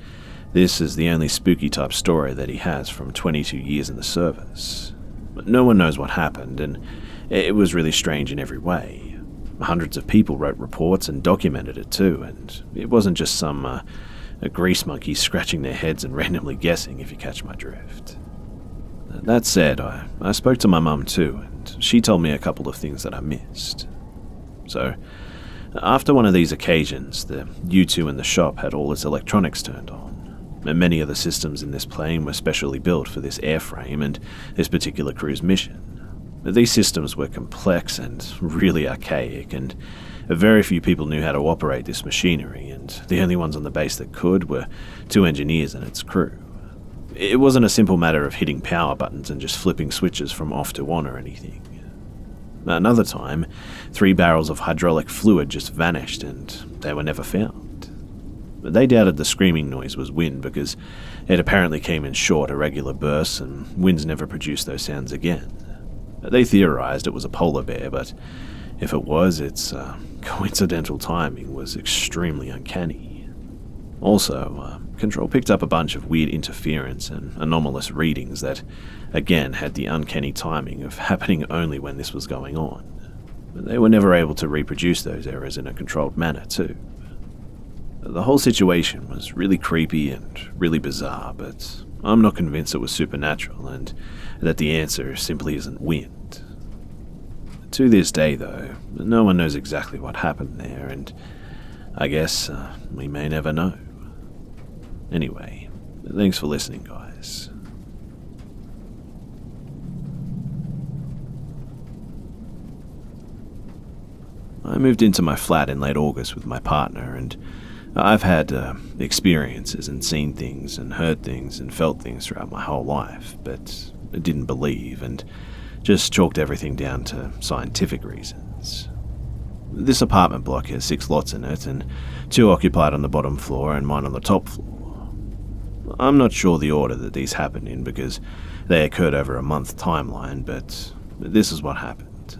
this is the only spooky type story that he has from 22 years in the service. But no one knows what happened, and it was really strange in every way. Hundreds of people wrote reports and documented it too, and it wasn't just some a grease monkey scratching their heads and randomly guessing, if you catch my drift. That said, I spoke to my mum too, and she told me a couple of things that I missed. So, after one of these occasions, the U2 in the shop had all its electronics turned on, and many of the systems in this plane were specially built for this airframe and this particular crew's mission. These systems were complex and really archaic, and Very few people knew how to operate this machinery, and the only ones on the base that could were 2 engineers and its crew. It wasn't a simple matter of hitting power buttons and just flipping switches from off to on or anything. Another time, 3 barrels of hydraulic fluid just vanished and they were never found. They doubted the screaming noise was wind because it apparently came in short, irregular bursts, and winds never produced those sounds again. They theorized it was a polar bear, but if it was, its coincidental timing was extremely uncanny. Also, Control picked up a bunch of weird interference and anomalous readings that, again, had the uncanny timing of happening only when this was going on. But they were never able to reproduce those errors in a controlled manner, too. The whole situation was really creepy and really bizarre, but I'm not convinced it was supernatural and that the answer simply isn't wind. To this day, though, no one knows exactly what happened there, and I guess we may never know. Anyway, thanks for listening, guys. I moved into my flat in late August with my partner, and I've had experiences and seen things and heard things and felt things throughout my whole life, but I didn't believe and just chalked everything down to scientific reasons. This apartment block has 6 lots in it, and 2 occupied on the bottom floor and mine on the top floor. I'm not sure the order that these happened in because they occurred over a month timeline, but this is what happened.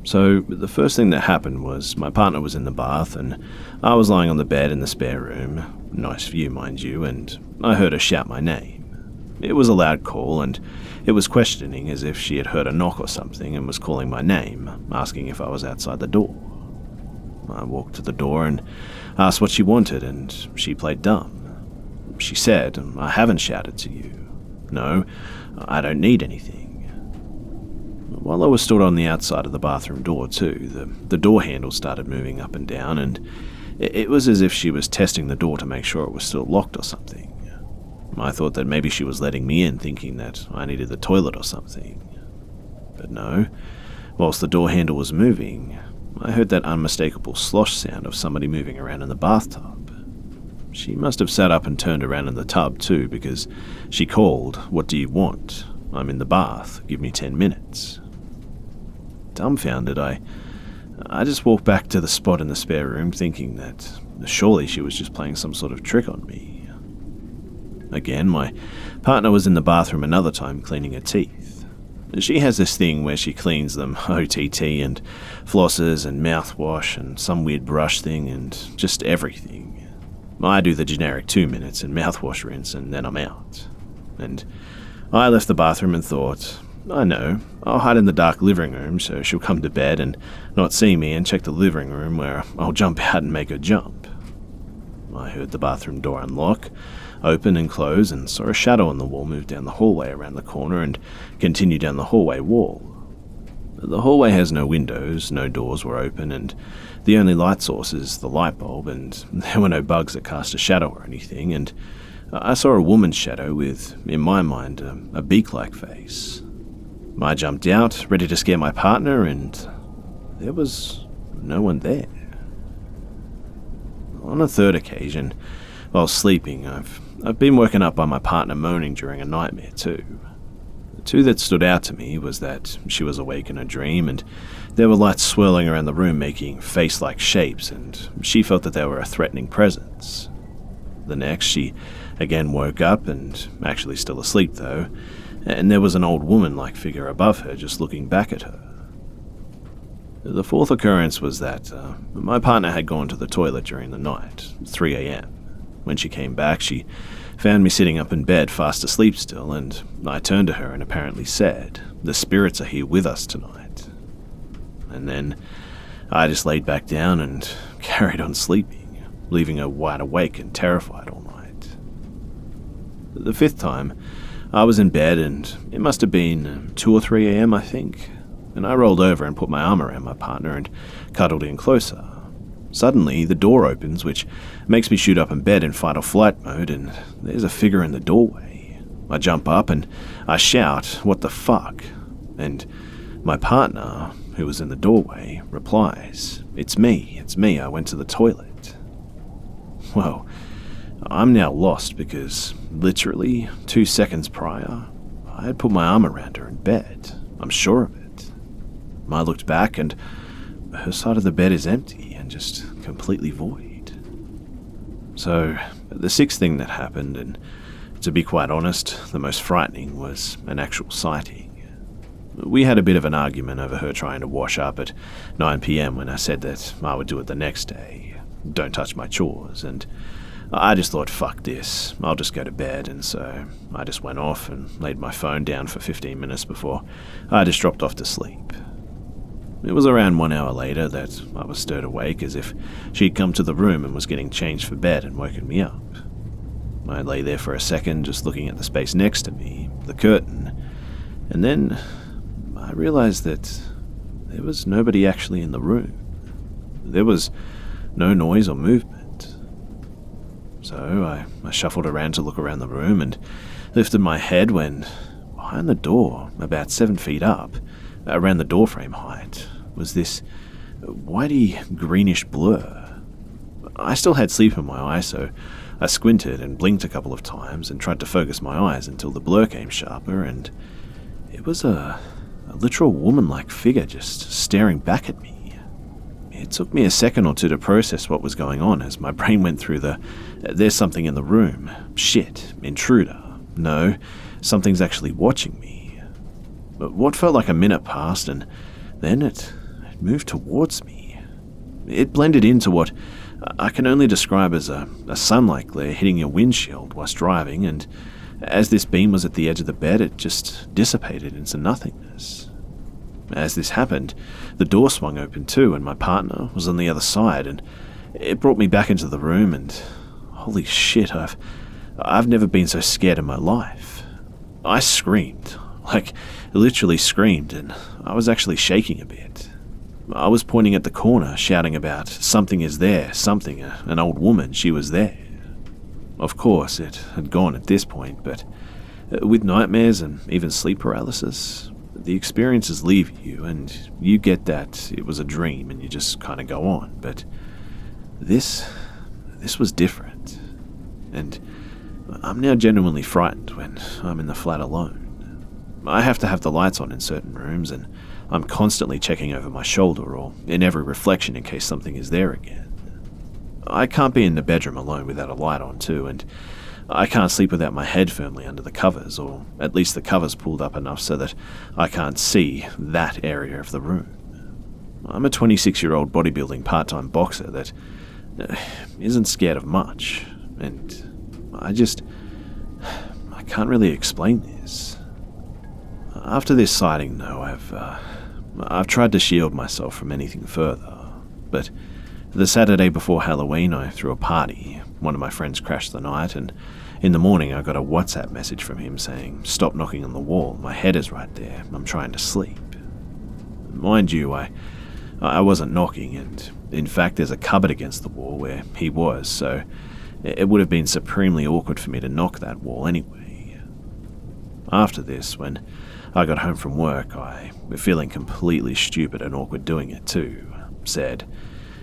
So, the first thing that happened was my partner was in the bath and I was lying on the bed in the spare room, nice view mind you, and I heard her shout my name. It was a loud call and it was questioning as if she had heard a knock or something and was calling my name, asking if I was outside the door. I walked to the door and asked what she wanted, and she played dumb. She said, "I haven't shouted to you. No, I don't need anything." While I was stood on the outside of the bathroom door too, the door handle started moving up and down, and it was as if she was testing the door to make sure it was still locked or something. I thought that maybe she was letting me in, thinking that I needed the toilet or something. But no, whilst the door handle was moving, I heard that unmistakable slosh sound of somebody moving around in the bathtub. She must have sat up and turned around in the tub too, because she called, "What do you want? I'm in the bath, give me 10 minutes. Dumbfounded, I just walked back to the spot in the spare room thinking that surely she was just playing some sort of trick on me. Again, my partner was in the bathroom another time cleaning her teeth. She has this thing where she cleans them OTT and flosses and mouthwash and some weird brush thing and just everything. I do the generic 2 minutes and mouthwash rinse and then I'm out. And I left the bathroom and thought, I know, I'll hide in the dark living room so she'll come to bed and not see me and check the living room where I'll jump out and make her jump. I heard the bathroom door unlock, open and close, and saw a shadow on the wall move down the hallway around the corner and continue down the hallway wall. The hallway has no windows, no doors were open, and the only light source is the light bulb, and there were no bugs that cast a shadow or anything, and I saw a woman's shadow with, in my mind, a beak-like face. I jumped out, ready to scare my partner, and there was no one there. On a third occasion, while sleeping, I've been woken up by my partner moaning during a nightmare too. The 2 that stood out to me was that she was awake in a dream, and there were lights swirling around the room making face-like shapes, and she felt that they were a threatening presence. The next, she again woke up, and actually still asleep though, and there was an old woman-like figure above her just looking back at her. The fourth occurrence was that my partner had gone to the toilet during the night, 3 a.m. When she came back, she found me sitting up in bed, fast asleep still, and I turned to her and apparently said, "The spirits are here with us tonight." And then I just laid back down and carried on sleeping, leaving her wide awake and terrified all night. The 5th time, I was in bed and it must have been 2 or 3 a.m. I think, and I rolled over and put my arm around my partner and cuddled in closer. Suddenly, the door opens, which makes me shoot up in bed in fight or flight mode, and there's a figure in the doorway. I jump up and I shout, "What the fuck?" And my partner, who was in the doorway, replies, it's me, I went to the toilet." Well, I'm now lost because literally 2 seconds prior, I had put my arm around her in bed. I'm sure of it. I looked back and her side of the bed is empty and just completely void. So, the sixth thing that happened, and to be quite honest, the most frightening, was an actual sighting. We had a bit of an argument over her trying to wash up at 9 PM when I said that I would do it the next day. Don't touch my chores, and I just thought, fuck this, I'll just go to bed, and so I just went off and laid my phone down for 15 minutes before I just dropped off to sleep. It was around 1 hour later that I was stirred awake as if she'd come to the room and was getting changed for bed and woken me up. I lay there for a second just looking at the space next to me, the curtain, and then I realized that there was nobody actually in the room. There was no noise or movement. So I shuffled around to look around the room and lifted my head when behind the door, about 7 feet up, around the doorframe height, was this whitey greenish blur. I still had sleep in my eyes, so I squinted and blinked a couple of times and tried to focus my eyes until the blur came sharper, and it was a literal woman-like figure just staring back at me. It took me a second or two to process what was going on as my brain went through there's something in the room, shit, intruder, no, something's actually watching me. But what felt like a minute passed, and then it moved towards me. It blended into what I can only describe as a sunlight glare hitting your windshield whilst driving, and as this beam was at the edge of the bed, it just dissipated into nothingness. As this happened, the door swung open too, and my partner was on the other side, and it brought me back into the room, and holy shit, I've never been so scared in my life. I screamed, like literally screamed, and I was actually shaking a bit. I was pointing at the corner, shouting about something is there, something, an old woman, she was there. Of course, it had gone at this point, but with nightmares and even sleep paralysis, the experiences leave you, and you get that it was a dream, and you just kind of go on. But this was different, and I'm now genuinely frightened when I'm in the flat alone. I have to have the lights on in certain rooms, and I'm constantly checking over my shoulder or in every reflection in case something is there again. I can't be in the bedroom alone without a light on too, and I can't sleep without my head firmly under the covers, or at least the covers pulled up enough so that I can't see that area of the room. I'm a 26-year-old bodybuilding part-time boxer that isn't scared of much, and I can't really explain this. After this sighting, though, I've tried to shield myself from anything further, but the Saturday before Halloween, I threw a party. One of my friends crashed the night, and in the morning I got a WhatsApp message from him saying, "Stop knocking on the wall, my head is right there, I'm trying to sleep." Mind you, I wasn't knocking, and in fact there's a cupboard against the wall where he was, so it would have been supremely awkward for me to knock that wall anyway. After this, when I got home from work, I, feeling completely stupid and awkward doing it too, said,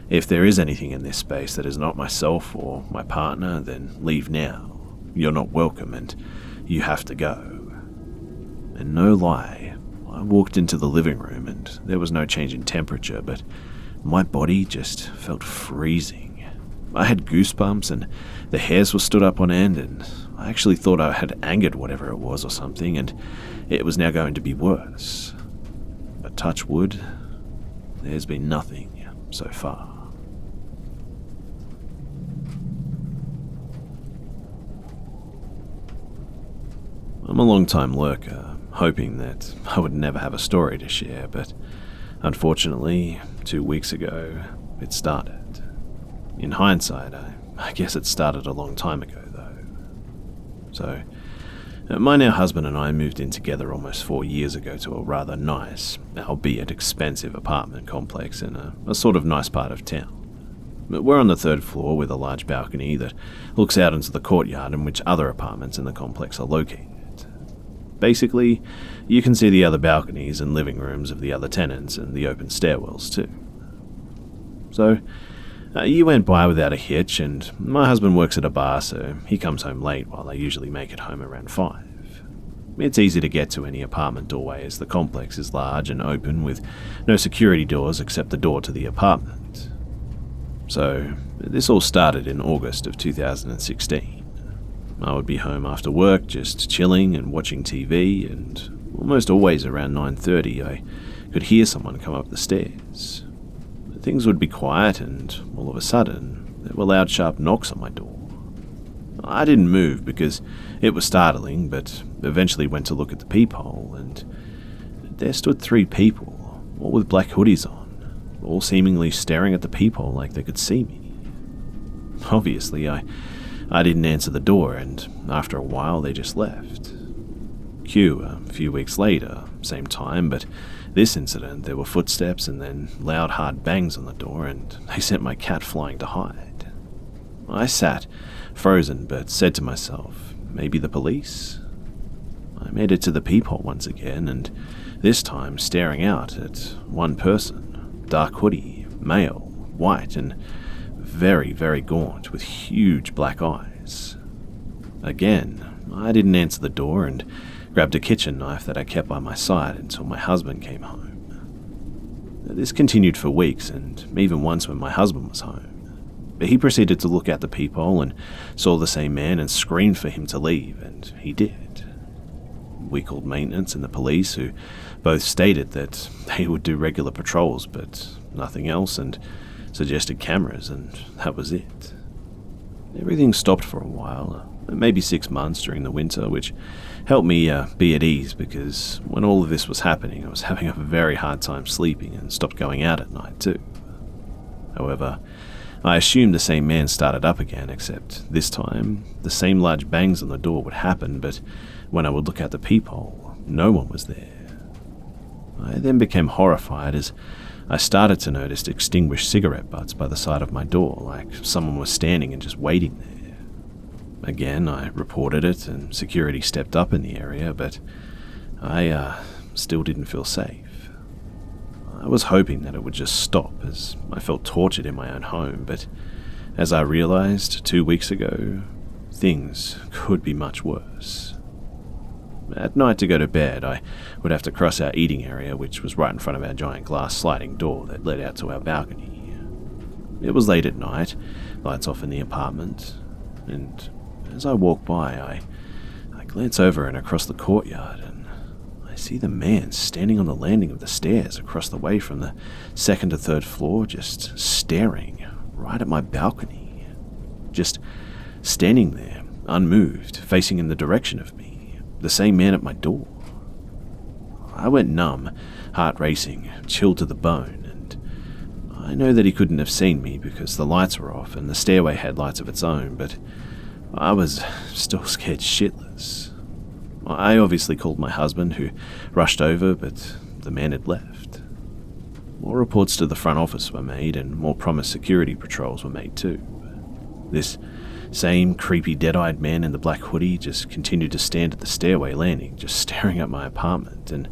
"If there is anything in this space that is not myself or my partner, then leave now. You're not welcome and you have to go." And no lie, I walked into the living room and there was no change in temperature, but my body just felt freezing. I had goosebumps and the hairs were stood up on end, and I actually thought I had angered whatever it was or something, and it was now going to be worse. But touch wood, there's been nothing so far. I'm a long-time lurker, hoping that I would never have a story to share, but unfortunately, 2 weeks ago, it started. In hindsight, I guess it started a long time ago, though. So, my now husband and I moved in together almost 4 years ago to a rather nice, albeit expensive apartment complex in a sort of nice part of town. We're on the 3rd floor with a large balcony that looks out into the courtyard in which other apartments in the complex are located. Basically, you can see the other balconies and living rooms of the other tenants and the open stairwells too. So, a year went by without a hitch, and my husband works at a bar, so he comes home late while I usually make it home around 5. It's easy to get to any apartment doorway as the complex is large and open with no security doors except the door to the apartment. So, this all started in August of 2016. I would be home after work just chilling and watching TV, and almost always around 9:30 I could hear someone come up the stairs. Things would be quiet, and all of a sudden there were loud sharp knocks on my door. I didn't move because it was startling, but eventually went to look at the peephole, and there stood 3 people, all with black hoodies on, all seemingly staring at the peephole like they could see me. Obviously, I didn't answer the door, and after a while they just left. Cue a few weeks later, same time, but this incident there were footsteps and then loud hard bangs on the door, and they sent my cat flying to hide. I sat, frozen, but said to myself, maybe the police? I made it to the peephole once again, and this time staring out at one person, dark hoodie, male, white, and very, very gaunt with huge black eyes. Again, I didn't answer the door and grabbed a kitchen knife that I kept by my side until my husband came home. This continued for weeks, and even once when my husband was home. But he proceeded to look out the peephole and saw the same man and screamed for him to leave, and he did. We called maintenance and the police, who both stated that they would do regular patrols but nothing else, and suggested cameras, and that was it. Everything stopped for a while, maybe 6 months during the winter, which helped me be at ease because when all of this was happening I was having a very hard time sleeping and stopped going out at night too. However, I assumed the same man started up again, except this time the same large bangs on the door would happen, but when I would look out the peephole, no one was there. I then became horrified as I started to notice extinguished cigarette butts by the side of my door, like someone was standing and just waiting there. Again, I reported it and security stepped up in the area, but I still didn't feel safe. I was hoping that it would just stop as I felt tortured in my own home, but as I realized 2 weeks ago, things could be much worse. At night to go to bed, I would have to cross our eating area, which was right in front of our giant glass sliding door that led out to our balcony. It was late at night, lights off in the apartment, and as I walk by, I glance over and across the courtyard, and I see the man standing on the landing of the stairs across the way from the 2nd to 3rd floor, just staring right at my balcony. Just standing there, unmoved, facing in the direction of me. The same man at my door. I went numb, heart racing, chilled to the bone, and I know that he couldn't have seen me because the lights were off and the stairway had lights of its own, but I was still scared shitless. I obviously called my husband, who rushed over, but the man had left. More reports to the front office were made, and more promised security patrols were made too. This same creepy dead-eyed man in the black hoodie just continued to stand at the stairway landing, just staring at my apartment, and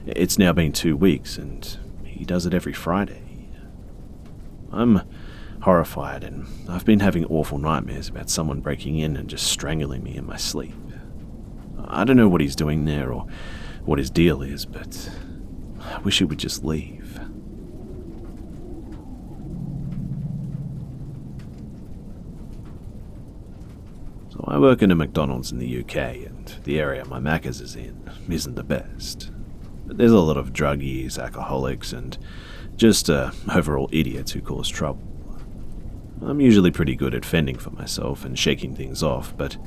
it's now been 2 weeks, and he does it every Friday. I'm horrified, and I've been having awful nightmares about someone breaking in and just strangling me in my sleep. I don't know what he's doing there or what his deal is, but I wish he would just leave. So I work in a McDonald's in the UK, and the area my Macca's is in isn't the best. There's a lot of druggies, alcoholics, and just overall idiots who cause trouble. I'm usually pretty good at fending for myself and shaking things off, but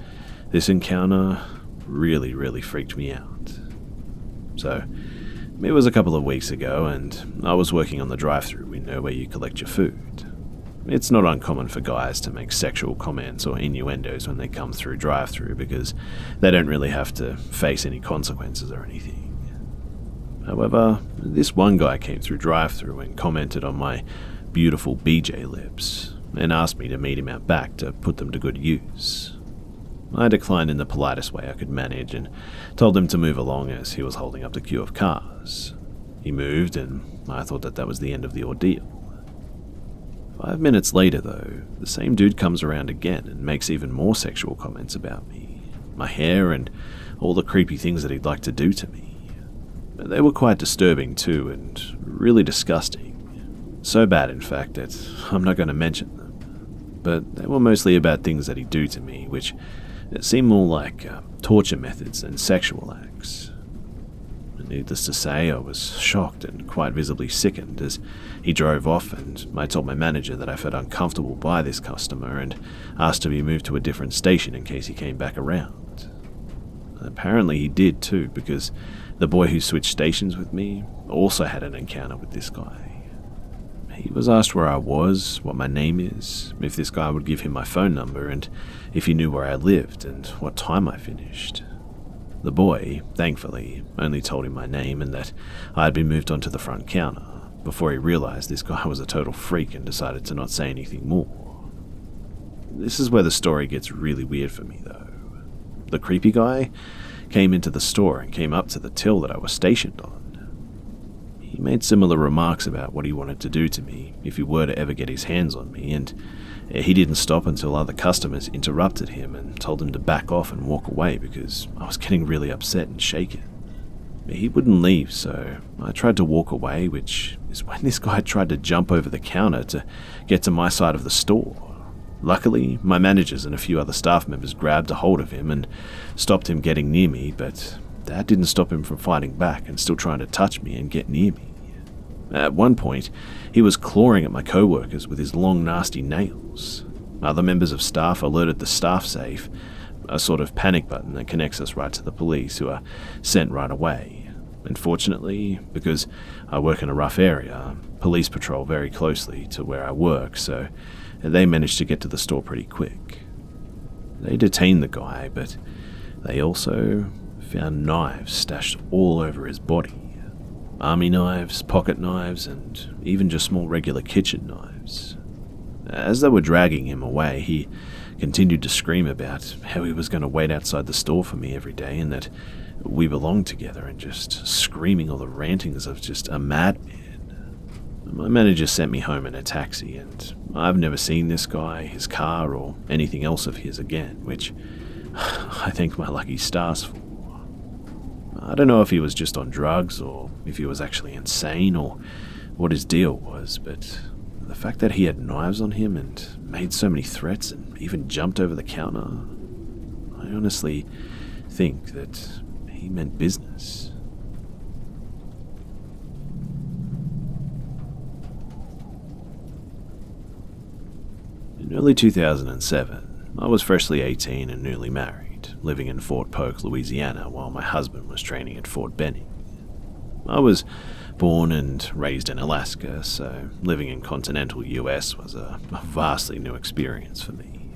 this encounter really freaked me out. So, it was a couple of weeks ago, and I was working on the drive-thru window where you collect your food. It's not uncommon for guys to make sexual comments or innuendos when they come through drive-thru because they don't really have to face any consequences or anything. However, this one guy came through drive-thru and commented on my beautiful BJ lips and asked me to meet him out back to put them to good use. I declined in the politest way I could manage and told him to move along as he was holding up the queue of cars. He moved, and I thought that was the end of the ordeal. 5 minutes later, though, the same dude comes around again and makes even more sexual comments about me, my hair, and all the creepy things that he'd like to do to me. They were quite disturbing too, and really disgusting. So bad, in fact, that I'm not going to mention them. But they were mostly about things that he'd do to me, which seemed more like torture methods than sexual acts. Needless to say, I was shocked and quite visibly sickened as he drove off, and I told my manager that I felt uncomfortable by this customer and asked to be moved to a different station in case he came back around. Apparently he did too, because the boy who switched stations with me also had an encounter with this guy. He was asked where I was, what my name is, if this guy would give him my phone number, and if he knew where I lived and what time I finished. The boy, thankfully, only told him my name and that I had been moved onto the front counter before he realized this guy was a total freak and decided to not say anything more. This is where the story gets really weird for me, though. The creepy guy came into the store and came up to the till that I was stationed on. He made similar remarks about what he wanted to do to me if he were to ever get his hands on me, and he didn't stop until other customers interrupted him and told him to back off and walk away because I was getting really upset and shaken. He wouldn't leave, so I tried to walk away, which is when this guy tried to jump over the counter to get to my side of the store. Luckily, my managers and a few other staff members grabbed a hold of him and stopped him getting near me, but that didn't stop him from fighting back and still trying to touch me and get near me. At one point, he was clawing at my co-workers with his long, nasty nails. Other members of staff alerted the staff safe, a sort of panic button that connects us right to the police, who are sent right away. Unfortunately, because I work in a rough area, police patrol very closely to where I work, so they managed to get to the store pretty quick. They detained the guy, but they also found knives stashed all over his body. Army knives, pocket knives, and even just small regular kitchen knives. As they were dragging him away, he continued to scream about how he was going to wait outside the store for me every day and that we belonged together, and just screaming all the rantings of just a madman. My manager sent me home in a taxi, and I've never seen this guy, his car, or anything else of his again, which I thank my lucky stars for. I don't know if he was just on drugs or if he was actually insane or what his deal was, but the fact that he had knives on him and made so many threats and even jumped over the counter, I honestly think that he meant business. In early 2007, I was freshly 18 and newly married, living in Fort Polk, Louisiana, while my husband was training at Fort Benning. I was born and raised in Alaska, so living in continental US was a vastly new experience for me.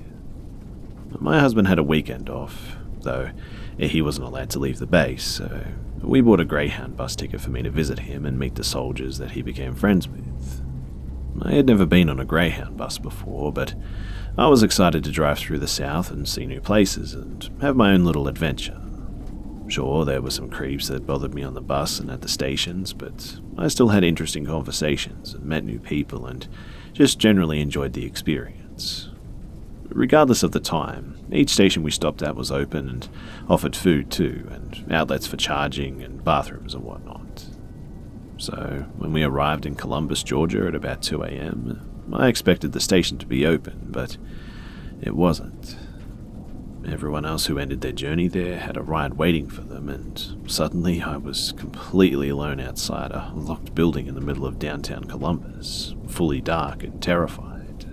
My husband had a weekend off, though he wasn't allowed to leave the base, so we bought a Greyhound bus ticket for me to visit him and meet the soldiers that he became friends with. I had never been on a Greyhound bus before, but I was excited to drive through the South and see new places and have my own little adventure. Sure, there were some creeps that bothered me on the bus and at the stations, but I still had interesting conversations and met new people and just generally enjoyed the experience. Regardless of the time, each station we stopped at was open and offered food too, and outlets for charging and bathrooms and whatnot. So, when we arrived in Columbus, Georgia at about 2 a.m., I expected the station to be open, but it wasn't. Everyone else who ended their journey there had a ride waiting for them, and suddenly I was completely alone outside a locked building in the middle of downtown Columbus, fully dark and terrified.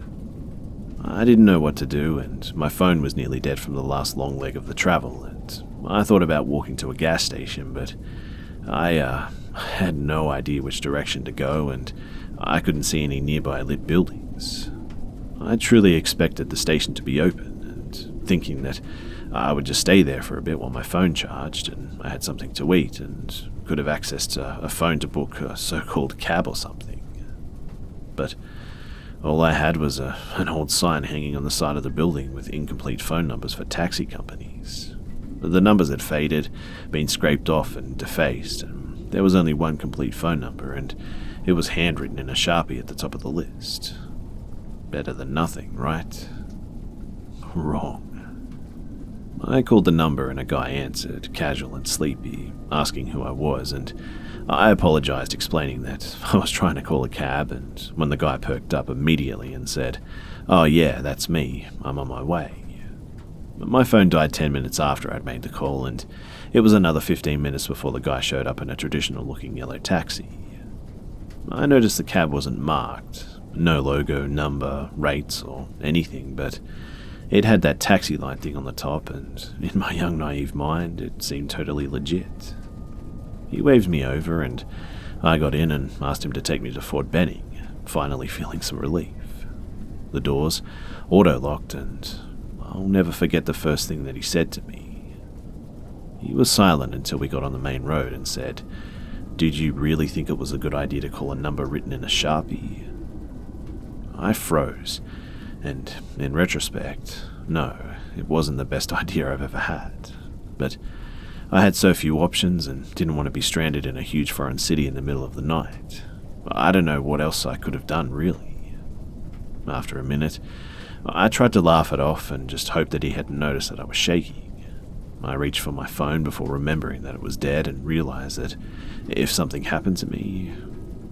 I didn't know what to do, and my phone was nearly dead from the last long leg of the travel, and I thought about walking to a gas station, but I had no idea which direction to go, and I couldn't see any nearby lit buildings. I truly expected the station to be open, and thinking that I would just stay there for a bit while my phone charged and I had something to eat and could have access to a phone to book a so-called cab or something. But All I had was an old sign hanging on the side of the building with incomplete phone numbers for taxi companies. The numbers had faded, been scraped off and defaced, and there was only one complete phone number, and it was handwritten in a Sharpie at the top of the list. Better than nothing, right? Wrong. I called the number and a guy answered, casual and sleepy, asking who I was, and I apologized, explaining that I was trying to call a cab, and when the guy perked up immediately and said, "Oh yeah, that's me, I'm on my way." My phone died 10 minutes after I'd made the call, and it was another 15 minutes before the guy showed up in a traditional-looking yellow taxi. I noticed the cab wasn't marked, no logo, number, rates, or anything, but it had that taxi light thing on the top, and in my young naive mind, it seemed totally legit. He waved me over, and I got in and asked him to take me to Fort Benning, finally feeling some relief. The doors auto-locked, and I'll never forget the first thing that he said to me. He was silent until we got on the main road and said, "Did you really think it was a good idea to call a number written in a Sharpie?" I froze, and in retrospect, no, it wasn't the best idea I've ever had. But I had so few options and didn't want to be stranded in a huge foreign city in the middle of the night. I don't know what else I could have done, really. After a minute, I tried to laugh it off and just hoped that he hadn't noticed that I was shaking. I reached for my phone before remembering that it was dead and realized that if something happened to me,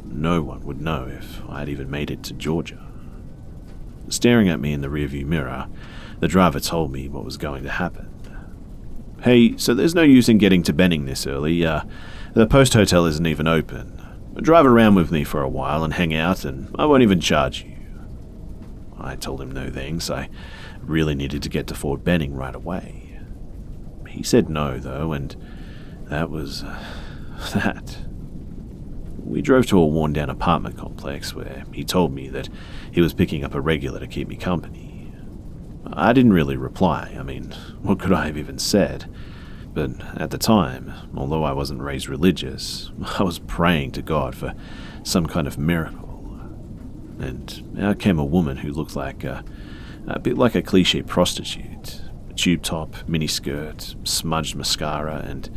no one would know if I'd even made it to Georgia. Staring at me in the rearview mirror, the driver told me what was going to happen. "Hey, so there's no use in getting to Benning this early. The post hotel isn't even open. Drive around with me for a while and hang out, and I won't even charge you." I told him no thanks. I really needed to get to Fort Benning right away. He said no, though, and that was that. We drove to a worn-down apartment complex where he told me that he was picking up a regular to keep me company. I didn't really reply. I mean, what could I have even said? But at the time, although I wasn't raised religious, I was praying to God for some kind of miracle. And out came a woman who looked like a bit like a cliché prostitute. Tube top, miniskirt, smudged mascara, and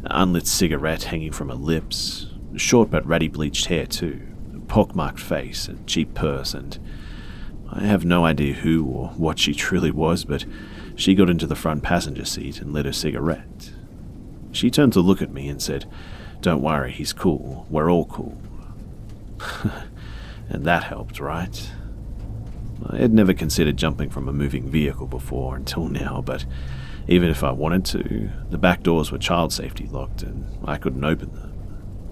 unlit cigarette hanging from her lips. Short but ratty bleached hair too, pockmarked face, a cheap purse, and I have no idea who or what she truly was, but she got into the front passenger seat and lit her cigarette. She turned to look at me and said, "Don't worry, he's cool. We're all cool." And that helped, right? I had never considered jumping from a moving vehicle before until now, but even if I wanted to, the back doors were child safety locked and I couldn't open them.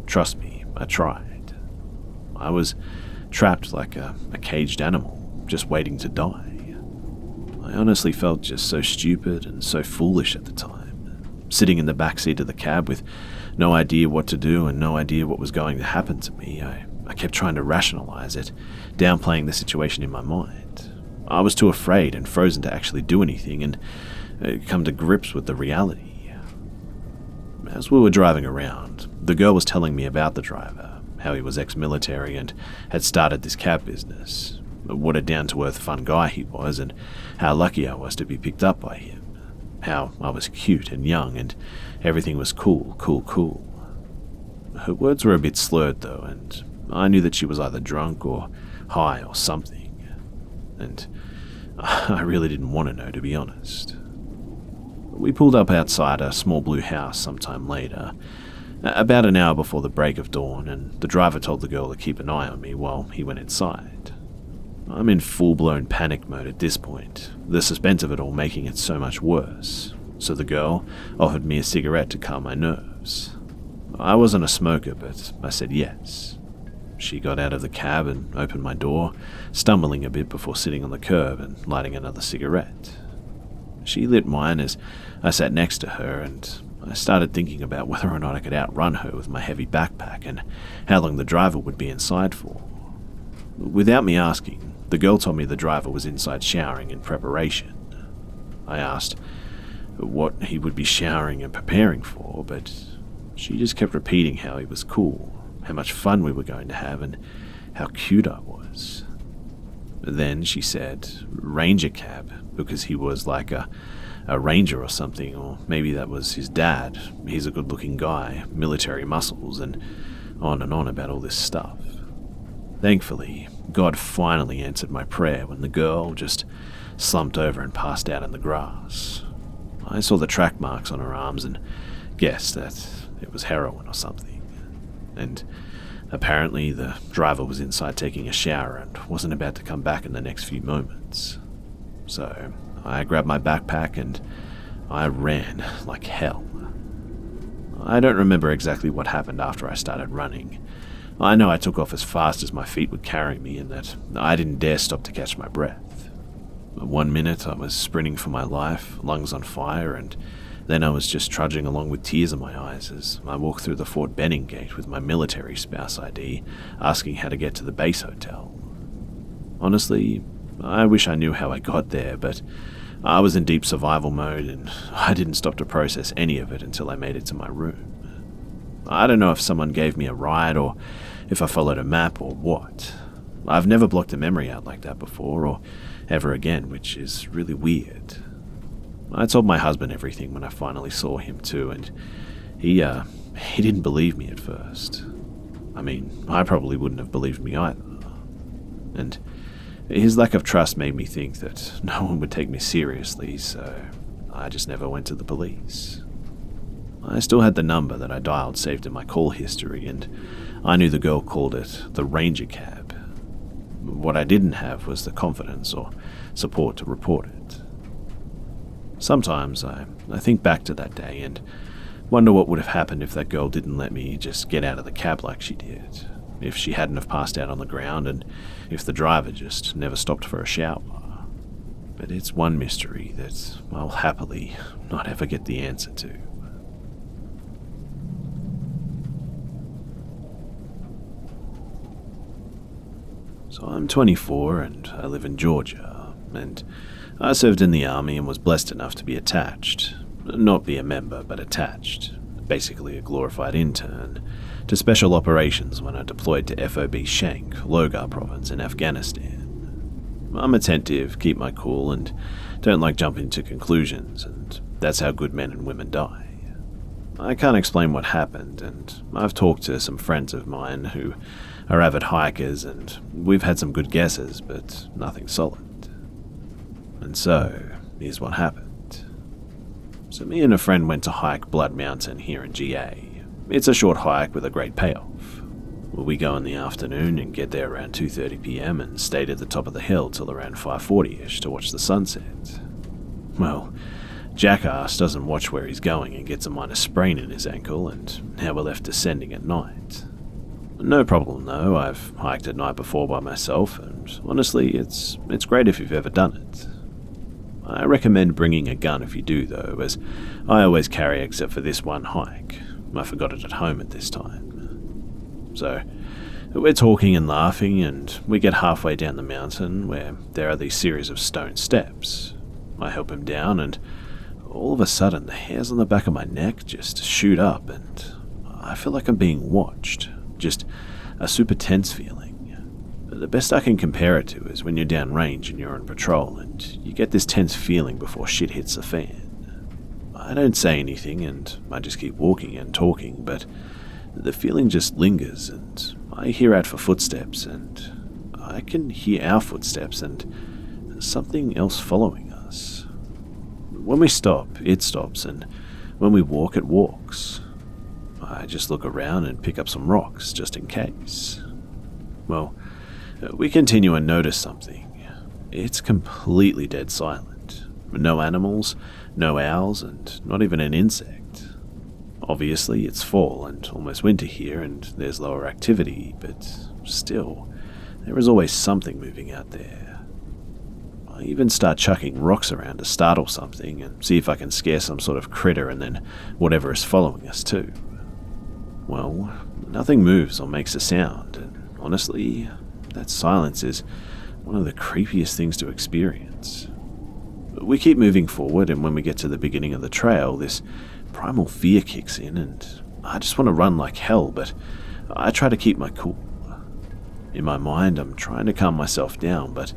Trust me, I tried. I was trapped like a caged animal, just waiting to die. I honestly felt just so stupid and so foolish at the time, sitting in the back seat of the cab with no idea what to do and no idea what was going to happen to me. I kept trying to rationalize it, downplaying the situation in my mind. I was too afraid and frozen to actually do anything and come to grips with the reality. As we were driving around, the girl was telling me about the driver, how he was ex-military and had started this cab business, what a down-to-earth fun guy he was, and how lucky I was to be picked up by him, how I was cute and young and everything was cool. Her words were a bit slurred though, and I knew that she was either drunk or high or something, and I really didn't want to know, to be honest. We pulled up outside a small blue house sometime later, about an hour before the break of dawn, and the driver told the girl to keep an eye on me while he went inside. I'm in full-blown panic mode at this point, the suspense of it all making it so much worse, so the girl offered me a cigarette to calm my nerves. I wasn't a smoker, but I said yes. She got out of the cab and opened my door, stumbling a bit before sitting on the curb and lighting another cigarette. She lit mine as I sat next to her, and I started thinking about whether or not I could outrun her with my heavy backpack and how long the driver would be inside for. Without me asking, the girl told me the driver was inside showering in preparation. I asked what he would be showering and preparing for, but she just kept repeating how he was cool, how much fun we were going to have, and how cute I was. Then she said ranger cab, because he was like a ranger or something, or maybe that was his dad. He's a good-looking guy, military muscles, and on about all this stuff. Thankfully, God finally answered my prayer when the girl just slumped over and passed out in the grass. I saw the track marks on her arms and guessed that it was heroin or something. And apparently the driver was inside taking a shower and wasn't about to come back in the next few moments. So I grabbed my backpack and I ran like hell. I don't remember exactly what happened after I started running. I know I took off as fast as my feet would carry me and that I didn't dare stop to catch my breath. 1 minute I was sprinting for my life, lungs on fire, and then I was just trudging along with tears in my eyes as I walked through the Fort Benning gate with my military spouse ID, asking how to get to the base hotel. Honestly, I wish I knew how I got there, but I was in deep survival mode and I didn't stop to process any of it until I made it to my room. I don't know if someone gave me a ride or if I followed a map or what. I've never blocked a memory out like that before or ever again, which is really weird. I told my husband everything when I finally saw him too, and he didn't believe me at first. I mean, I probably wouldn't have believed me either. And his lack of trust made me think that no one would take me seriously, so I just never went to the police. I still had the number that I dialed saved in my call history, and I knew the girl called it the Ranger Cab. What I didn't have was the confidence or support to report it. Sometimes I think back to that day and wonder what would have happened if that girl didn't let me just get out of the cab like she did, if she hadn't have passed out on the ground, and if the driver just never stopped for a shower. But it's one mystery that I'll happily not ever get the answer to. So I'm 24 and I live in Georgia, and I served in the army and was blessed enough to be attached. Not be a member, but attached. Basically a glorified intern to special operations when I deployed to FOB Shank, Logar province in Afghanistan. I'm attentive, keep my cool, and don't like jumping to conclusions, and that's how good men and women die. I can't explain what happened, and I've talked to some friends of mine who are avid hikers, and we've had some good guesses, but nothing solid. And so, here's what happened. So me and a friend went to hike Blood Mountain here in GA. It's a short hike with a great payoff. We go in the afternoon and get there around 2:30 PM and stayed at the top of the hill till around 5:40ish to watch the sunset. Well, Jackass doesn't watch where he's going and gets a minor sprain in his ankle, and now we're left descending at night. No problem though, I've hiked at night before by myself, and honestly, it's great if you've ever done it. I recommend bringing a gun if you do though, as I always carry except for this one hike. I forgot it at home at this time. So, we're talking and laughing, and we get halfway down the mountain where there are these series of stone steps. I help him down, and all of a sudden the hairs on the back of my neck just shoot up, and I feel like I'm being watched. Just a super tense feeling. The best I can compare it to is when you're downrange and you're on patrol and you get this tense feeling before shit hits the fan. I don't say anything and I just keep walking and talking, but the feeling just lingers, and I hear out for footsteps, and I can hear our footsteps and something else following us. When we stop, it stops, and when we walk, it walks. I just look around and pick up some rocks, just in case. Well, we continue and notice something. It's completely dead silent. No animals, no owls, and not even an insect. Obviously, it's fall and almost winter here, and there's lower activity, but still, there is always something moving out there. I even start chucking rocks around to startle something and see if I can scare some sort of critter and then whatever is following us too. Well, nothing moves or makes a sound, and honestly, that silence is one of the creepiest things to experience. We keep moving forward, and when we get to the beginning of the trail, this primal fear kicks in, and I just want to run like hell, but I try to keep my cool. In my mind, I'm trying to calm myself down, but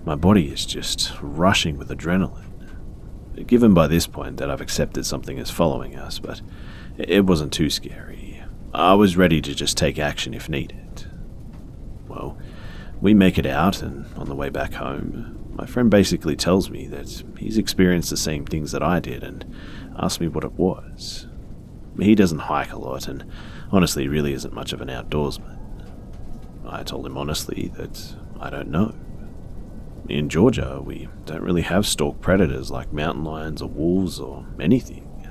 my body is just rushing with adrenaline. Given by this point that I've accepted something is following us, but it wasn't too scary. I was ready to just take action if needed. Well, we make it out, and on the way back home, my friend basically tells me that he's experienced the same things that I did and asks me what it was. He doesn't hike a lot and honestly really isn't much of an outdoorsman. I told him honestly that I don't know. In Georgia, we don't really have stalk predators like mountain lions or wolves or anything.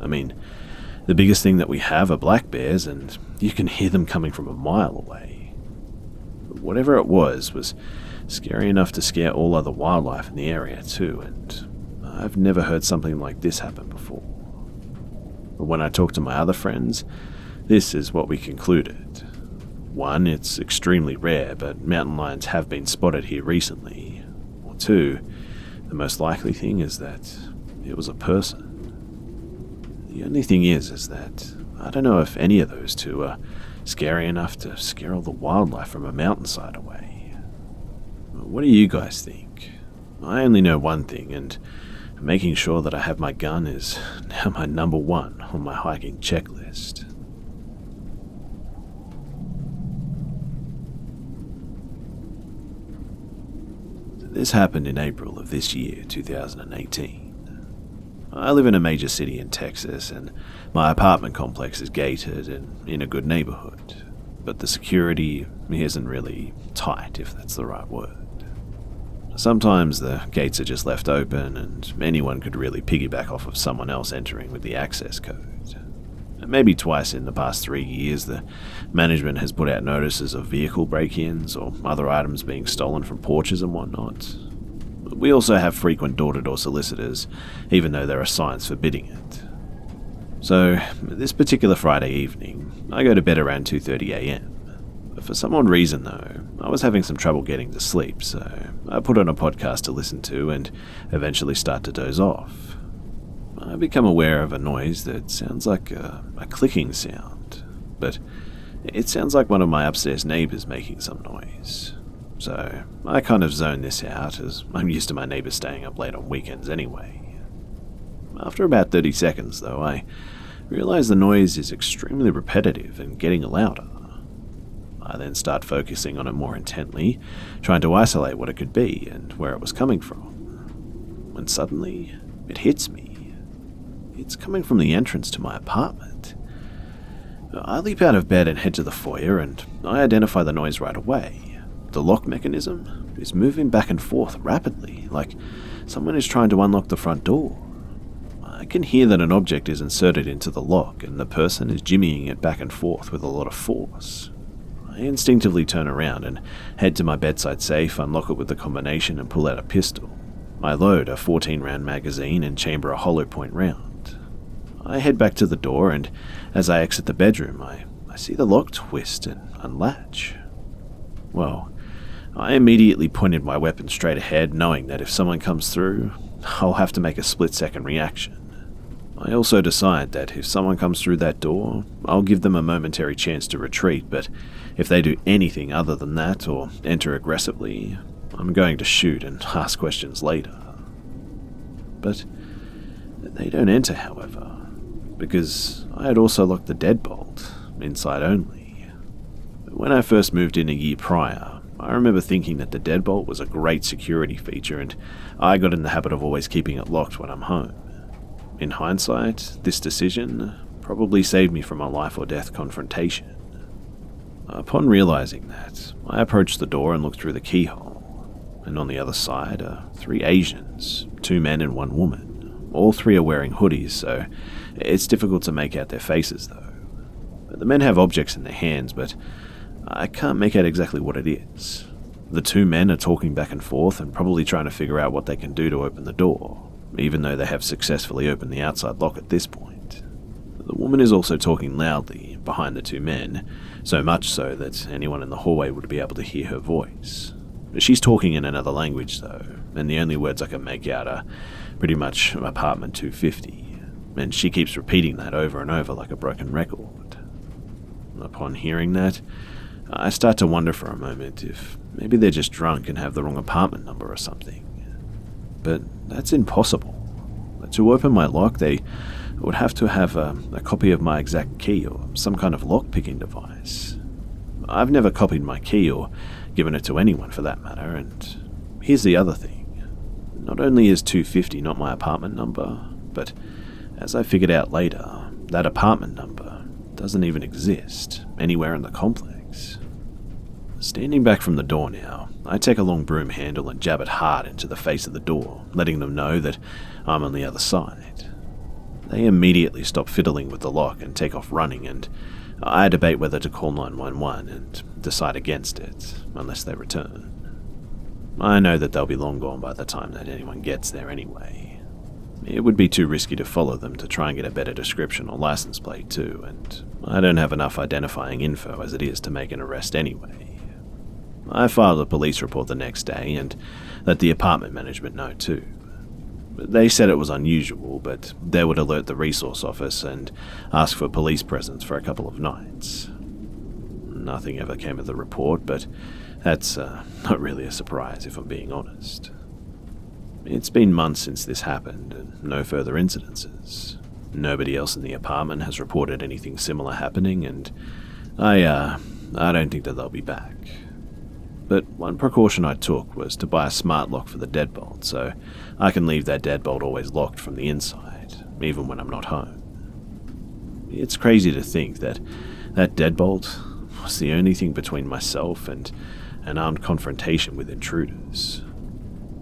I mean, the biggest thing that we have are black bears, and you can hear them coming from a mile away. But whatever it was scary enough to scare all other wildlife in the area too, and I've never heard something like this happen before. But when I talked to my other friends, this is what we concluded. 1, it's extremely rare, but mountain lions have been spotted here recently. Or 2, the most likely thing is that it was a person. The only thing is that I don't know if any of those two are scary enough to scare all the wildlife from a mountainside away. What do you guys think? I only know one thing, and making sure that I have my gun is now my number 1 on my hiking checklist. This happened in April of this year, 2018. I live in a major city in Texas, and my apartment complex is gated and in a good neighborhood, but the security isn't really tight, if that's the right word. Sometimes the gates are just left open, and anyone could really piggyback off of someone else entering with the access code. Maybe twice in the past 3 years, the management has put out notices of vehicle break-ins or other items being stolen from porches and whatnot. We also have frequent door-to-door solicitors, even though there are signs forbidding it. So, this particular Friday evening, I go to bed around 2:30 a.m. For some odd reason, though, I was having some trouble getting to sleep, so I put on a podcast to listen to and eventually start to doze off. I become aware of a noise that sounds like a clicking sound, but it sounds like one of my upstairs neighbors making some noise. So I kind of zone this out, as I'm used to my neighbors staying up late on weekends anyway. After about 30 seconds, though, I realize the noise is extremely repetitive and getting louder. I then start focusing on it more intently, trying to isolate what it could be and where it was coming from. When suddenly, it hits me. It's coming from the entrance to my apartment. I leap out of bed and head to the foyer, and I identify the noise right away. The lock mechanism is moving back and forth rapidly, like someone is trying to unlock the front door. I can hear that an object is inserted into the lock, and the person is jimmying it back and forth with a lot of force. I instinctively turn around and head to my bedside safe, unlock it with the combination, and pull out a pistol. I load a 14-round magazine and chamber a hollow point round. I head back to the door, and as I exit the bedroom, I see the lock twist and unlatch. Well, I immediately pointed my weapon straight ahead, knowing that if someone comes through, I'll have to make a split-second reaction. I also decide that if someone comes through that door, I'll give them a momentary chance to retreat, but if they do anything other than that or enter aggressively, I'm going to shoot and ask questions later. But they don't enter, however, because I had also locked the deadbolt, inside only. When I first moved in a year prior, I remember thinking that the deadbolt was a great security feature, and I got in the habit of always keeping it locked when I'm home. In hindsight, this decision probably saved me from a life or death confrontation. Upon realizing that, I approached the door and looked through the keyhole, and on the other side are 3 Asians, 2 men and 1 woman. All 3 are wearing hoodies, so it's difficult to make out their faces though. The men have objects in their hands, but I can't make out exactly what it is. The 2 men are talking back and forth and probably trying to figure out what they can do to open the door, even though they have successfully opened the outside lock at this point. The woman is also talking loudly behind the 2 men, so much so that anyone in the hallway would be able to hear her voice. She's talking in another language though, and the only words I can make out are pretty much apartment 250, and she keeps repeating that over and over like a broken record. Upon hearing that, I start to wonder for a moment if maybe they're just drunk and have the wrong apartment number or something. But that's impossible. To open my lock, they would have to have a copy of my exact key or some kind of lock-picking device. I've never copied my key or given it to anyone for that matter, and here's the other thing. Not only is 250 not my apartment number, but as I figured out later, that apartment number doesn't even exist anywhere in the complex. Standing back from the door now, I take a long broom handle and jab it hard into the face of the door, letting them know that I'm on the other side. They immediately stop fiddling with the lock and take off running, and I debate whether to call 911 and decide against it, unless they return. I know that they'll be long gone by the time that anyone gets there anyway. It would be too risky to follow them to try and get a better description or license plate too, and I don't have enough identifying info as it is to make an arrest anyway. I filed a police report the next day and let the apartment management know too. They said it was unusual, but they would alert the resource office and ask for police presence for a couple of nights. Nothing ever came of the report, but that's not really a surprise if I'm being honest. It's been months since this happened, and no further incidences. Nobody else in the apartment has reported anything similar happening, and I don't think that they'll be back. But one precaution I took was to buy a smart lock for the deadbolt, so I can leave that deadbolt always locked from the inside, even when I'm not home. It's crazy to think that that deadbolt was the only thing between myself and an armed confrontation with intruders.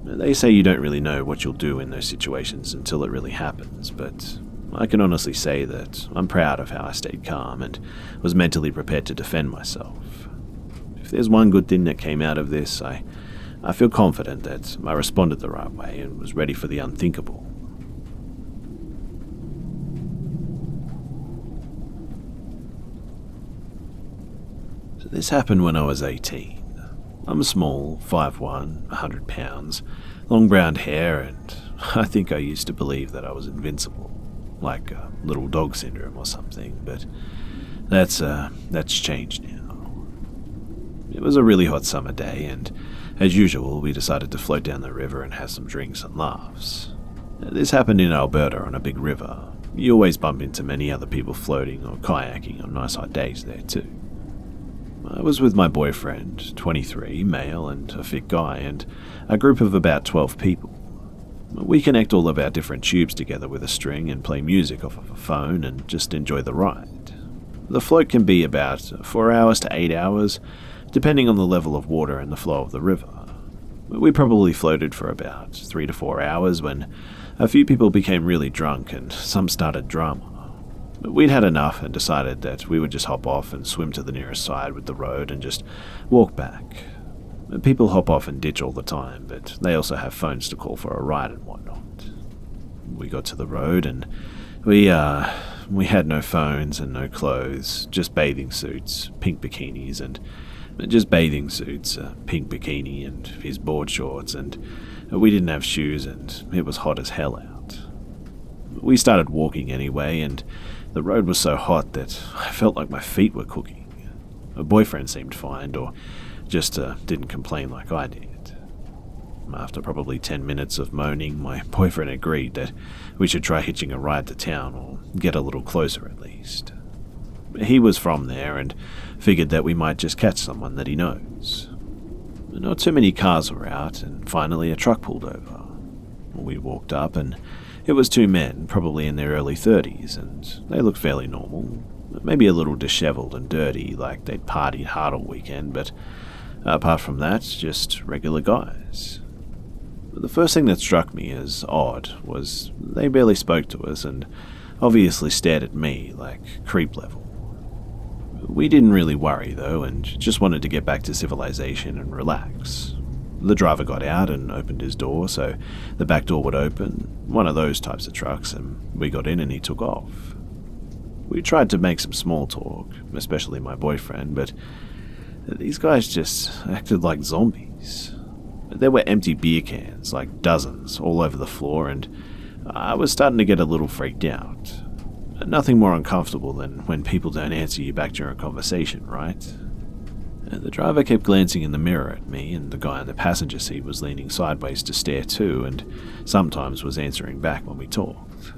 They say you don't really know what you'll do in those situations until it really happens, but I can honestly say that I'm proud of how I stayed calm and was mentally prepared to defend myself. If there's one good thing that came out of this, I feel confident that I responded the right way and was ready for the unthinkable. So this happened when I was 18. I'm small, 5'1", 100 pounds, long brown hair, and I think I used to believe that I was invincible, like little dog syndrome or something, but that's changed now. It was a really hot summer day, and as usual, we decided to float down the river and have some drinks and laughs. This happened in Alberta on a big river. You always bump into many other people floating or kayaking on nice hot days there too. I was with my boyfriend, 23, male and a fit guy, and a group of about 12 people. We connect all of our different tubes together with a string and play music off of a phone and just enjoy the ride. The float can be about 4 hours to 8 hours, depending on the level of water and the flow of the river. We probably floated for about 3 to 4 hours when a few people became really drunk and some started drama. We'd had enough and decided that we would just hop off and swim to the nearest side with the road and just walk back. People hop off and ditch all the time, but they also have phones to call for a ride and whatnot. We got to the road and we had no phones and no clothes, just bathing suits, pink bikinis, and just bathing suits, pink bikini and his board shorts, and we didn't have shoes and it was hot as hell out. We started walking anyway, and the road was so hot that I felt like my feet were cooking. My boyfriend seemed fine, or just didn't complain like I did. After probably 10 minutes of moaning, my boyfriend agreed that we should try hitching a ride to town, or get a little closer at least. He was from there and figured that we might just catch someone that he knows. Not too many cars were out, and finally a truck pulled over. We walked up, and it was two men, probably in their early 30s, and they looked fairly normal. Maybe a little disheveled and dirty, like they'd partied hard all weekend, but apart from that, just regular guys. The first thing that struck me as odd was they barely spoke to us and obviously stared at me like creep level. We didn't really worry though, and just wanted to get back to civilization and relax. The driver got out and opened his door so the back door would open, one of those types of trucks, and we got in and he took off. We tried to make some small talk, especially my boyfriend, but these guys just acted like zombies. There were empty beer cans, like dozens, all over the floor, and I was starting to get a little freaked out. Nothing more uncomfortable than when people don't answer you back during a conversation, right? The driver kept glancing in the mirror at me, and the guy in the passenger seat was leaning sideways to stare too, and sometimes was answering back when we talked.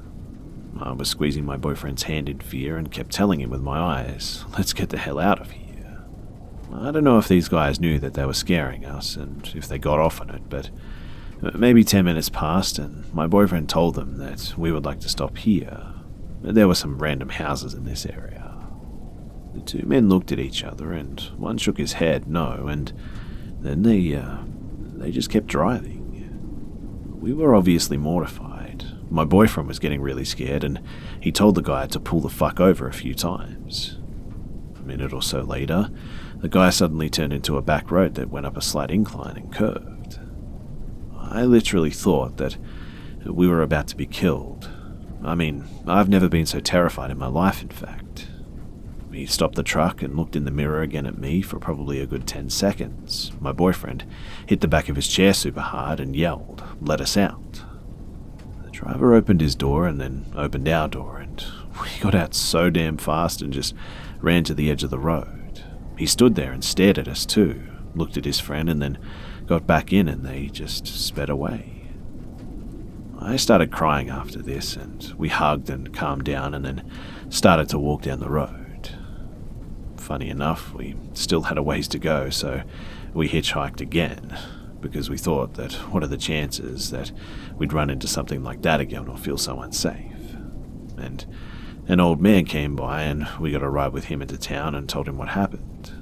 I was squeezing my boyfriend's hand in fear and kept telling him with my eyes, "Let's get the hell out of here." I don't know if these guys knew that they were scaring us and if they got off on it, but maybe 10 minutes passed and my boyfriend told them that we would like to stop here. There were some random houses in this area. The two men looked at each other and one shook his head no, and then they just kept driving. We were obviously mortified. My boyfriend was getting really scared and he told the guy to pull the fuck over a few times. A minute or so later, the guy suddenly turned into a back road that went up a slight incline and curved. I literally thought that we were about to be killed. I mean, I've never been so terrified in my life, in fact. He stopped the truck and looked in the mirror again at me for probably a good 10 seconds. My boyfriend hit the back of his chair super hard and yelled, "Let us out." The driver opened his door and then opened our door, and we got out so damn fast and just ran to the edge of the road. He stood there and stared at us too, looked at his friend and then got back in and they just sped away. I started crying after this and we hugged and calmed down and then started to walk down the road. Funny enough, we still had a ways to go, so we hitchhiked again, because we thought that what are the chances that we'd run into something like that again or feel so unsafe. And an old man came by and we got a ride with him into town and told him what happened.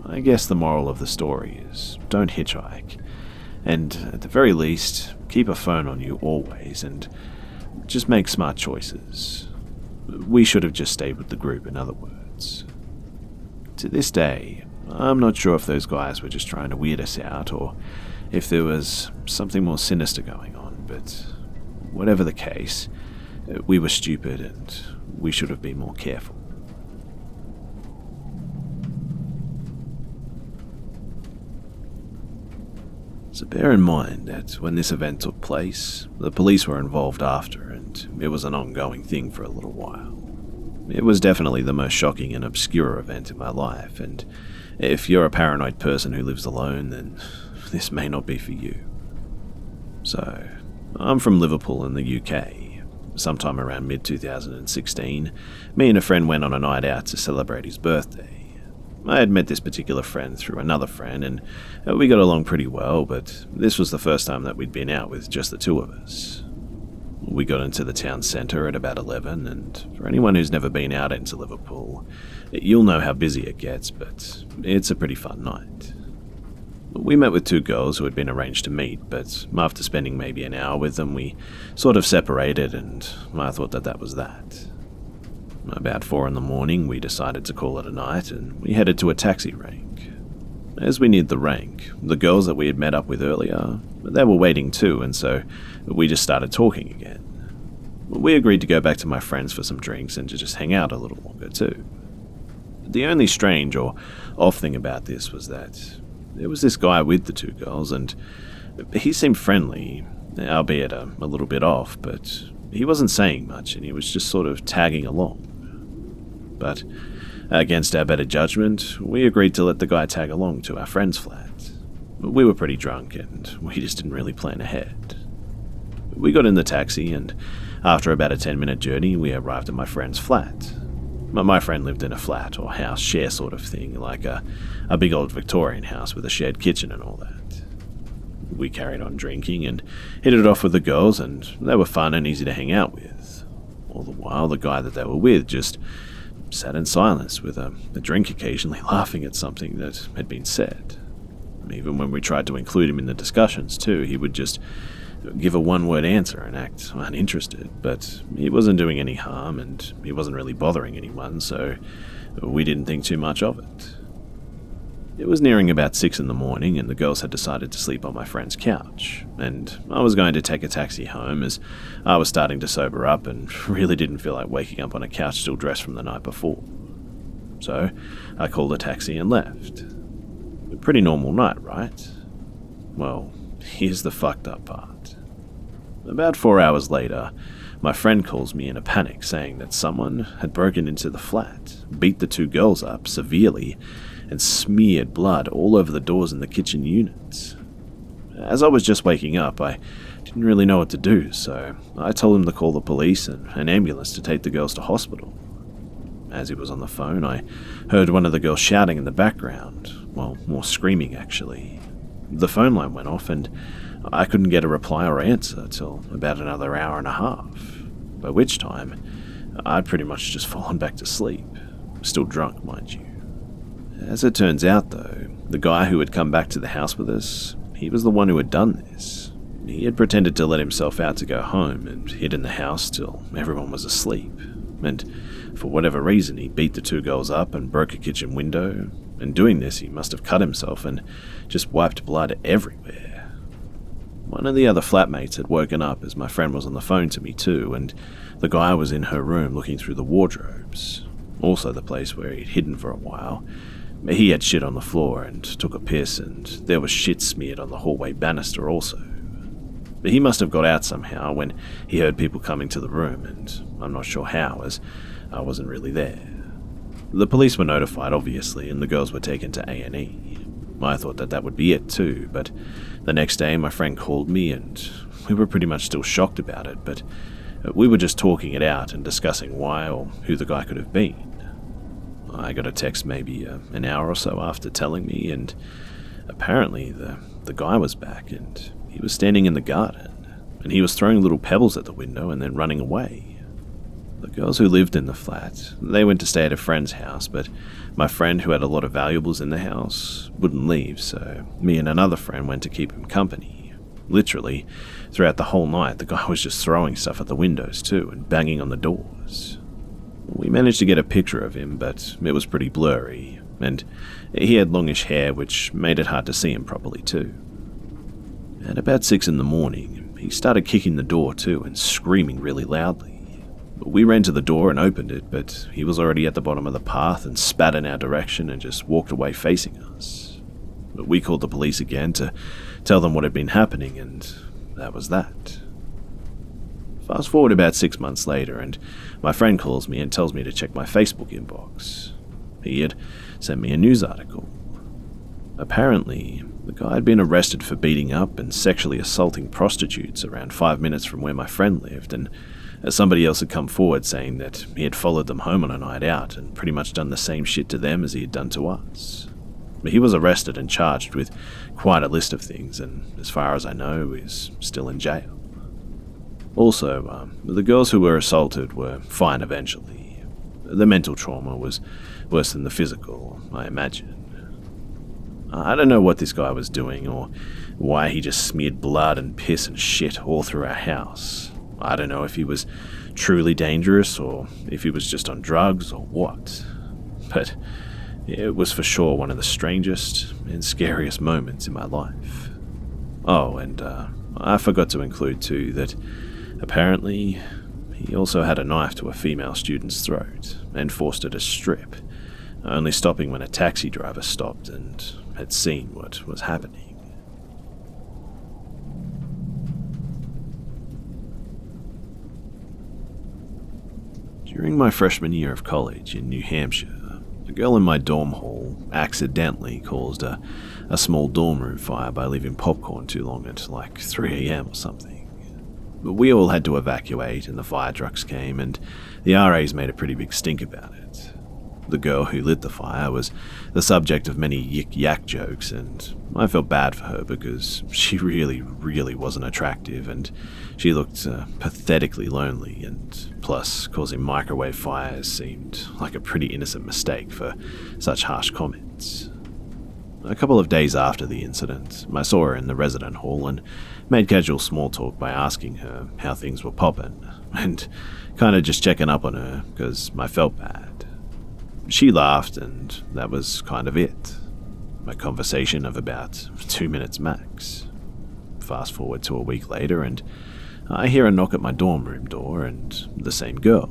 I guess the moral of the story is don't hitchhike, and at the very least, keep a phone on you always and just make smart choices. We should have just stayed with the group, in other words. To this day, I'm not sure if those guys were just trying to weird us out or if there was something more sinister going on, but whatever the case, we were stupid and we should have been more careful. So bear in mind that when this event took place, the police were involved after, and it was an ongoing thing for a little while. It was definitely the most shocking and obscure event in my life, and if you're a paranoid person who lives alone, then this may not be for you. So, I'm from Liverpool in the UK. Sometime around mid-2016, me and a friend went on a night out to celebrate his birthday. I had met this particular friend through another friend, and we got along pretty well, but this was the first time that we'd been out with just the two of us. We got into the town centre at about 11, and for anyone who's never been out into Liverpool, you'll know how busy it gets, but it's a pretty fun night. We met with two girls who had been arranged to meet, but after spending maybe an hour with them, we sort of separated, and I thought that was that. About 4 in the morning, we decided to call it a night, and we headed to a taxi rank. As we neared the rank, the girls that we had met up with earlier, they were waiting too, and so we just started talking again. We agreed to go back to my friends for some drinks and to just hang out a little longer too. The only strange or off thing about this was that there was this guy with the two girls, and he seemed friendly, albeit a little bit off, but he wasn't saying much and he was just sort of tagging along. But against our better judgment, we agreed to let the guy tag along to our friend's flat. We were pretty drunk and we just didn't really plan ahead. We got in the taxi and after about a 10-minute journey, we arrived at my friend's flat. My friend lived in a flat or house share sort of thing, like a big old Victorian house with a shared kitchen and all that. We carried on drinking and hit it off with the girls, and they were fun and easy to hang out with. All the while, the guy that they were with just sat in silence with a drink occasionally laughing at something that had been said. Even when we tried to include him in the discussions too, he would just give a one-word answer and act uninterested, but he wasn't doing any harm and he wasn't really bothering anyone, so we didn't think too much of it. It was nearing about 6 in the morning and the girls had decided to sleep on my friend's couch, and I was going to take a taxi home as I was starting to sober up and really didn't feel like waking up on a couch still dressed from the night before. So I called a taxi and left. A pretty normal night, right? Well, here's the fucked up part. About 4 hours later, my friend calls me in a panic saying that someone had broken into the flat, beat the two girls up severely, and smeared blood all over the doors in the kitchen units. As I was just waking up, I didn't really know what to do, so I told him to call the police and an ambulance to take the girls to hospital. As he was on the phone, I heard one of the girls shouting in the background, well, more screaming actually. The phone line went off and I couldn't get a reply or answer till about another hour and a half, by which time I'd pretty much just fallen back to sleep, still drunk, mind you. As it turns out though, the guy who had come back to the house with us, he was the one who had done this. He had pretended to let himself out to go home and hid in the house till everyone was asleep, and for whatever reason he beat the two girls up and broke a kitchen window, and doing this he must have cut himself and just wiped blood everywhere. One of the other flatmates had woken up as my friend was on the phone to me too, and the guy was in her room looking through the wardrobes, also the place where he'd hidden for a while. He had shit on the floor and took a piss, and there was shit smeared on the hallway banister also. But he must have got out somehow when he heard people coming to the room, and I'm not sure how, as I wasn't really there. The police were notified, obviously, and the girls were taken to A&E. I thought that would be it too, but the next day my friend called me and we were pretty much still shocked about it, but we were just talking it out and discussing why or who the guy could have been. I got a text maybe an hour or so after telling me, and apparently the guy was back and he was standing in the garden and he was throwing little pebbles at the window and then running away. The girls who lived in the flat, they went to stay at a friend's house, but my friend, who had a lot of valuables in the house, wouldn't leave, so me and another friend went to keep him company. Literally, throughout the whole night, the guy was just throwing stuff at the windows too and banging on the doors. We managed to get a picture of him, but it was pretty blurry, and he had longish hair which made it hard to see him properly too. At about 6 a.m, he started kicking the door too and screaming really loudly. We ran to the door and opened it, but he was already at the bottom of the path and spat in our direction and just walked away facing us. But we called the police again to tell them what had been happening, and that was that. Fast forward about 6 months later, and my friend calls me and tells me to check my Facebook inbox. He had sent me a news article. Apparently, the guy had been arrested for beating up and sexually assaulting prostitutes around 5 minutes from where my friend lived, and somebody else had come forward saying that he had followed them home on a night out and pretty much done the same shit to them as he had done to us. But he was arrested and charged with quite a list of things, and as far as I know, is still in jail. Also, the girls who were assaulted were fine eventually. The mental trauma was worse than the physical, I imagine. I don't know what this guy was doing or why he just smeared blood and piss and shit all through our house. I don't know if he was truly dangerous or if he was just on drugs or what. But it was for sure one of the strangest and scariest moments in my life. Oh, and I forgot to include too that apparently he also had a knife to a female student's throat and forced her to strip, only stopping when a taxi driver stopped and had seen what was happening. During my freshman year of college in New Hampshire, a girl in my dorm hall accidentally caused a small dorm room fire by leaving popcorn too long at like 3 a.m. or something. But we all had to evacuate and the fire trucks came and the RAs made a pretty big stink about it. The girl who lit the fire was the subject of many yik-yak jokes, and I felt bad for her because she really wasn't attractive and she looked pathetically lonely, and plus causing microwave fires seemed like a pretty innocent mistake for such harsh comments. A couple of days after the incident, I saw her in the resident hall and made casual small talk by asking her how things were poppin' and kind of just checking up on her because I felt bad. She laughed, and that was kind of it. A conversation of about 2 minutes max. Fast forward to a week later, and I hear a knock at my dorm room door, and the same girl,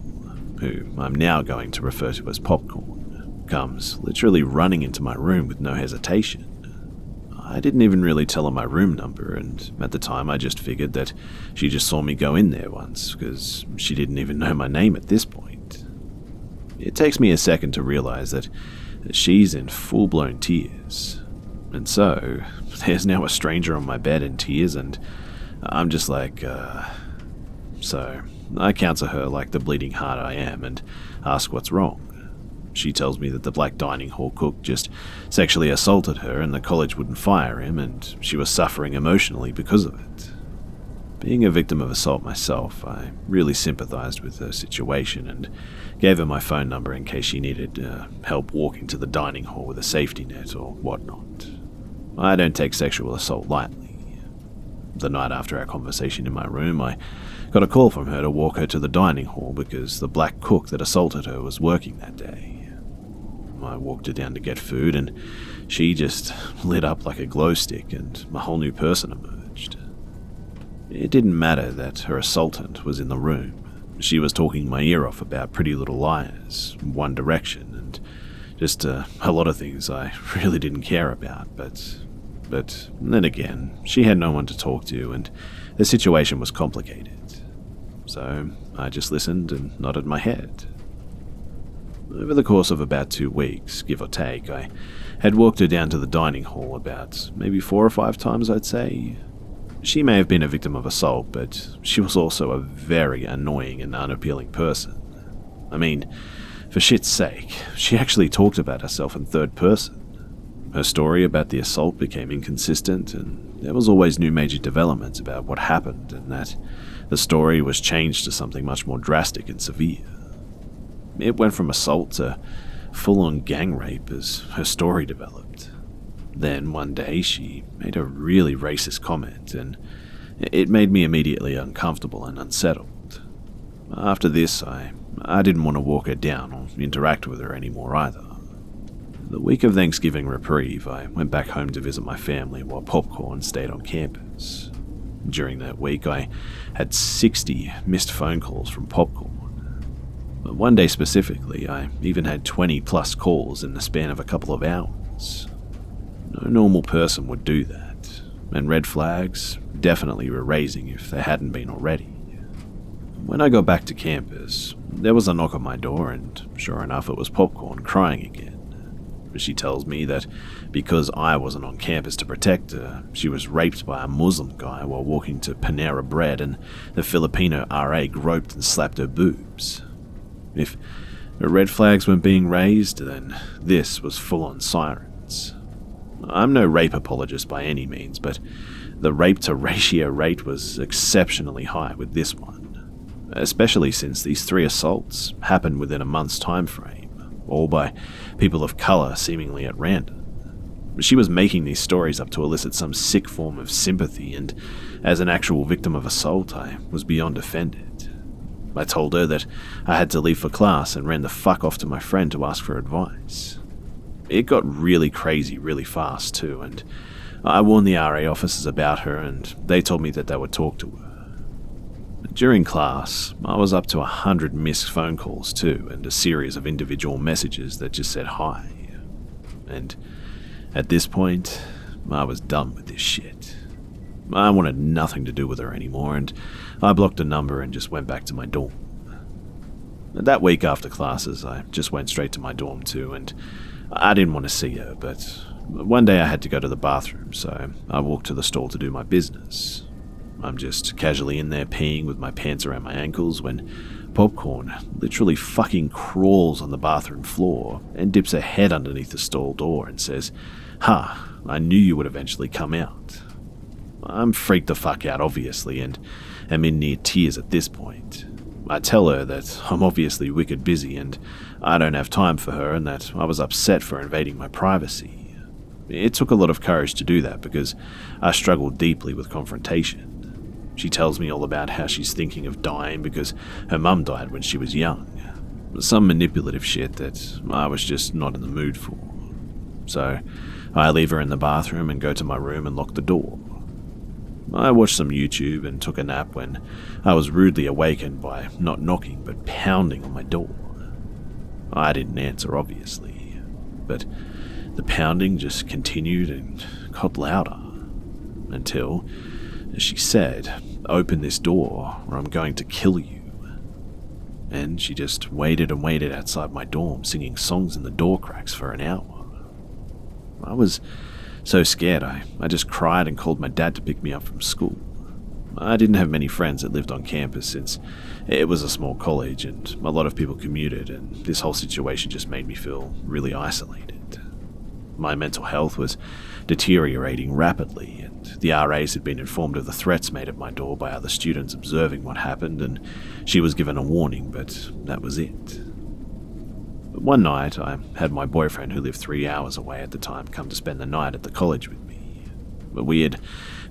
who I'm now going to refer to as Popcorn, comes literally running into my room with no hesitation. I didn't even really tell her my room number, and at the time I just figured that she just saw me go in there once, because she didn't even know my name at this point. It takes me a second to realize that She's in full-blown tears. And so, there's now a stranger on my bed in tears, and I'm just like, So, I counsel her like the bleeding heart I am and ask what's wrong. She tells me that the black dining hall cook just sexually assaulted her and the college wouldn't fire him, and she was suffering emotionally because of it. Being a victim of assault myself, I really sympathized with her situation and gave her my phone number in case she needed help walking to the dining hall with a safety net or whatnot. I don't take sexual assault lightly. The night after our conversation in my room, I got a call from her to walk her to the dining hall because the black cook that assaulted her was working that day. I walked her down to get food, and she just lit up like a glow stick, and a whole new person emerged. It didn't matter that her assaultant was in the room. She was talking my ear off about Pretty Little Liars, One Direction, and just a lot of things I really didn't care about, but then again, she had no one to talk to, and the situation was complicated. So I just listened and nodded my head. Over the course of about 2 weeks, give or take, I had walked her down to the dining hall about maybe 4 or 5 times, I'd say. She may have been a victim of assault, but she was also a very annoying and unappealing person. I mean, for shit's sake, she actually talked about herself in third person. Her story about the assault became inconsistent, and there was always new major developments about what happened, and that the story was changed to something much more drastic and severe. It went from assault to full-on gang rape as her story developed. Then, one day, she made a really racist comment, and it made me immediately uncomfortable and unsettled. After this, I didn't want to walk her down or interact with her anymore either. The week of Thanksgiving reprieve, I went back home to visit my family while Popcorn stayed on campus. During that week, I had 60 missed phone calls from Popcorn. But one day specifically, I even had 20 plus calls in the span of a couple of hours. No normal person would do that, and red flags definitely were raising if they hadn't been already. When I got back to campus, there was a knock on my door, and sure enough, it was Popcorn crying again. She tells me that because I wasn't on campus to protect her, she was raped by a Muslim guy while walking to Panera Bread, and the Filipino RA groped and slapped her boobs. If the red flags weren't being raised, then this was full-on sirens. I'm no rape apologist by any means, but the rape-to-ratio rate was exceptionally high with this one, especially since these 3 assaults happened within a month's time frame, all by people of color seemingly at random. She was making these stories up to elicit some sick form of sympathy, and as an actual victim of assault, I was beyond offended. I told her that I had to leave for class and ran the fuck off to my friend to ask for advice. It got really crazy really fast too, and I warned the RA officers about her, and they told me that they would talk to her. During class, I was up to 100 missed phone calls too, and a series of individual messages that just said hi. And at this point, I was done with this shit. I wanted nothing to do with her anymore, and I blocked her number and just went back to my dorm. That week after classes, I just went straight to my dorm too, and I didn't want to see her, but one day I had to go to the bathroom, so I walked to the stall to do my business. I'm just casually in there peeing with my pants around my ankles when Popcorn literally fucking crawls on the bathroom floor and dips her head underneath the stall door and says, "Ha, I knew you would eventually come out." I'm freaked the fuck out, obviously, and am in near tears at this point. I tell her that I'm obviously wicked busy and I don't have time for her, and that I was upset for invading my privacy. It took a lot of courage to do that because I struggled deeply with confrontation. She tells me all about how she's thinking of dying because her mum died when she was young. Some manipulative shit that I was just not in the mood for. So I leave her in the bathroom and go to my room and lock the door. I watched some YouTube and took a nap when I was rudely awakened by not knocking but pounding on my door. I didn't answer, obviously, but the pounding just continued and got louder until, as she said, "Open this door or I'm going to kill you." and she just waited and waited outside my dorm, singing songs in the door cracks for an hour. I was so scared, I just cried and called my dad to pick me up from school. I didn't have many friends that lived on campus since it was a small college and a lot of people commuted, and this whole situation just made me feel really isolated. My mental health was deteriorating rapidly, and the RAs had been informed of the threats made at my door by other students observing what happened, and she was given a warning, but that was it. But one night, I had my boyfriend, who lived 3 hours away at the time, come to spend the night at the college with me. But we had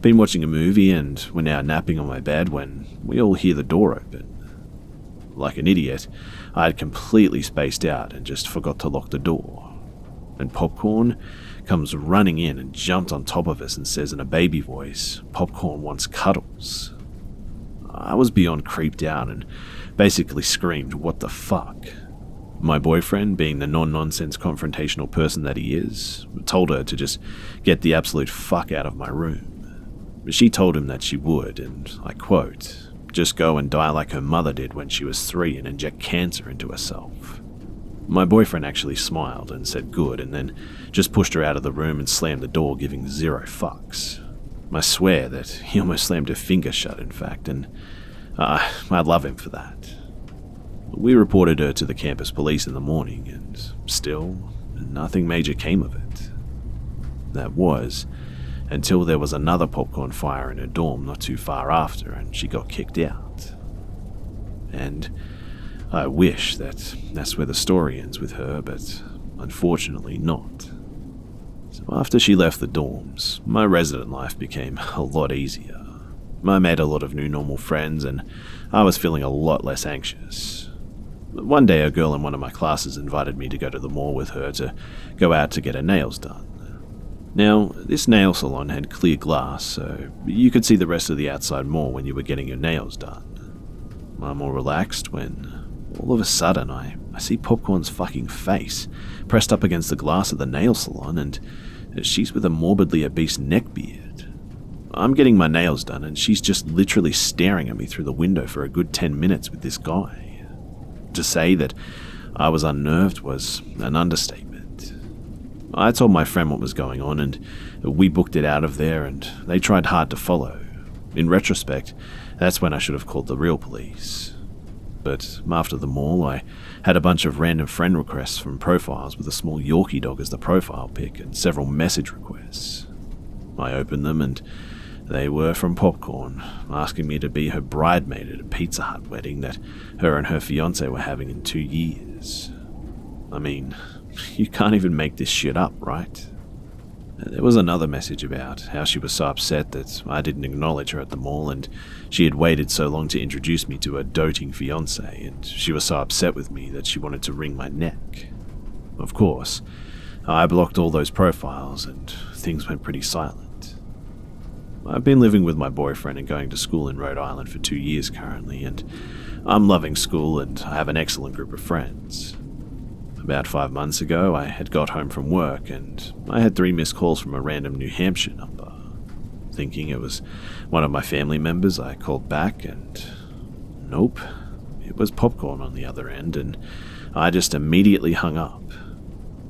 been watching a movie and were now napping on my bed when we all hear the door open. Like an idiot, I had completely spaced out and just forgot to lock the door. And Popcorn comes running in and jumped on top of us and says in a baby voice, "Popcorn wants cuddles." I was beyond creeped out and basically screamed, "What the fuck?" My boyfriend, being the non-nonsense confrontational person that he is, told her to just get the absolute fuck out of my room. She told him that she would, and I quote, "just go and die like her mother did when she was 3 and inject cancer into herself." My boyfriend actually smiled and said good, and then just pushed her out of the room and slammed the door, giving 0 fucks. I swear that he almost slammed her finger shut, in fact, and I love him for that. We reported her to the campus police in the morning, and still, nothing major came of it. That was until there was another popcorn fire in her dorm not too far after, and she got kicked out. And I wish that that's where the story ends with her, but unfortunately not. So after she left the dorms, my resident life became a lot easier. I made a lot of new normal friends, and I was feeling a lot less anxious. One day, a girl in one of my classes invited me to go to the mall with her to go out to get her nails done. Now, this nail salon had clear glass, so you could see the rest of the outside mall when you were getting your nails done. I'm all relaxed when, all of a sudden, I see Popcorn's fucking face pressed up against the glass of the nail salon, and she's with a morbidly obese neckbeard. I'm getting my nails done, and she's just literally staring at me through the window for a good 10 minutes with this guy. To say that I was unnerved was an understatement. I told my friend what was going on, and we booked it out of there, and they tried hard to follow. In retrospect, that's when I should have called the real police. But after the mall, I had a bunch of random friend requests from profiles with a small Yorkie dog as the profile pic and several message requests. I opened them, and they were from Popcorn, asking me to be her bridesmaid at a Pizza Hut wedding that her and her fiancé were having in 2 years. I mean, you can't even make this shit up, right? There was another message about how she was so upset that I didn't acknowledge her at the mall, and she had waited so long to introduce me to her doting fiancé, and she was so upset with me that she wanted to wring my neck. Of course, I blocked all those profiles, and things went pretty silent. I've been living with my boyfriend and going to school in Rhode Island for 2 years currently, and I'm loving school and I have an excellent group of friends. About 5 months ago, I had got home from work and I had 3 missed calls from a random New Hampshire number. Thinking it was one of my family members, I called back and nope, it was Popcorn on the other end, and I just immediately hung up.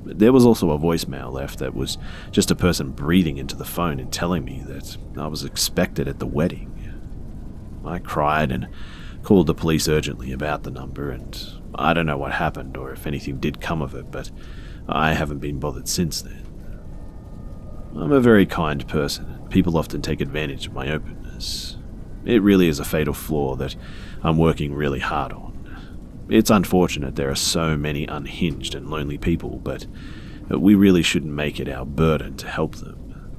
There was also a voicemail left that was just a person breathing into the phone and telling me that I was expected at the wedding. I cried and called the police urgently about the number, and I don't know what happened or if anything did come of it, but I haven't been bothered since then. I'm a very kind person, and people often take advantage of my openness. It really is a fatal flaw that I'm working really hard on. It's unfortunate there are so many unhinged and lonely people, but we really shouldn't make it our burden to help them.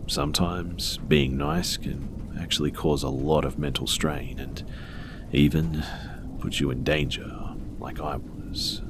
Sometimes being nice can actually cause a lot of mental strain and even put you in danger, like I was.